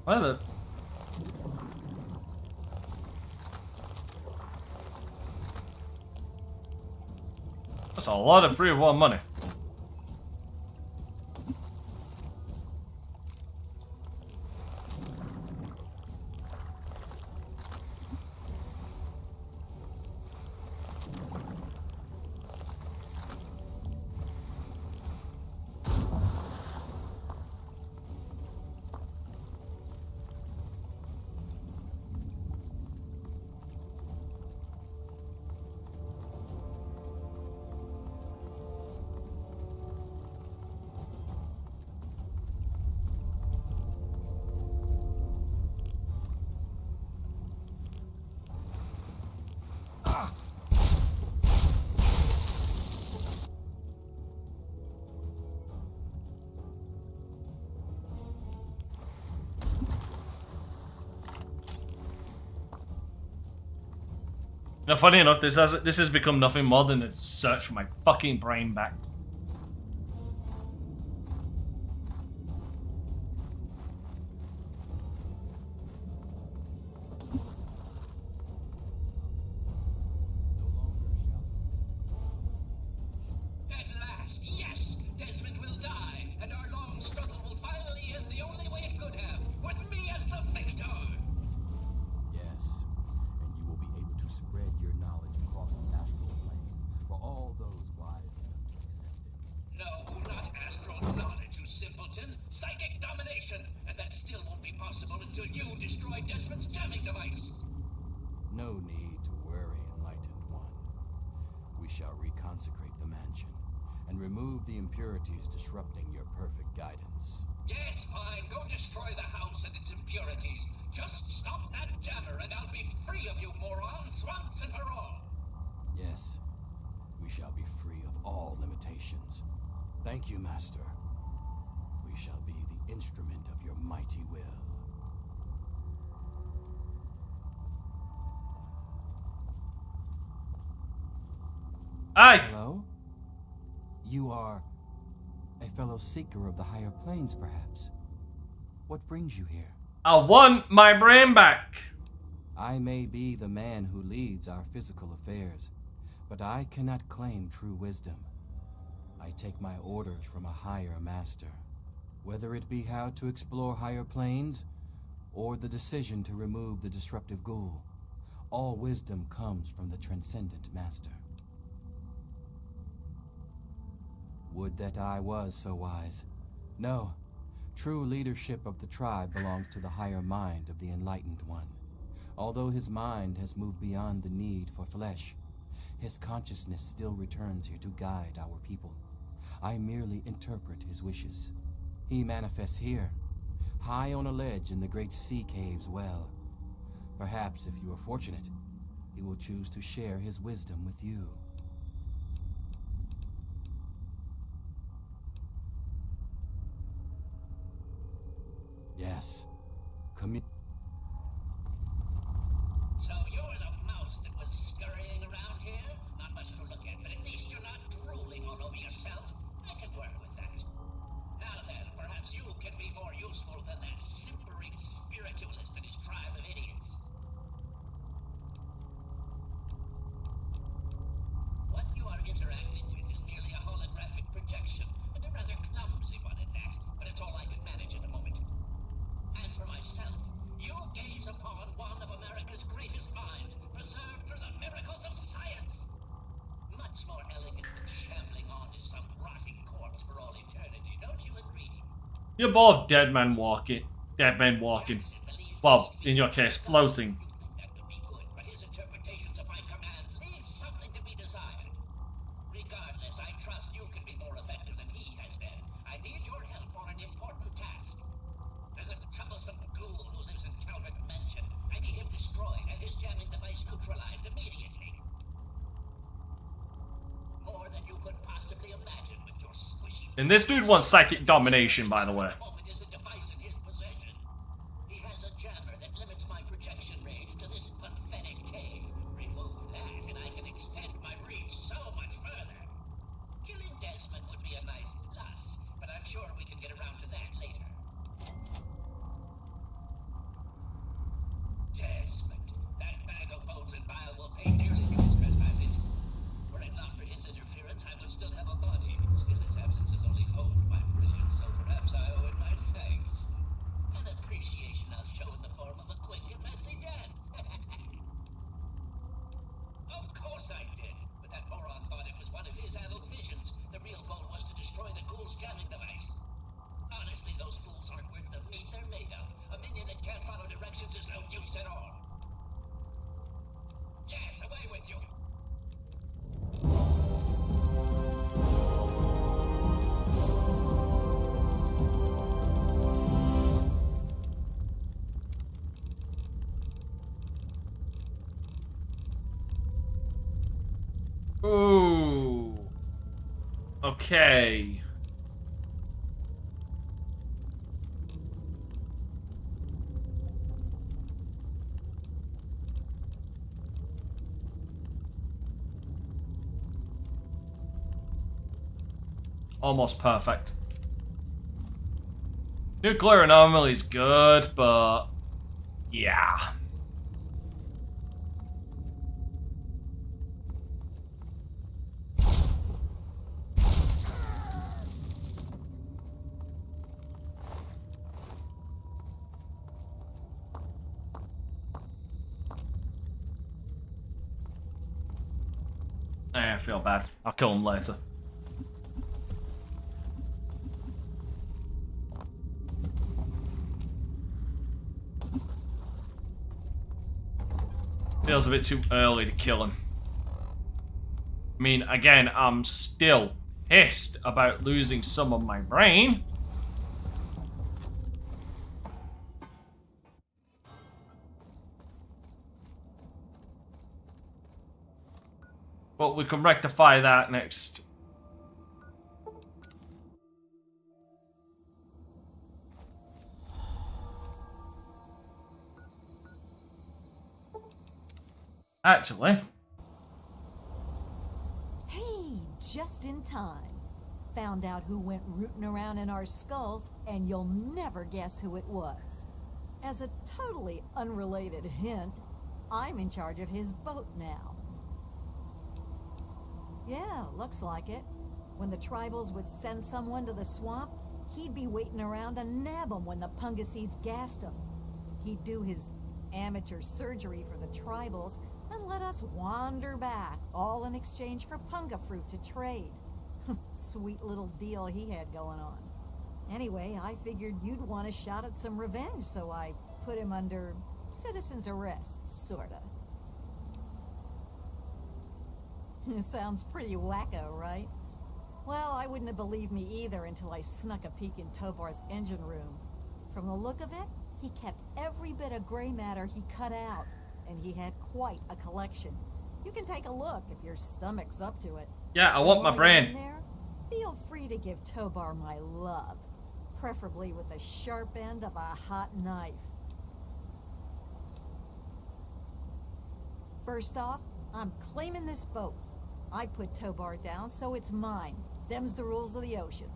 Where the... That's a lot of free of one money. Now, funny enough, this has become nothing more than a search for my fucking brain back. At last, yes! Desmond will die, and our long struggle will finally end the only way it could have, with me as the victor! Yes, and you will be able to spread your knowledge across the astral plane for all those wise enough to accept it. No, not astral knowledge, you simpleton! Psychic domination! And that still won't be possible until you destroy Desmond's jamming device! No need to worry, Enlightened One. We shall reconsecrate the mansion and remove the impurities disrupting your perfect guidance. Yes, fine. Go destroy the house and its impurities. Just stop that jammer and I'll be free of you morons once and for all. Yes, we shall be free of all limitations. Thank you, Master. We shall be the instrument of your mighty will. Aye. Hello? You are a fellow seeker of the higher planes, perhaps? What brings you here? I want my brain back. I may be the man who leads our physical affairs, but I cannot claim true wisdom. I take my orders from a higher master, whether it be how to explore higher planes, or the decision to remove the disruptive ghoul. All wisdom comes from the transcendent master. Would that I was so wise. No, true leadership of the tribe belongs to the higher mind of the Enlightened One. Although his mind has moved beyond the need for flesh, his consciousness still returns here to guide our people. I merely interpret his wishes. He manifests here, high on a ledge in the great sea cave's well. Perhaps if you are fortunate, he will choose to share his wisdom with you. Yes. So you're the mouse that was scurrying around here? Not much to look at, but at least you're not drooling all over yourself. I can work with that. Now then, perhaps you can be more useful than that simpering spiritualist and his tribe of idiots. What you are interacting with is merely a holographic projection, and a rather clumsy one at that, but it's all I can manage at the moment. As for myself, you gaze upon one of America's greatest minds, preserved through the miracles of science. Much more elegant than shambling on to some rotting corpse for all eternity, don't you agree? You're both dead men walking. Dead men walking. Well, in your case, floating. That would be good, but his interpretations of my commands leave something to be desired. Regardless, I trust you can be more effective than he has been. I need your help on an important task. There's a troublesome ghoul who lives in Calvert Mansion. I need him destroyed and his jamming device neutralized immediately. More than you could possibly imagine with your squishy... And this dude wants psychic domination, by the way. Is a device in his possession. He has a jammer that limits my projection range to this pathetic cave. Remove that and I can extend my reach so much further. Killing Desmond would be a nice plus, but I'm sure we can get around to that later. Desmond, that bag of bones and bile will pay dearly for his trespasses. Were it not for his interference, I would still have a body. Still, his absence is only honed my brilliance, so perhaps I owe him my thanks. An appreciation I'll show in the form of a quick and messy death. Of course I did, but that moron thought it was one of his adult visions. The real goal was to destroy the ghoul's jamming device. Honestly, those fools aren't worth the meat they're made of. A minion that can't follow directions is no use at all. Yes, away with you. Ooh. Okay. Almost perfect. Nuclear anomaly is good, but yeah. I feel bad. I'll kill him later. Feels a bit too early to kill him. I mean, again, I'm still pissed about losing some of my brain. But we can rectify that next. Actually. Hey, just in time. Found out who went rooting around in our skulls, and you'll never guess who it was. As a totally unrelated hint, I'm in charge of his boat now. Yeah, looks like it. When the tribals would send someone to the swamp, he'd be waiting around to nab them when the Pungaseeds gassed him. He'd do his amateur surgery for the tribals and let us wander back, all in exchange for punga fruit to trade. Sweet little deal he had going on. Anyway, I figured you'd want a shot at some revenge, so I put him under citizen's arrest, sorta. Sounds pretty wacko, right? Well, I wouldn't have believed me either until I snuck a peek in Tobar's engine room. From the look of it, he kept every bit of gray matter he cut out, and he had quite a collection. You can take a look if your stomach's up to it. Yeah, I want my brain. There, feel free to give Tobar my love, preferably with the sharp end of a hot knife. First off, I'm claiming this boat. I put Tobar down, so it's mine. Them's the rules of the ocean.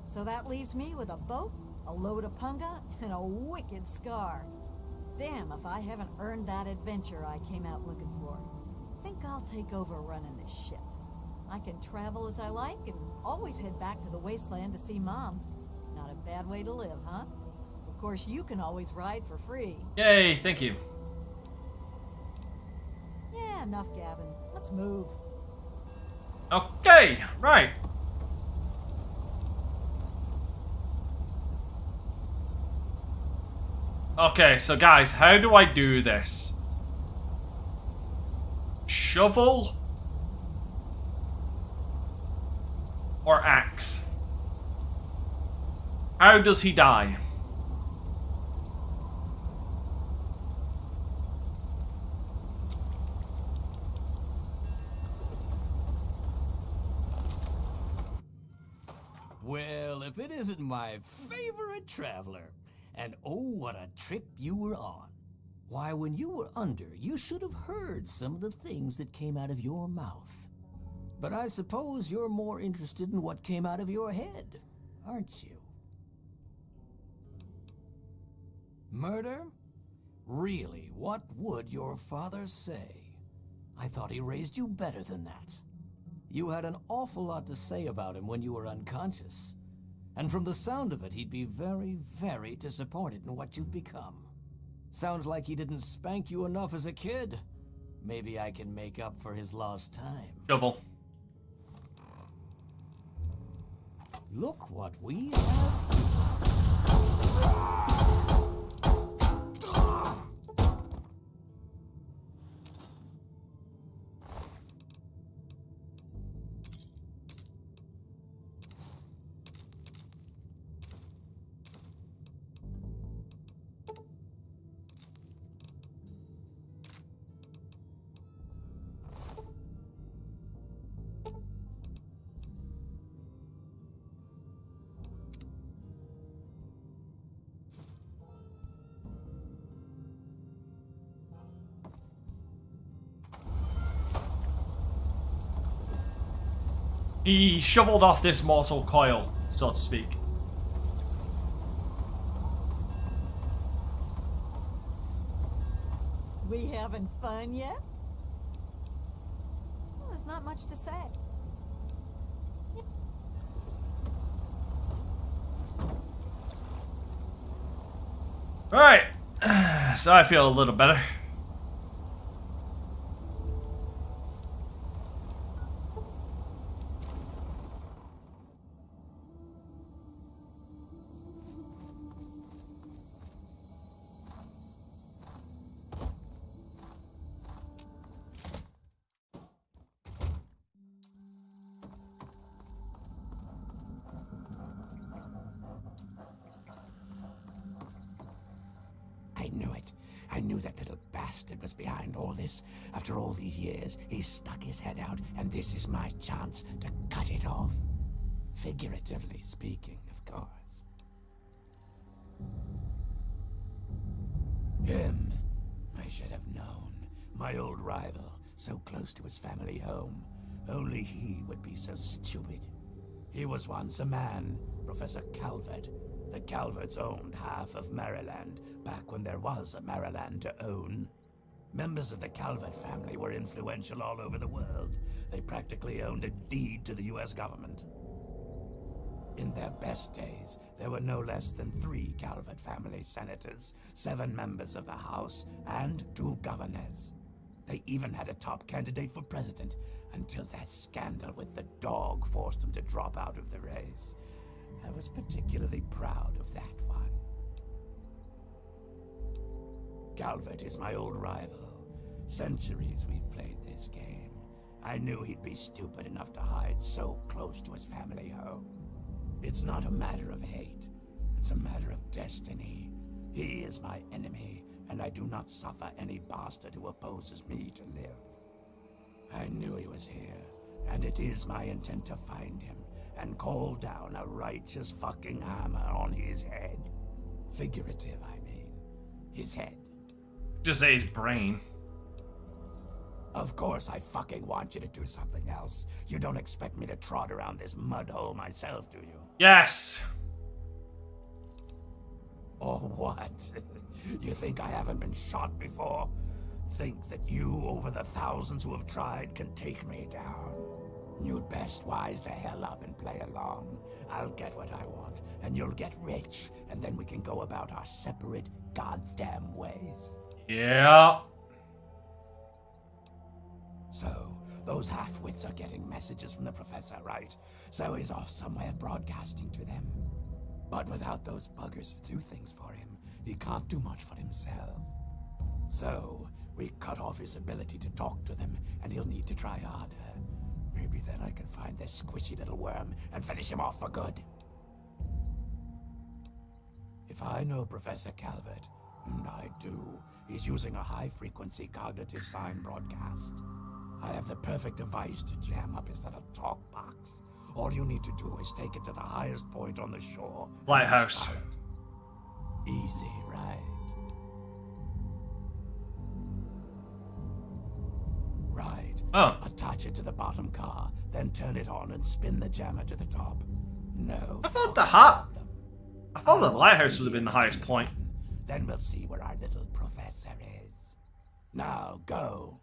So that leaves me with a boat, a load of punga, and a wicked scar. Damn if I haven't earned that adventure I came out looking for. Think I'll take over running this ship. I can travel as I like and always head back to the wasteland to see Mom. Not a bad way to live, huh? Of course, you can always ride for free. Yay, thank you. Yeah, enough gabbing. Let's move. Okay, right. Okay, so guys, how do I do this? Shovel? Or axe? How does he die? Well, if it isn't my favorite traveler. And oh, what a trip you were on. Why, when you were under, you should have heard some of the things that came out of your mouth. But I suppose you're more interested in what came out of your head, aren't you? Murder? Really, what would your father say? I thought he raised you better than that. You had an awful lot to say about him when you were unconscious. And from the sound of it, he'd be very, very disappointed in what you've become. Sounds like he didn't spank you enough as a kid. Maybe I can make up for his lost time. Shovel. Look what we have. He shoveled off this mortal coil, so to speak. We having fun yet? Well, there's not much to say. Alright, so I feel a little better. I knew it. I knew that little bastard was behind all this. After all these years, he stuck his head out, and this is my chance to cut it off. Figuratively speaking, of course. Him. I should have known. My old rival, so close to his family home. Only he would be so stupid. He was once a man, Professor Calvert. The Calverts owned half of Maryland, back when there was a Maryland to own. Members of the Calvert family were influential all over the world. They practically owned a deed to the US government. In their best days, there were no less than 3 Calvert family senators, 7 members of the House, and 2 governors. They even had a top candidate for president, until that scandal with the dog forced them to drop out of the race. I was particularly proud of that one. Calvert is my old rival. Centuries we've played this game. I knew he'd be stupid enough to hide so close to his family home. It's not a matter of hate. It's a matter of destiny. He is my enemy, and I do not suffer any bastard who opposes me to live. I knew he was here, and it is my intent to find him and call down a righteous fucking hammer on his head. Figurative, I mean. His head. Just say his brain. Of course I fucking want you to do something else. You don't expect me to trot around this mud hole myself, do you? Yes. Or what? You think I haven't been shot before? Think that you, over the thousands who have tried, can take me down? You'd best wise the hell up and play along. I'll get what I want, and you'll get rich, and then we can go about our separate goddamn ways. Yeah. So, those half-wits are getting messages from the professor, right? So he's off somewhere broadcasting to them. But without those buggers to do things for him, he can't do much for himself. So, we cut off his ability to talk to them, and he'll need to try harder. Maybe then I can find this squishy little worm and finish him off for good. If I know Professor Calvert, and I do, he's using a high-frequency cognitive sign broadcast. I have the perfect device to jam up his little talk box. All you need to do is take it to the highest point on the shore. Lighthouse. Easy, right? Right. Oh. Attach it to the bottom car, then turn it on and spin the jammer to the top. No. I thought the lighthouse would have been the highest point. Then we'll see where our little professor is. Now, go.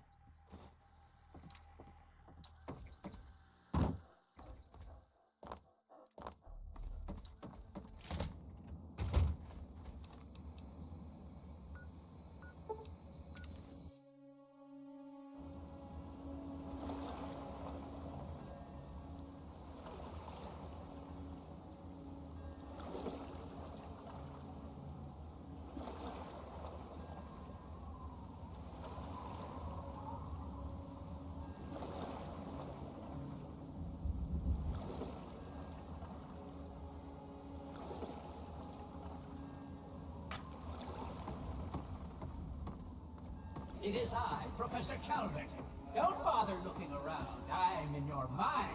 It is I, Professor Calvert. Don't bother looking around. I'm in your mind.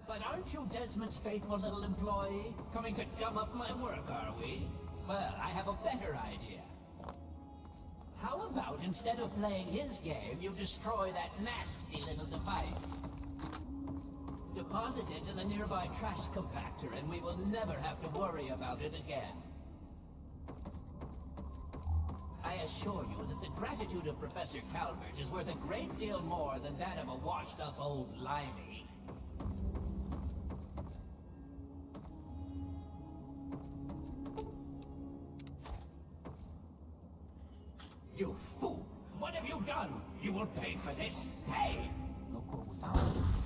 But aren't you Desmond's faithful little employee? Coming to gum up my work, are we? Well, I have a better idea. How about instead of playing his game, you destroy that nasty little device? Deposit it in the nearby trash compactor and we will never have to worry about it again. I assure you that the gratitude of Professor Calvert is worth a great deal more than that of a washed-up old limey. You fool! What have you done? You will pay for this. Pay!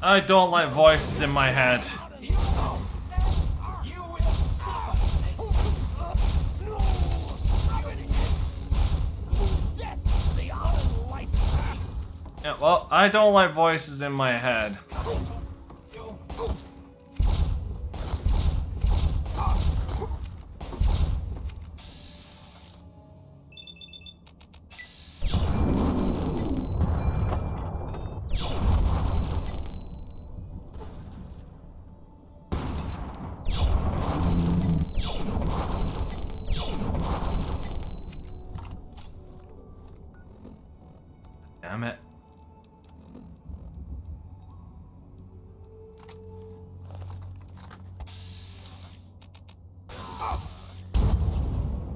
I don't like voices in my head. You will suffer this. Death, the unlight. Yeah, well, I don't like voices in my head. Damn it.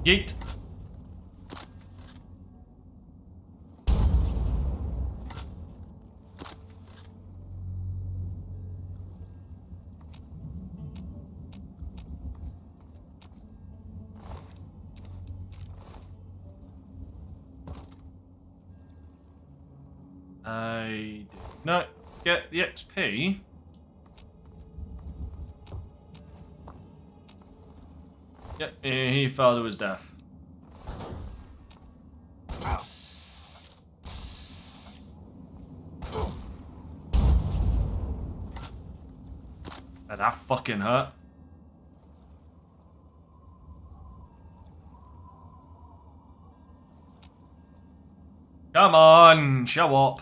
Yeet. I did not get the XP. Yep, he fell to his death. That fucking hurt. Come on, show up.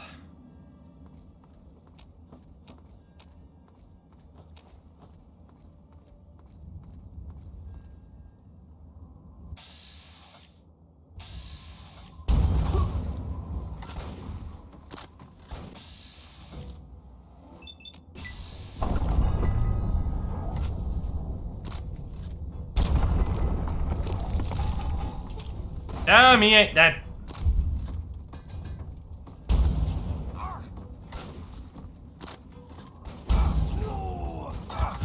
Damn, he ain't dead.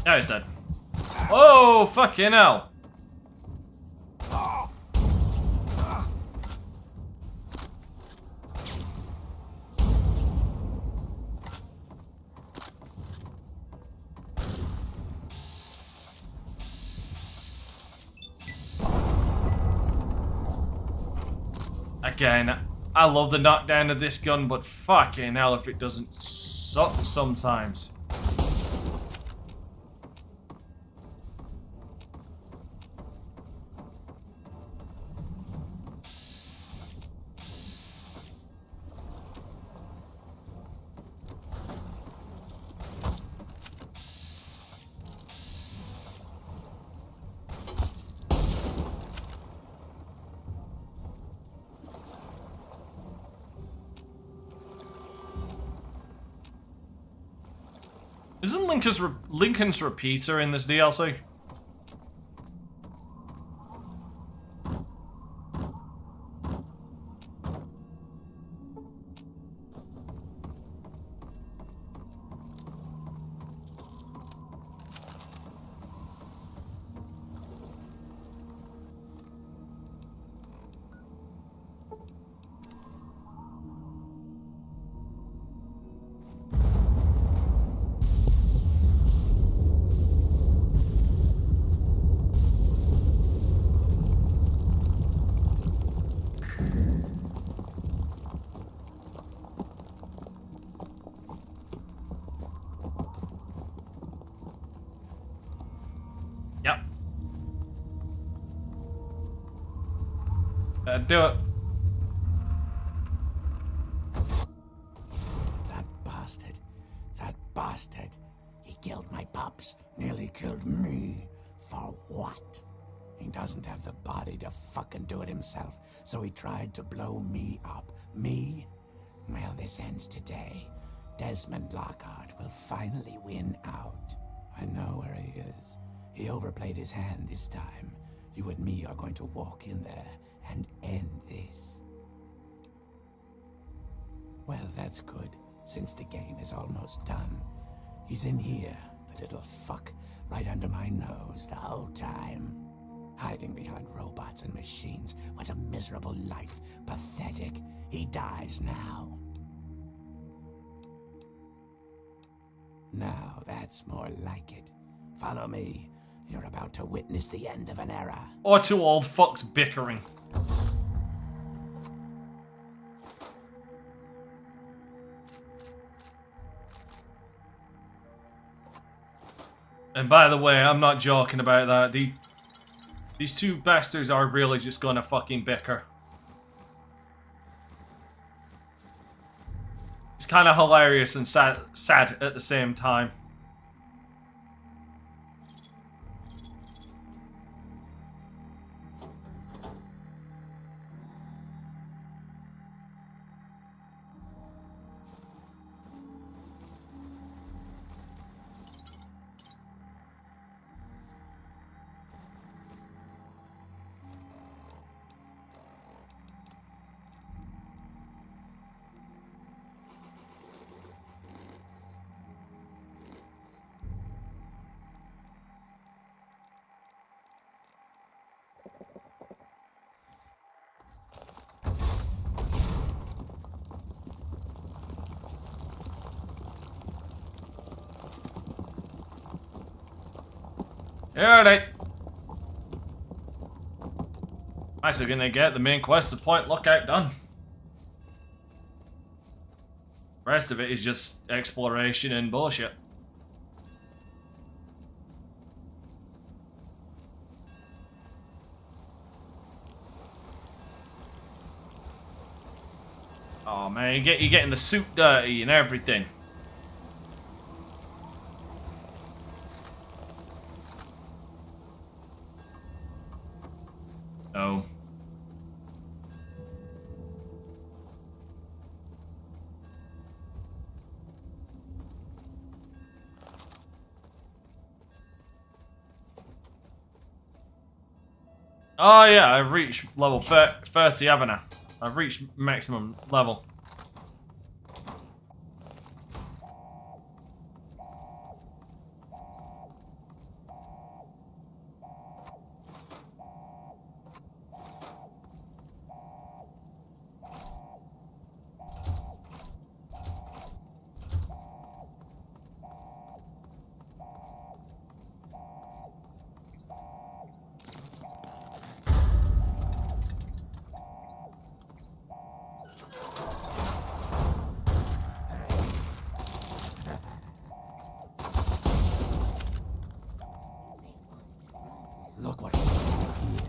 Now he's dead. Oh, fucking hell. Again, I love the knockdown of this gun, but fucking hell if it doesn't suck sometimes. Isn't Lincoln's repeater in this DLC? Yep. Do it. That bastard. That bastard. He killed my pups. Nearly killed me. For what? He doesn't have the body to fucking do it himself, so he tried to blow me up. Me? Well, this ends today. Desmond Lockhart will finally win out. I know where he is. He overplayed his hand this time. You and me are going to walk in there and end this. Well, that's good, since the game is almost done. He's in here, the little fuck, right under my nose the whole time. Hiding behind robots and machines. What a miserable life. Pathetic. He dies now. Now, that's more like it. Follow me. You're about to witness the end of an era. Or two old fucks bickering. And by the way, I'm not joking about that. These two bastards are really just gonna fucking bicker. It's kind of hilarious and sad at the same time. Alright. Nice, we're gonna get the main quest, the Point Lookout, done. The rest of it is just exploration and bullshit. Oh man, you're getting the suit dirty and everything. Oh. Oh yeah, I've reached level 30, haven't I? I've reached maximum level. Look what we have here.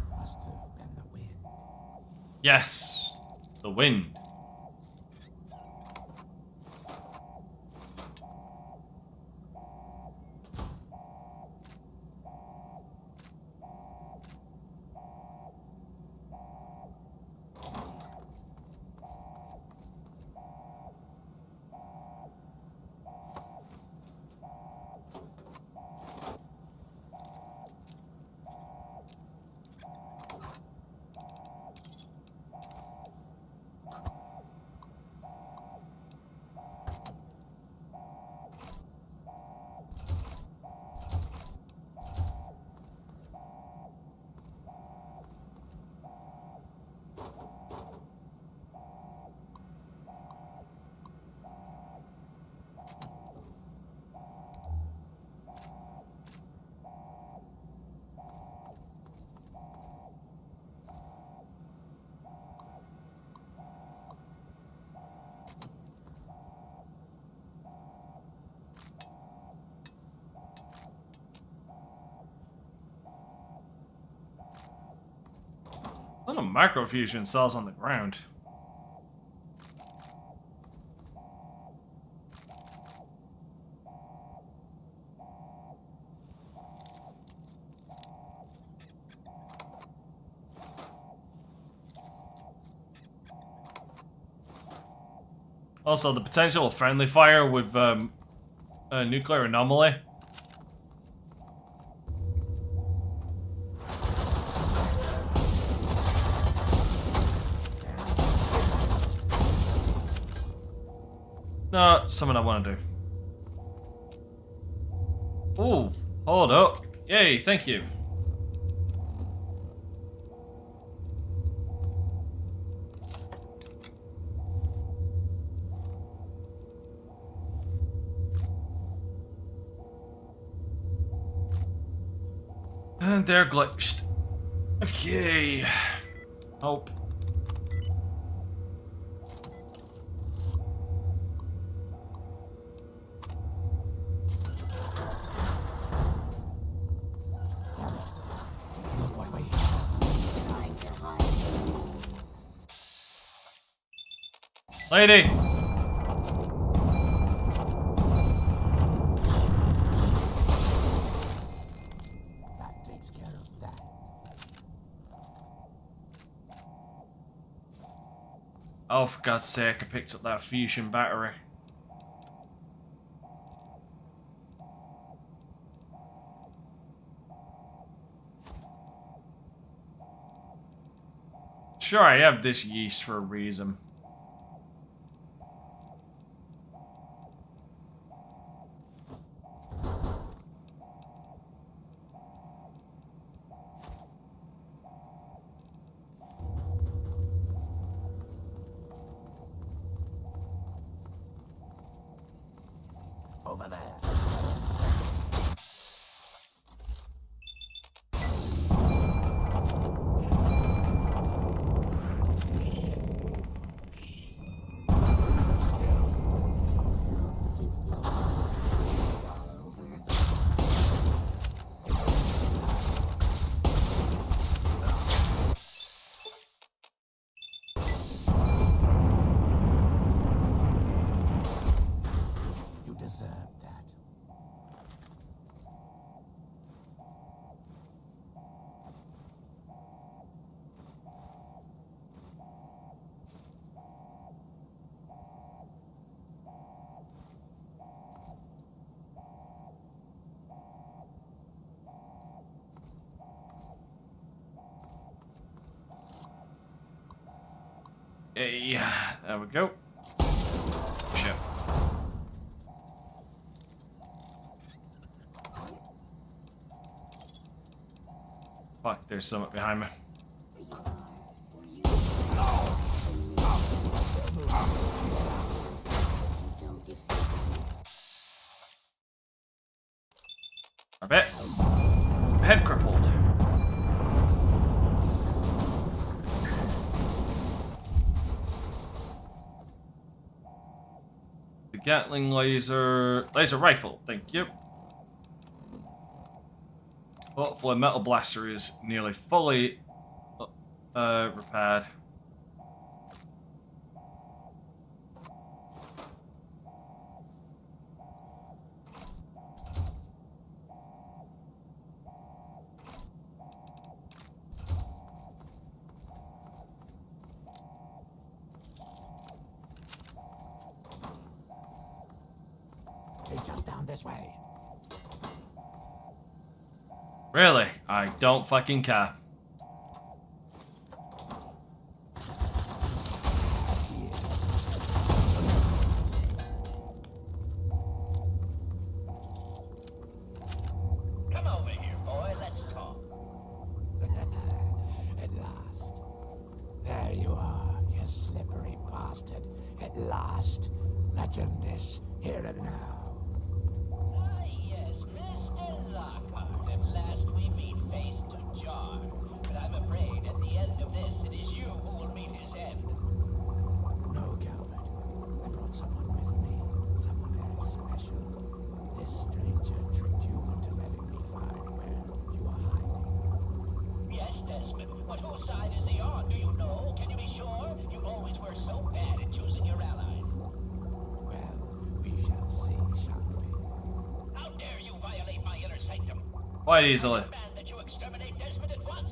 Must have been the wind. Yes, the wind. A lot of microfusion cells on the ground. Also, the potential of friendly fire with a nuclear anomaly. No, something I want to do. Ooh, hold up. Yay, thank you. And they're glitched. Okay. Hope. Look what we Trying to hide. Lady! That takes care of that. Oh, for God's sake, I picked up that fusion battery. Sure, I have this yeast for a reason. Over there. You deserve that. Yeah, there we go. Shit. Fuck, there's something behind me. I bet. Head crippled. The Gatling laser rifle, thank you. Hopefully, metal blaster is nearly fully repaired. It's just down this way. Really? I don't fucking care. Come over here, boy. Let's talk. At last. There you are, you slippery bastard. At last. Let's end this, here and now. Ah, yes, Mr. Lockhart. At last we meet face to jar. But I'm afraid at the end of this, it is you who will meet his end. No, Calvert. I brought someone with me. Someone very special. This stranger tricked you into letting me find where you are hiding. Yes, Desmond. But whose side is he on? Do you know? Can you be sure? You always were so bad at choosing your allies. Well, we shall see, shall we? How dare you violate my inner sanctum? Quite easily. I demand that you exterminate Desmond at once.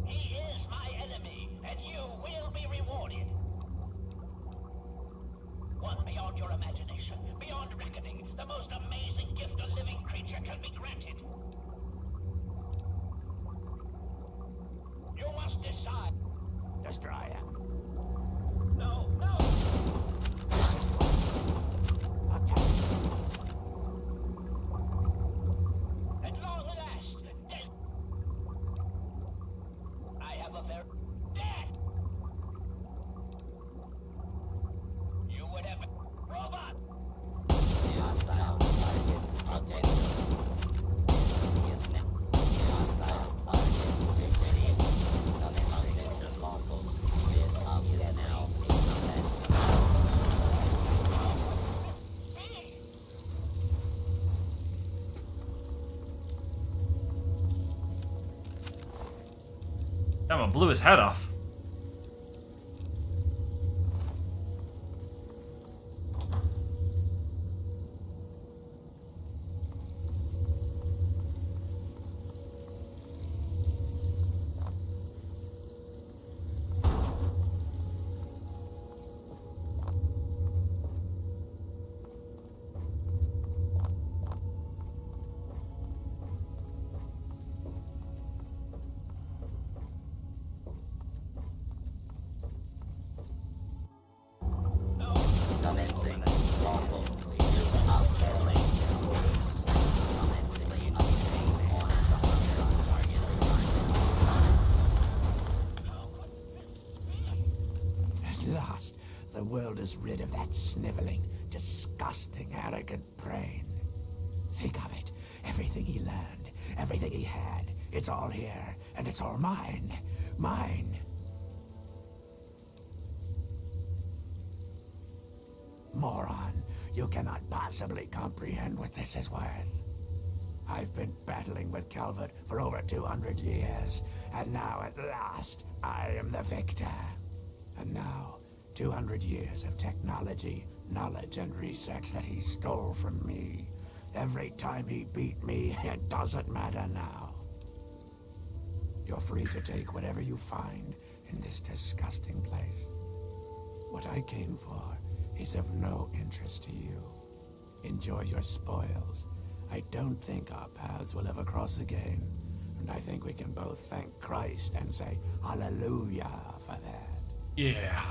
He Destroyer. No, no! At long last, death. I have a very death. You would have robot. The hostile target attention. Is now. The hostile target victory. Commencing lawful. This is now in combat. Damn, I blew his head off. Commencing lawful use of killing. Commencing obtain on target. At last, the world is rid of that sniveling, disgusting, arrogant brain. Think of it. Everything he learned, everything he had, it's all here, and it's all mine. Mine. Moron, you cannot possibly comprehend what this is worth. I've been battling with Calvert for over 200 years, and now at last, I am the victor. And now, 200 years of technology, knowledge, and research that he stole from me. Every time he beat me, it doesn't matter now. You're free to take whatever you find in this disgusting place. What I came for is of no interest to you. Enjoy your spoils. I don't think our paths will ever cross again, and I think we can both thank Christ and say hallelujah for that. Yeah.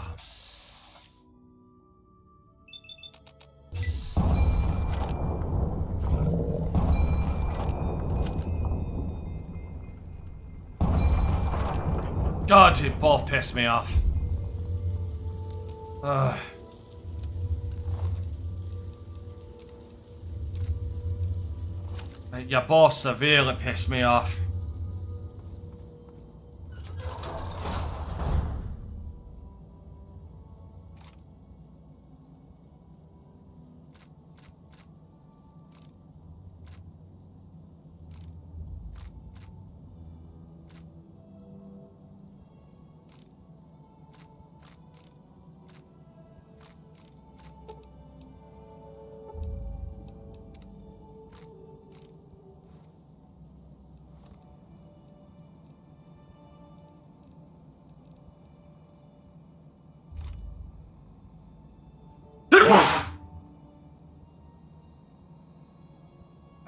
God, you both pissed me off. Ugh. You both severely pissed me off.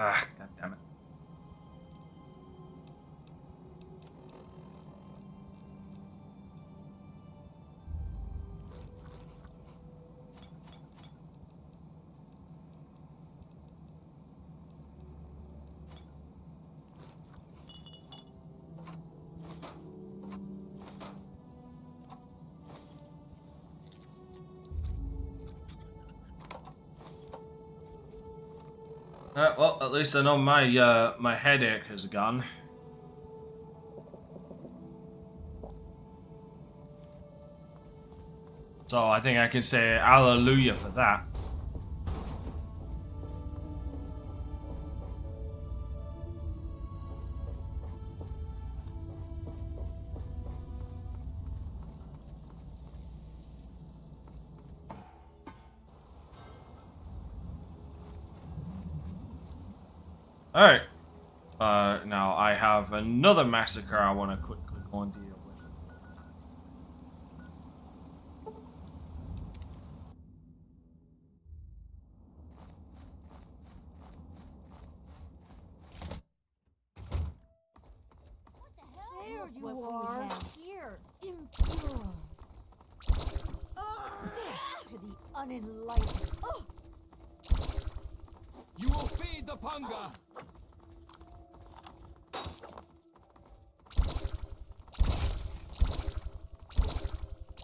Ah, God damn it. Well, at least I know my my headache is gone. So I think I can say hallelujah for that. Alright. Now I have another massacre I want to quickly go and deal with. There you are. Here. Impure. unenlightened. Oh. You will feed the punga!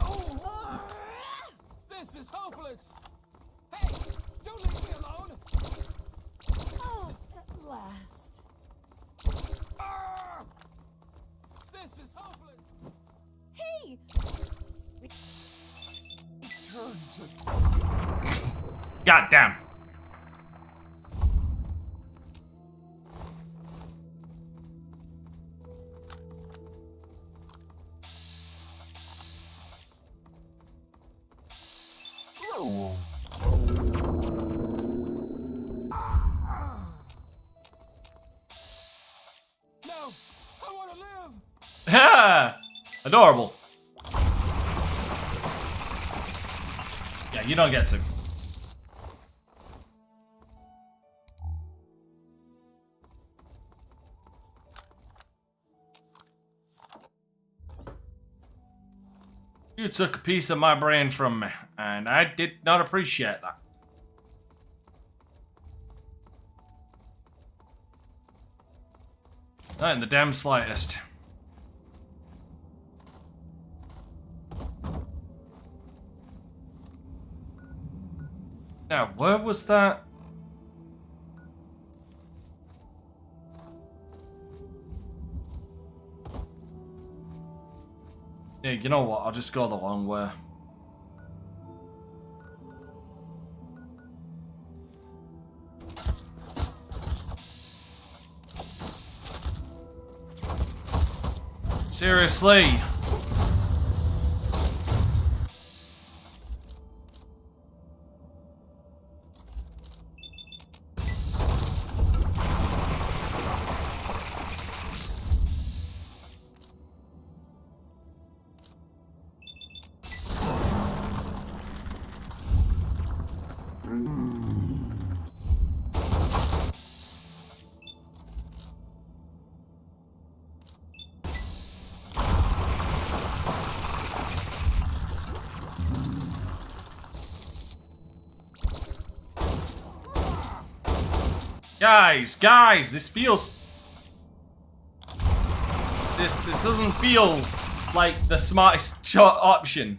Oh! This is hopeless! Hey! Don't leave me alone! Oh, at last. This is hopeless! Hey! Turn to... Goddamn. No! I want to live! Ha! Adorable. Yeah, you don't get to. You took a piece of my brain from me, and I did not appreciate that. Not in the damn slightest. Now, where was that? Yeah, you know what? I'll just go the long way. Seriously? Guys, this feels... This doesn't feel like the smartest option.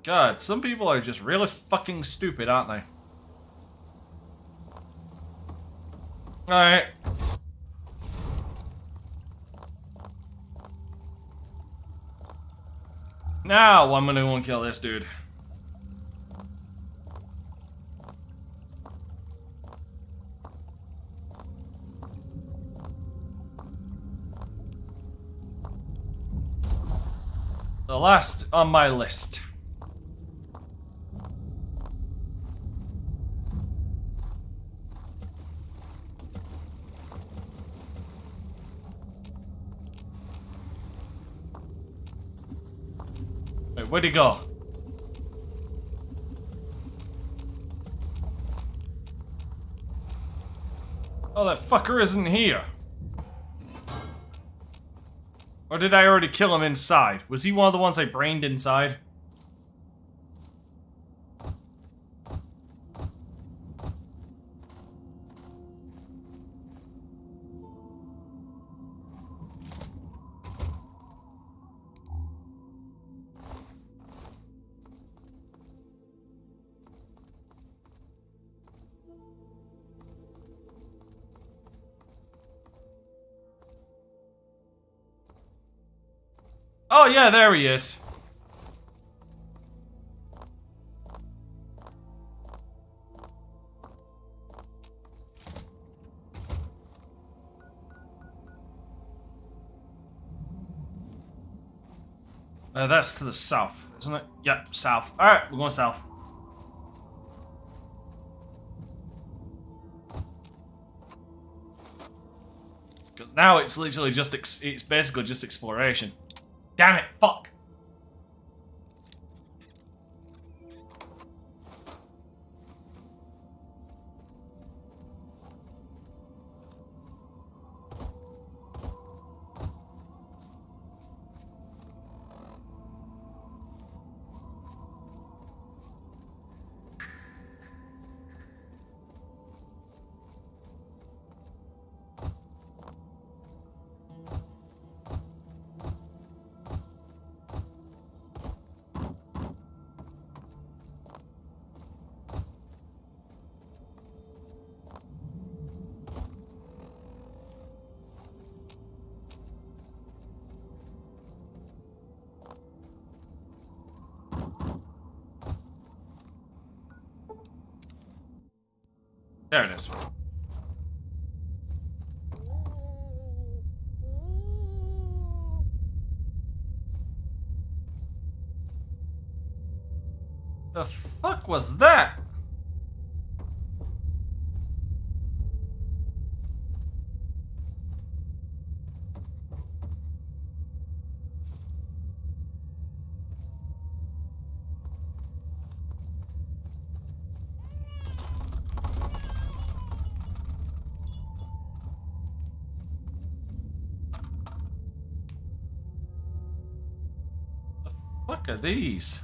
God, some people are just really fucking stupid, aren't they? Alright. Now I'm gonna go and kill this dude. The last on my list. Wait, where'd he go? Oh, that fucker isn't here. Or did I already kill him inside? Was he one of the ones I brained inside? Oh yeah, there he is. That's to the south, isn't it? Yep, south. Alright, we're going south. Because now it's literally just, it's basically just exploration. Damn it, fuck. There it is. The fuck was that? The fuck are these?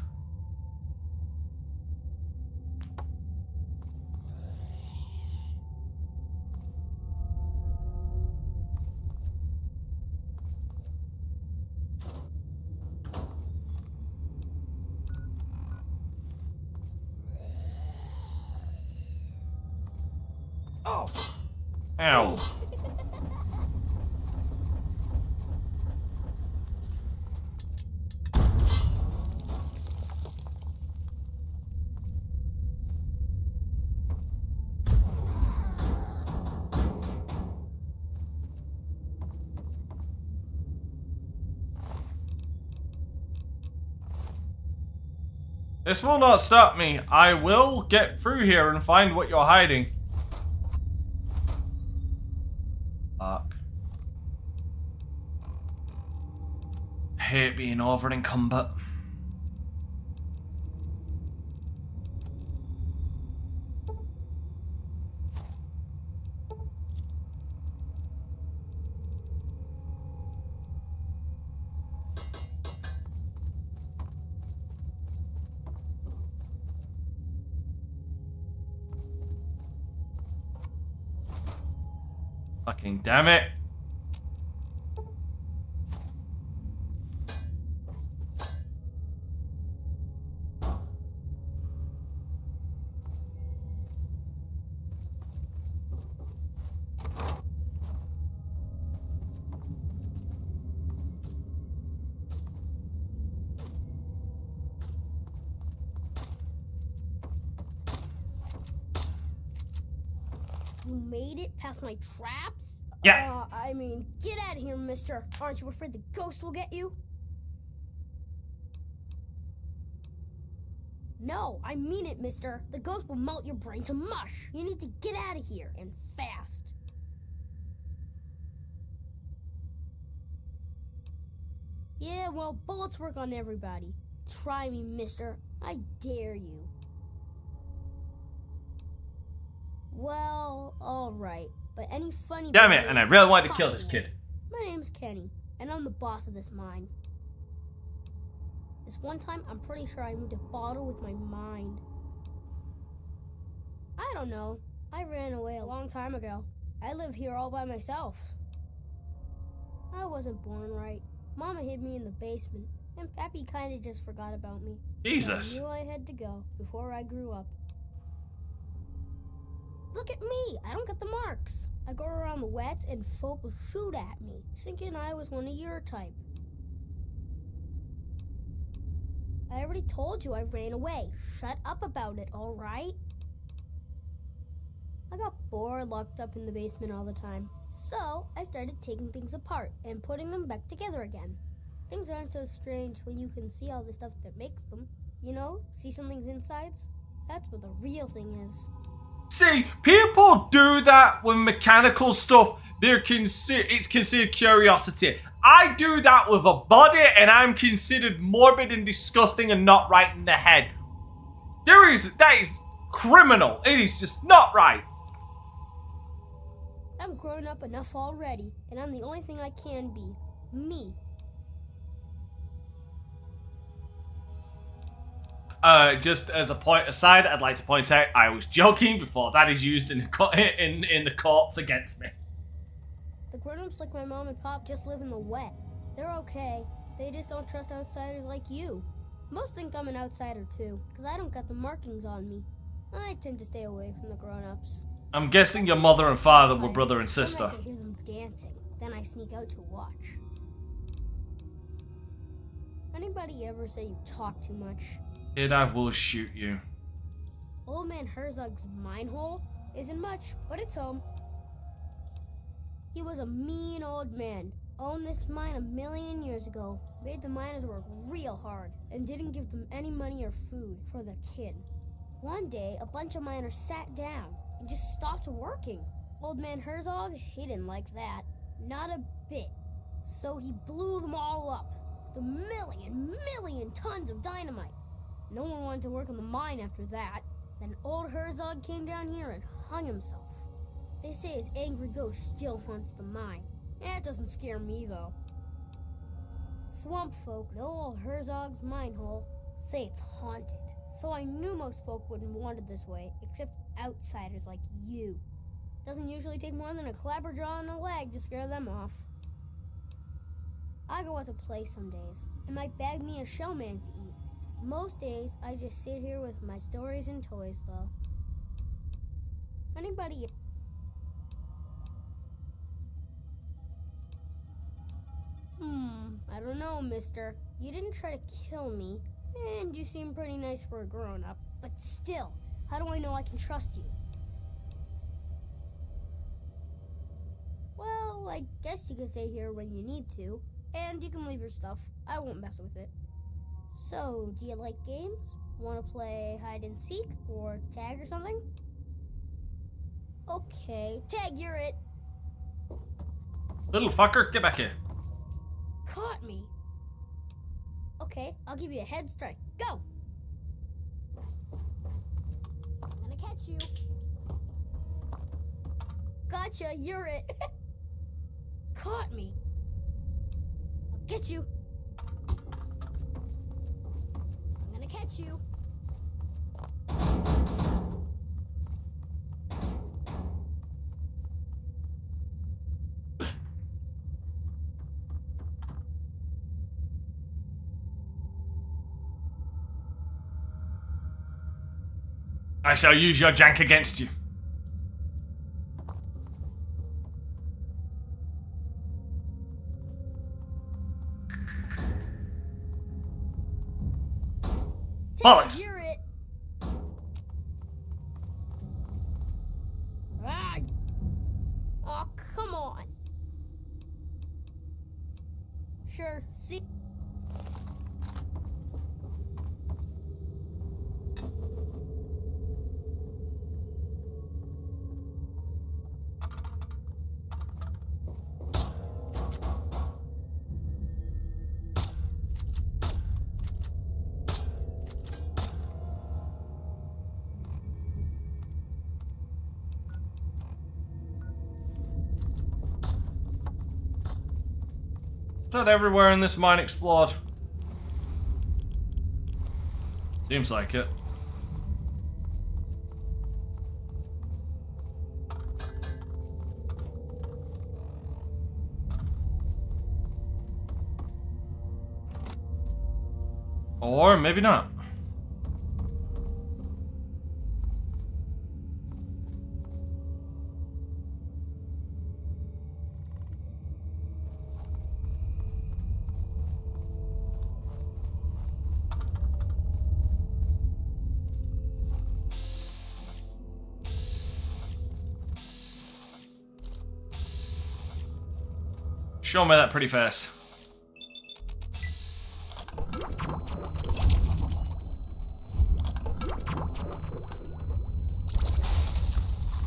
Oh! Ow. This will not stop me. I will get through here and find what you're hiding. Fuck. Hate being over encumbered. Fucking damn it. You made it past my traps? Yeah. I mean, get out of here, mister. Aren't you afraid the ghost will get you? No, I mean it, mister. The ghost will melt your brain to mush. You need to get out of here, and fast. Yeah, well, bullets work on everybody. Try me, mister. I dare you. Well, alright. But any funny... Damn it, and I really wanted to kill this business, kid. My name's Kenny, and I'm the boss of this mine. This one time, I'm pretty sure I moved a bottle with my mind. I don't know. I ran away a long time ago. I live here all by myself. I wasn't born right. Mama hid me in the basement, and Pappy kinda just forgot about me. Jesus. I knew I had to go before I grew up. Look at me! I don't get the marks. I go around the wets and folk will shoot at me, thinking I was one of your type. I already told you I ran away. Shut up about it, alright? I got bored locked up in the basement all the time. So, I started taking things apart and putting them back together again. Things aren't so strange when you can see all the stuff that makes them. You know, see something's insides? That's what the real thing is. See, people do that with mechanical stuff. It's considered curiosity. I do that with a body, and I'm considered morbid and disgusting and not right in the head. That is criminal. It is just not right. I'm grown up enough already, and I'm the only thing I can be. Me. Just as a point aside, I'd like to point out I was joking before that is used in the courts against me. The grown-ups like my mom and pop just live in the wet. They're okay. They just don't trust outsiders like you. Most think I'm an outsider too, because I don't got the markings on me. I tend to stay away from the grown-ups. I'm guessing your mother and father were brother and sister. I hear them dancing, then I sneak out to watch. Anybody ever say you talk too much? Kid, I will shoot you. Old Man Herzog's mine hole? Isn't much, but it's home. He was a mean old man. Owned this mine 1,000,000 years ago. Made the miners work real hard and didn't give them any money or food for their kid. One day, a bunch of miners sat down and just stopped working. Old man Herzog, he didn't like that. Not a bit. So he blew them all up with 1,000,000 tons of dynamite. No one wanted to work on the mine after that. Then old Herzog came down here and hung himself. They say his angry ghost still haunts the mine. It doesn't scare me, though. Swamp folk know old Herzog's mine hole, say it's haunted. So I knew most folk wouldn't want it this way, except outsiders like you. Doesn't usually take more than a clapperjaw and a leg to scare them off. I go out to play some days. I might bag me a shellman to eat. Most days, I just sit here with my stories and toys, though. Anybody... I don't know, mister. You didn't try to kill me, and you seem pretty nice for a grown-up. But still, how do I know I can trust you? Well, I guess you can stay here when you need to, and you can leave your stuff. I won't mess with it. So, do you like games? Want to play hide and seek, or tag or something? Okay, tag, you're it. Little fucker, get back here. Caught me. Okay, I'll give you a head strike. Go! I'm gonna catch you. Gotcha, you're it. Caught me. I'll get you. I'm gonna catch you. I shall use your jank against you. Bollocks! You're it. Ah. Oh, come on. Sure, see? Is that everywhere in this mine explored? Seems like it. Or maybe not. Show me that pretty fast.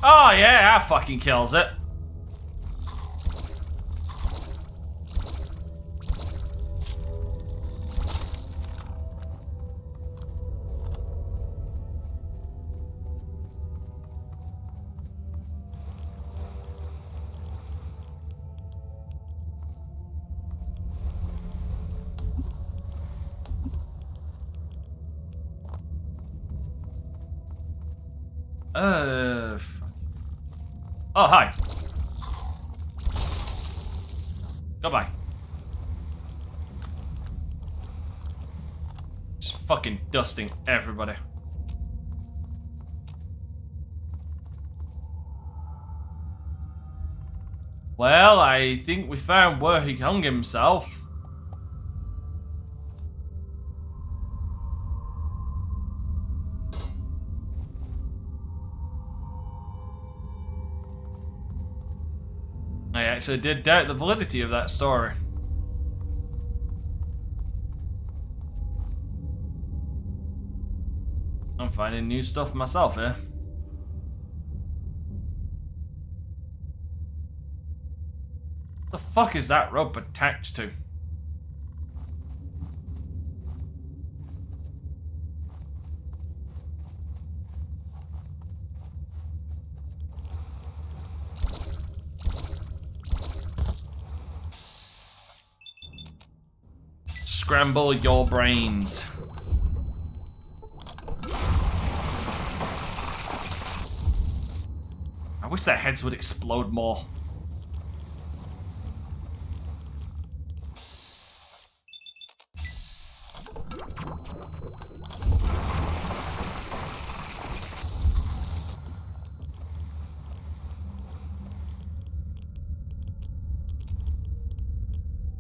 Oh yeah, that fucking kills it. Oh, hi. Goodbye. Just fucking dusting everybody. Well, I think we found where he hung himself. I actually did doubt the validity of that story. I'm finding new stuff myself here. The fuck is that rope attached to? Scramble your brains. I wish their heads would explode more.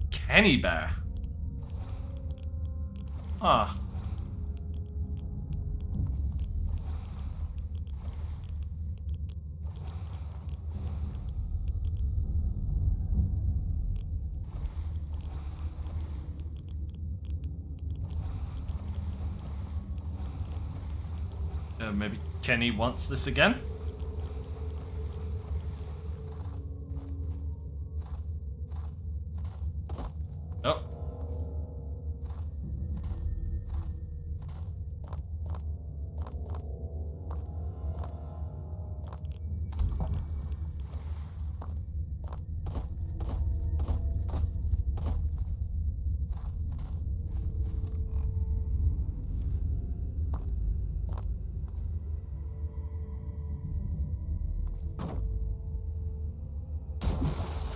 Kenny Bear. Huh. Maybe Kenny wants this again? Oh.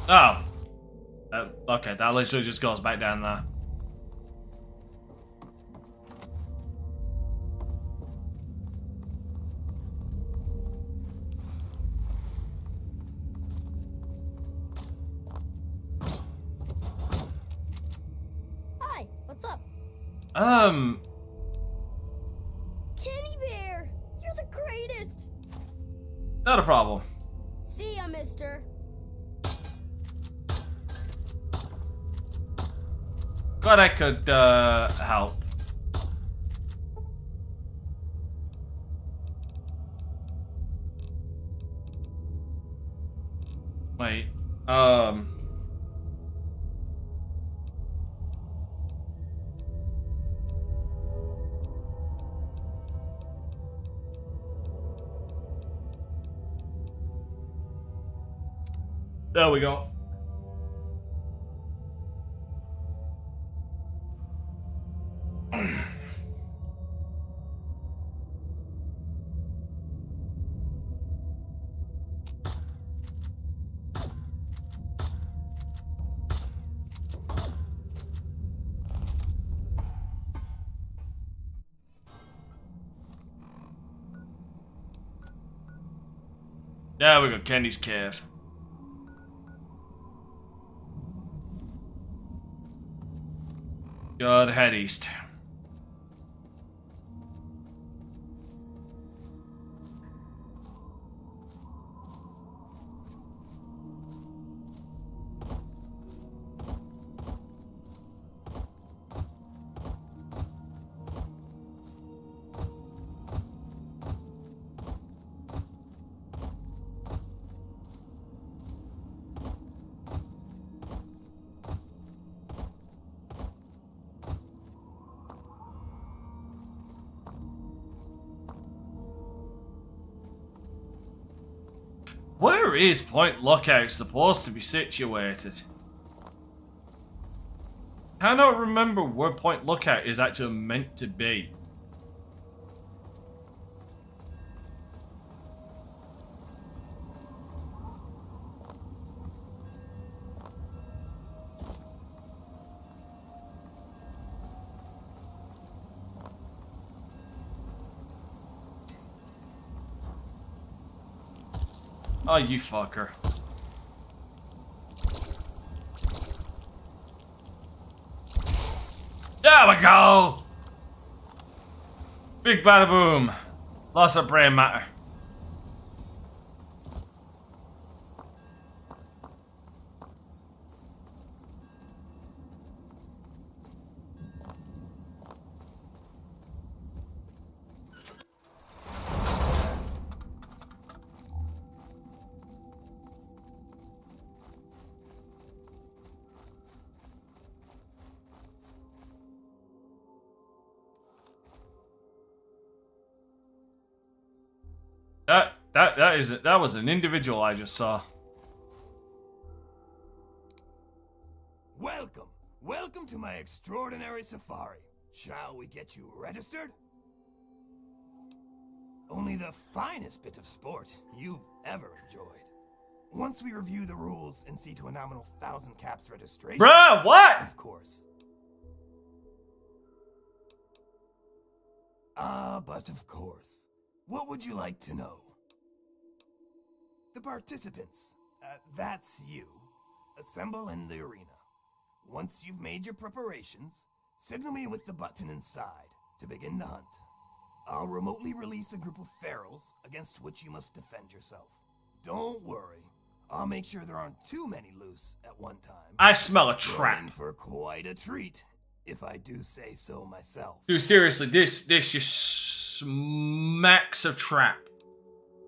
Oh. Okay, that literally just goes back down there. Hi, what's up? Kenny Bear! You're the greatest! Not a problem. See ya, mister. Glad I could, help. Wait, there we go. There we go, Kenny's cave. Good, head east. Where is Point Lookout supposed to be situated? I cannot remember where Point Lookout is actually meant to be. Oh, you fucker. There we go! Big bada boom. Loss of brain matter. That was an individual I just saw. Welcome to my extraordinary safari. Shall we get you registered? Only the finest bit of sport you've ever enjoyed. Once we review the rules and see to a nominal 1,000 caps registration. Bruh, what? Of course. But of course. What would you like to know? The participants. That's you. Assemble in the arena. Once you've made your preparations, signal me with the button inside to begin the hunt. I'll remotely release a group of ferals against which you must defend yourself. Don't worry. I'll make sure there aren't too many loose at one time. I smell a You're trap. in for quite a treat, if I do say so myself. Dude, seriously, this just smacks of trap.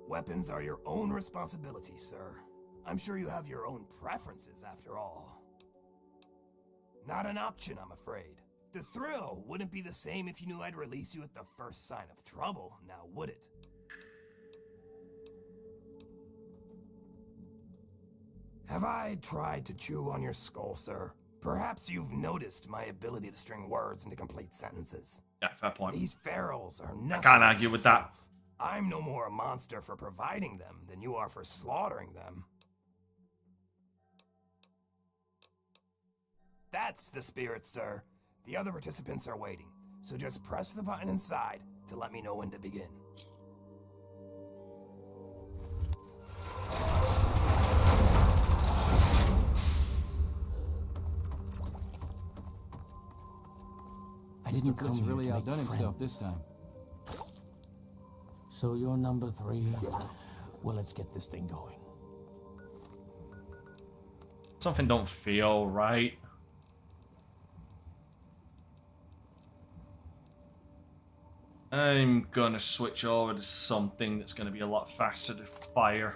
Weapons are your own responsibility, sir. I'm sure you have your own preferences after all. Not an option, I'm afraid. The thrill wouldn't be the same if you knew I'd release you at the first sign of trouble, now would it? Have I tried to chew on your skull, sir? Perhaps you've noticed my ability to string words into complete sentences. Yeah, fair point. These ferals are nothing. I can't argue with that. I'm no more a monster for providing them than you are for slaughtering them. That's the spirit, sir. The other participants are waiting, so just press the button inside to let me know when to begin. I didn't Mr. come Cook's here really to make outdone himself friends. this time. So you're number 3. Well, let's get this thing going. Something don't feel right. I'm gonna switch over to something that's gonna be a lot faster to fire.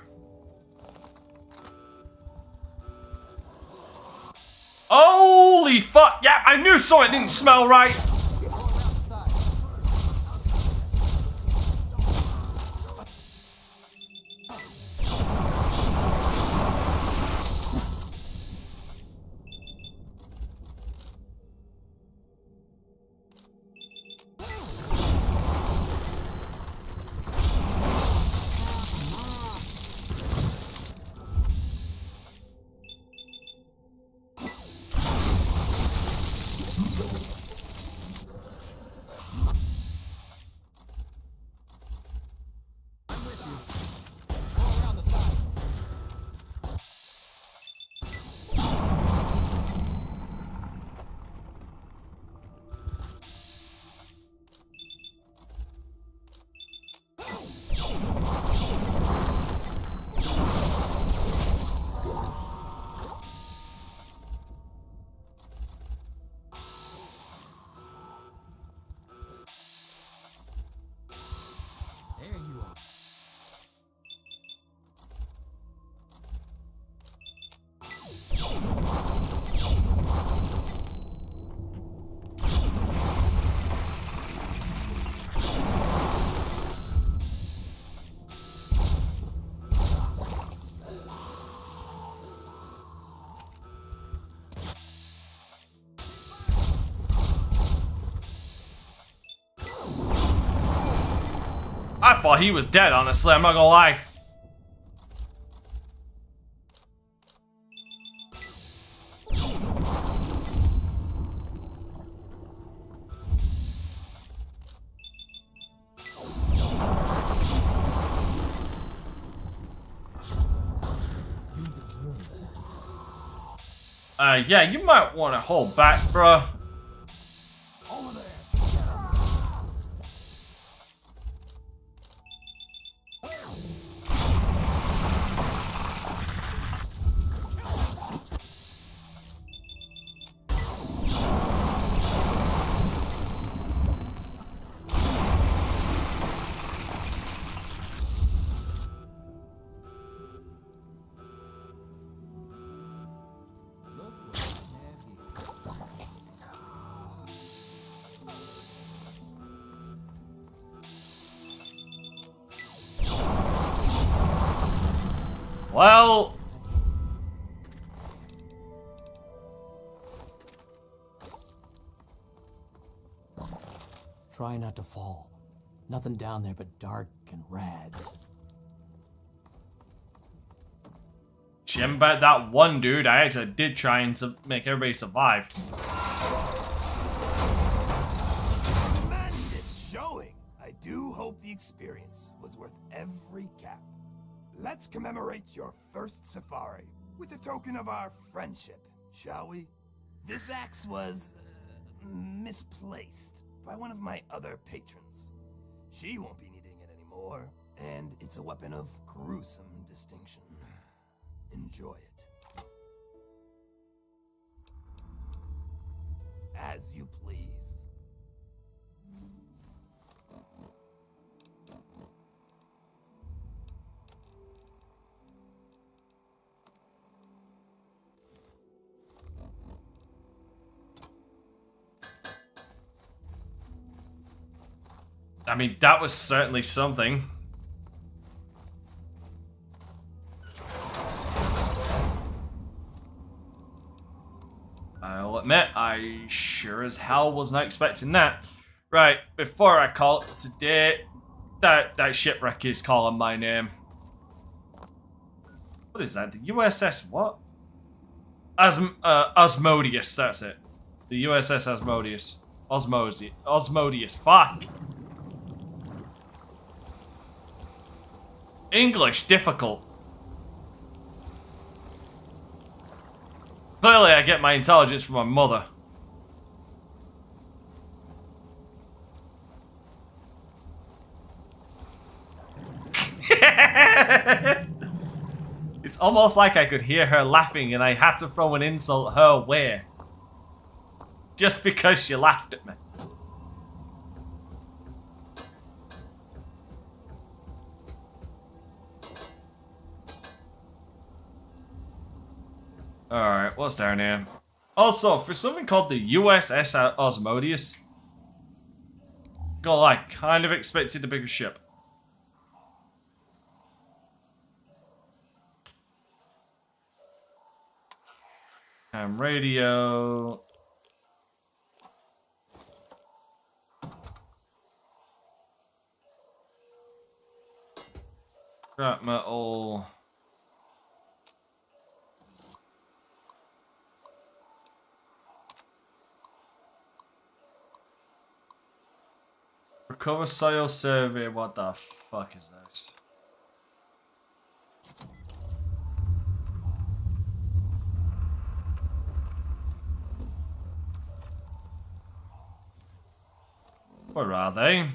Holy fuck! Yeah, I knew something didn't smell right! I thought he was dead, honestly, I'm not gonna lie. Yeah, you might want to hold back, bruh. Over there. Well... Try not to fall. Nothing down there but dark and rads. Shame about that one dude. I actually did try and make everybody survive. Tremendous showing. I do hope the experience was worth every cap. Let's commemorate your first safari with a token of our friendship, shall we? This axe was misplaced by one of my other patrons. She won't be needing it anymore, and it's a weapon of gruesome distinction. Enjoy it. As you please. I mean, that was certainly something. I'll admit, I sure as hell was not expecting that. Right, before I call it today, that shipwreck is calling my name. What is that? The USS what? Osmodius, that's it. The USS Osmodius. Osmodius, fuck. English, difficult. Clearly, I get my intelligence from my mother. It's almost like I could hear her laughing and I had to throw an insult her way. Just because she laughed at me. Alright, what's down here? Also, for something called the USS Osmodius, I kind of expected a bigger ship. Radio. Scrap metal. Recover soil survey. What the fuck is this? Where are they?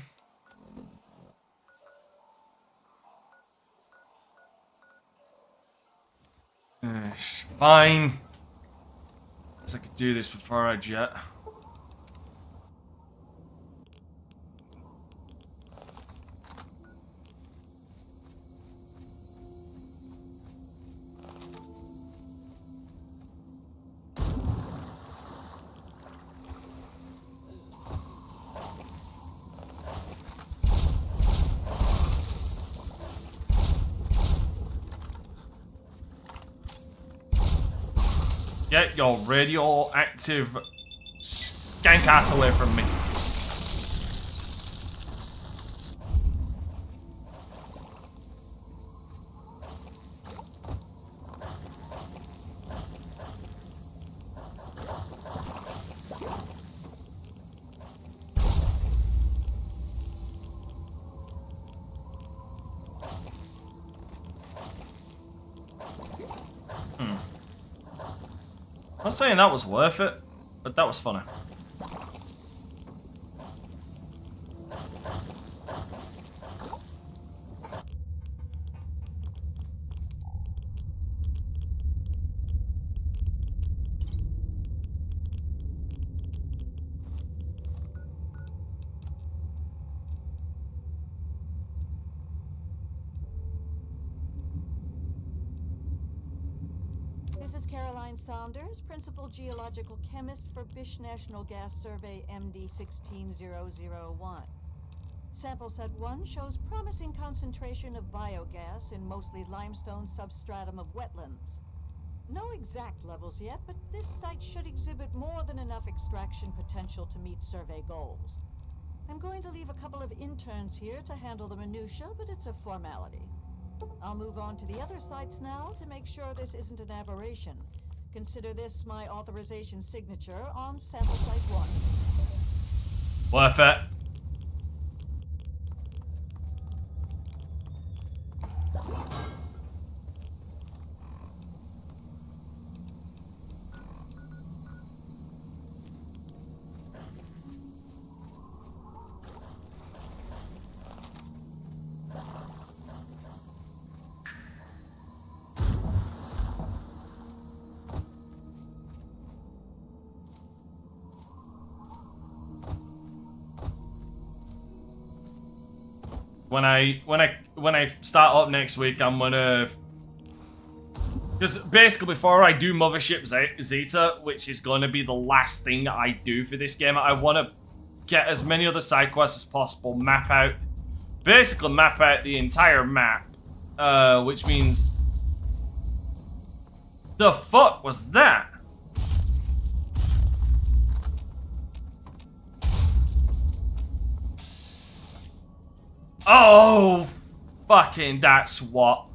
Fine. Guess I could do this before I jet. Get your radioactive skank ass away from me. I'm not saying that was worth it, but that was funny. Saunders, Principal Geological Chemist for Bish National Gas Survey MD 16001. Sample set 1 shows promising concentration of biogas in mostly limestone substratum of wetlands. No exact levels yet, but this site should exhibit more than enough extraction potential to meet survey goals. I'm going to leave a couple of interns here to handle the minutia, but it's a formality. I'll move on to the other sites now to make sure this isn't an aberration. Consider this my authorization signature on sample site 1. Worth it. When I start up next week, I'm gonna, because basically before I do Mothership Zeta, which is gonna be the last thing I do for this game, I want to get as many other side quests as possible, basically map out the entire map, which means, the fuck was that? Oh, fucking that's what.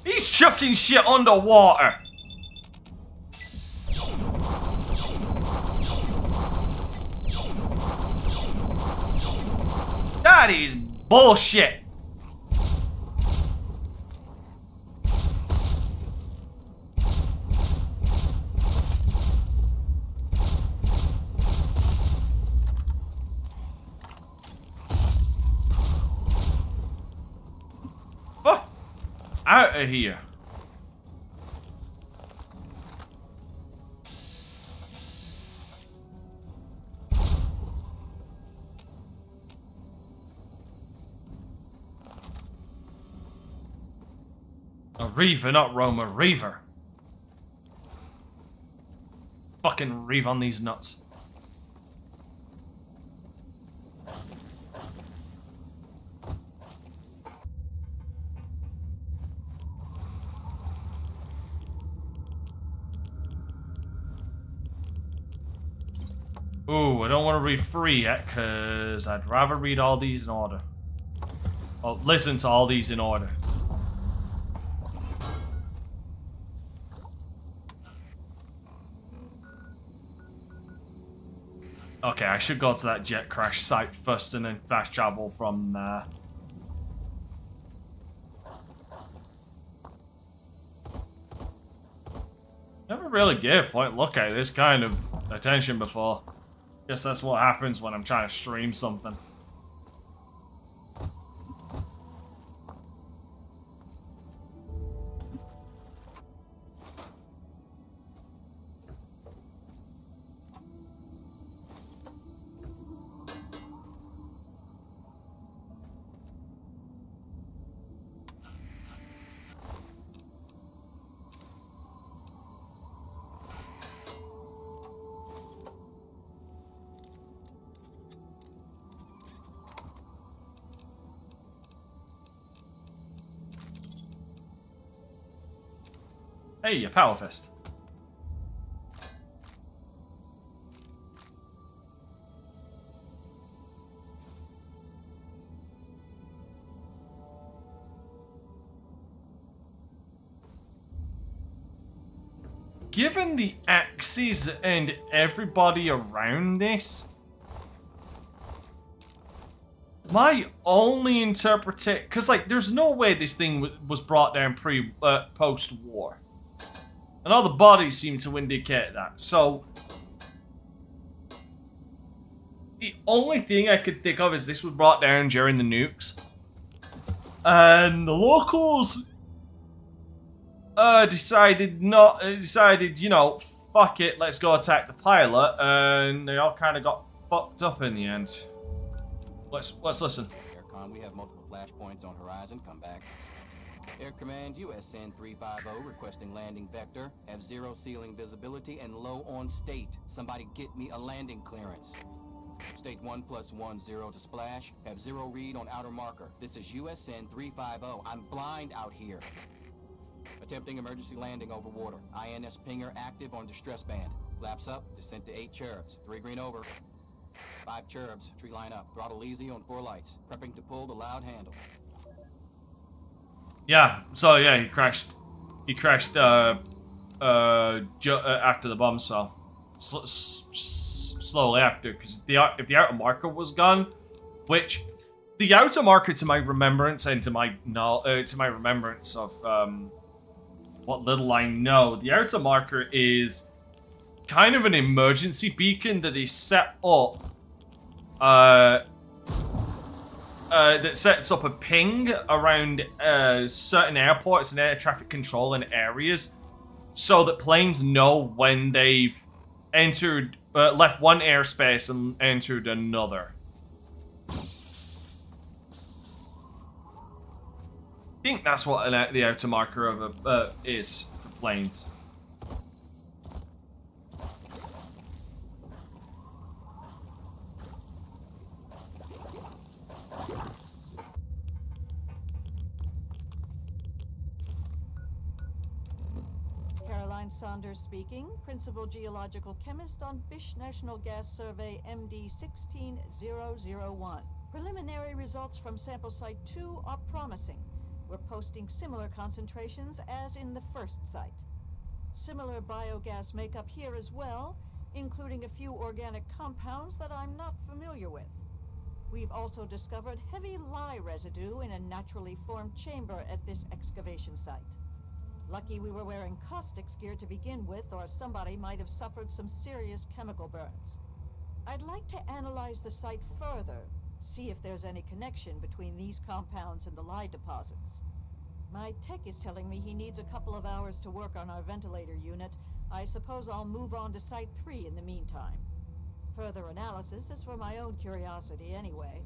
He's chucking shit underwater. That is bullshit. Out of here. A Reaver, not Roma, Reaver. Fucking Reave on these nuts. Ooh, I don't want to read 3 yet, because I'd rather read all these in order. Well, listen to all these in order. Okay, I should go to that jet crash site first and then fast travel from there. Never really gave point look at this kind of attention before. Guess that's what happens when I'm trying to stream something. Hey, a power fist. Given the axes and everybody around this, my only interpretation, because like, there's no way this thing was brought down post-war. And all the bodies seem to indicate that. So, the only thing I could think of is this was brought down during the nukes. And the locals decided, you know, fuck it, let's go attack the pilot. And they all kind of got fucked up in the end. Let's listen. Aircon, we have multiple flashpoints on horizon. Come back. Air Command, USN 350, requesting landing vector. Have zero ceiling visibility and low on state. Somebody get me a landing clearance. State 1+10 to splash. Have zero read on outer marker. This is USN 350. I'm blind out here. Attempting emergency landing over water. INS pinger active on distress band. Flaps up, descent to 8 cherubs. 3 green over. 5 cherubs, tree line up. Throttle easy on 4 lights. Prepping to pull the loud handle. Yeah, so yeah, he crashed. He crashed after the bombs fell. Slowly after, because if the outer marker was gone, which the outer marker, to my remembrance and to my remembrance of what little I know, the outer marker is kind of an emergency beacon that is set up that sets up a ping around certain airports and air traffic control in areas so that planes know when they've entered, left one airspace and entered another. I think that's what the outer marker of is for planes. Caroline Saunders speaking, Principal Geological Chemist on Bish National Gas Survey MD 16001. Preliminary results from sample site 2 are promising. We're posting similar concentrations as in the first site. Similar biogas makeup here as well, including a few organic compounds that I'm not familiar with. We've also discovered heavy lye residue in a naturally formed chamber at this excavation site. Lucky we were wearing caustics gear to begin with, or somebody might have suffered some serious chemical burns. I'd like to analyze the site further, see if there's any connection between these compounds and the lye deposits. My tech is telling me he needs a couple of hours to work on our ventilator unit. I suppose I'll move on to Site 3 in the meantime. Further analysis is for my own curiosity anyway.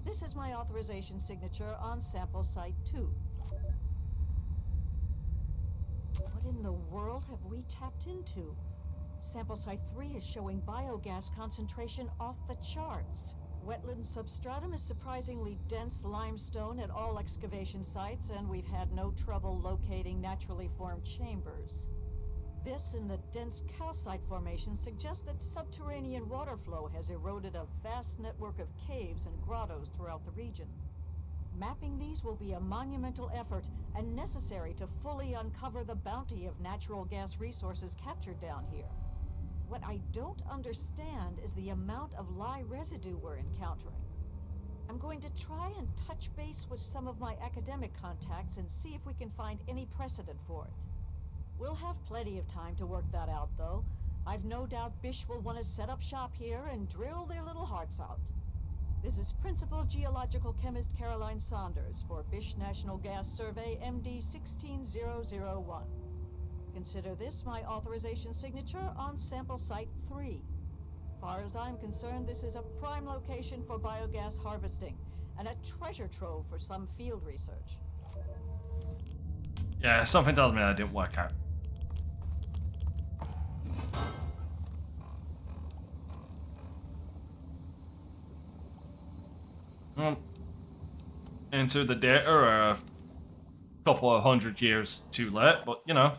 This is my authorization signature on sample Site 2. What in the world have we tapped into? Sample Site 3 is showing biogas concentration off the charts. Wetland substratum is surprisingly dense limestone at all excavation sites, and we've had no trouble locating naturally formed chambers. This and the dense calcite formation suggest that subterranean water flow has eroded a vast network of caves and grottos throughout the region. Mapping these will be a monumental effort and necessary to fully uncover the bounty of natural gas resources captured down here. What I don't understand is the amount of lye residue we're encountering. I'm going to try and touch base with some of my academic contacts and see if we can find any precedent for it. We'll have plenty of time to work that out, though. I've no doubt Bish will want to set up shop here and drill their little hearts out. This is Principal Geological Chemist Caroline Saunders for Bish National Gas Survey MD 16001. Consider this my authorization signature on sample site 3. Far as I'm concerned, this is a prime location for biogas harvesting and a treasure trove for some field research. Yeah, something tells me that didn't work out. Into the data a couple of 100 years too late, but you know.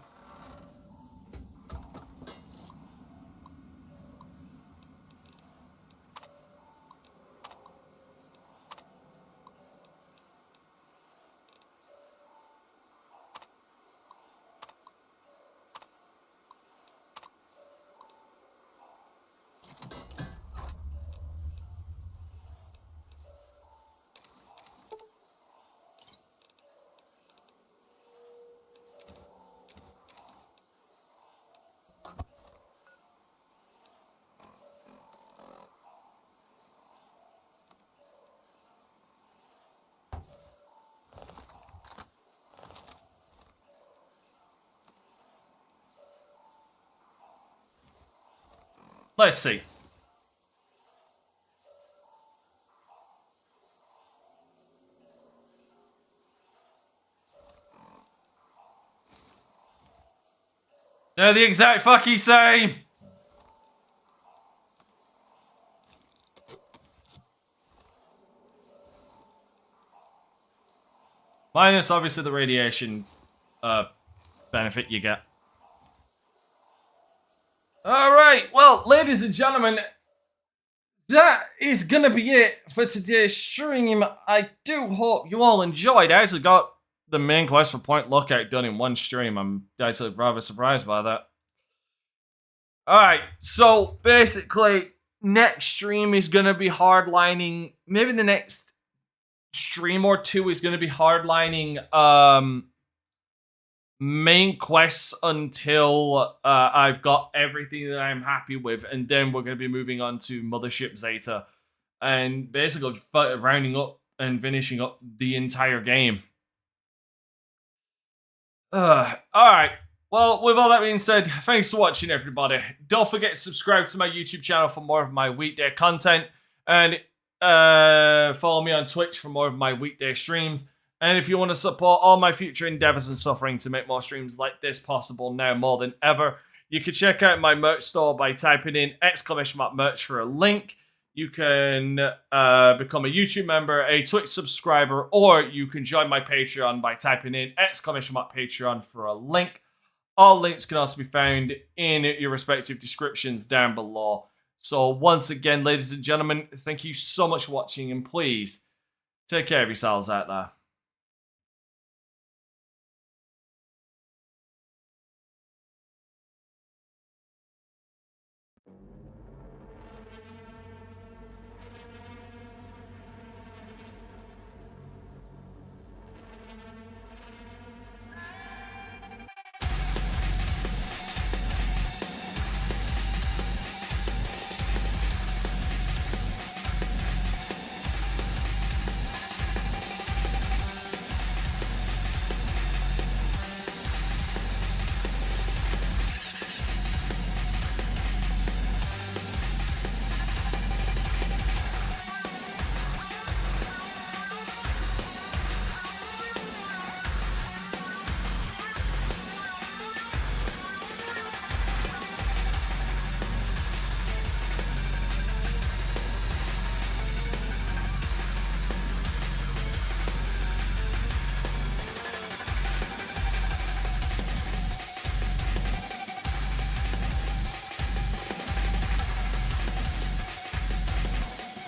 Let's see. They're the exact fucking same. Minus, obviously, the radiation benefit you get. Alright, well, ladies and gentlemen, that is gonna be it for today's stream. I do hope you all enjoyed. I actually got the main quest for Point Lookout done in one stream. I'm actually rather surprised by that. Alright, so basically, next stream is gonna be hardlining. Maybe the next stream or two is gonna be hardlining main quests until I've got everything that I'm happy with, and then we're going to be moving on to Mothership Zeta, and basically rounding up and finishing up the entire game. Alright, well, with all that being said, thanks for watching, everybody. Don't forget to subscribe to my YouTube channel for more of my weekday content, and follow me on Twitch for more of my weekday streams. And if you want to support all my future endeavors and suffering to make more streams like this possible now more than ever, you can check out my merch store by typing in !merch for a link. You can become a YouTube member, a Twitch subscriber, or you can join my Patreon by typing in !Patreon for a link. All links can also be found in your respective descriptions down below. So once again, ladies and gentlemen, thank you so much for watching, and please take care of yourselves out there.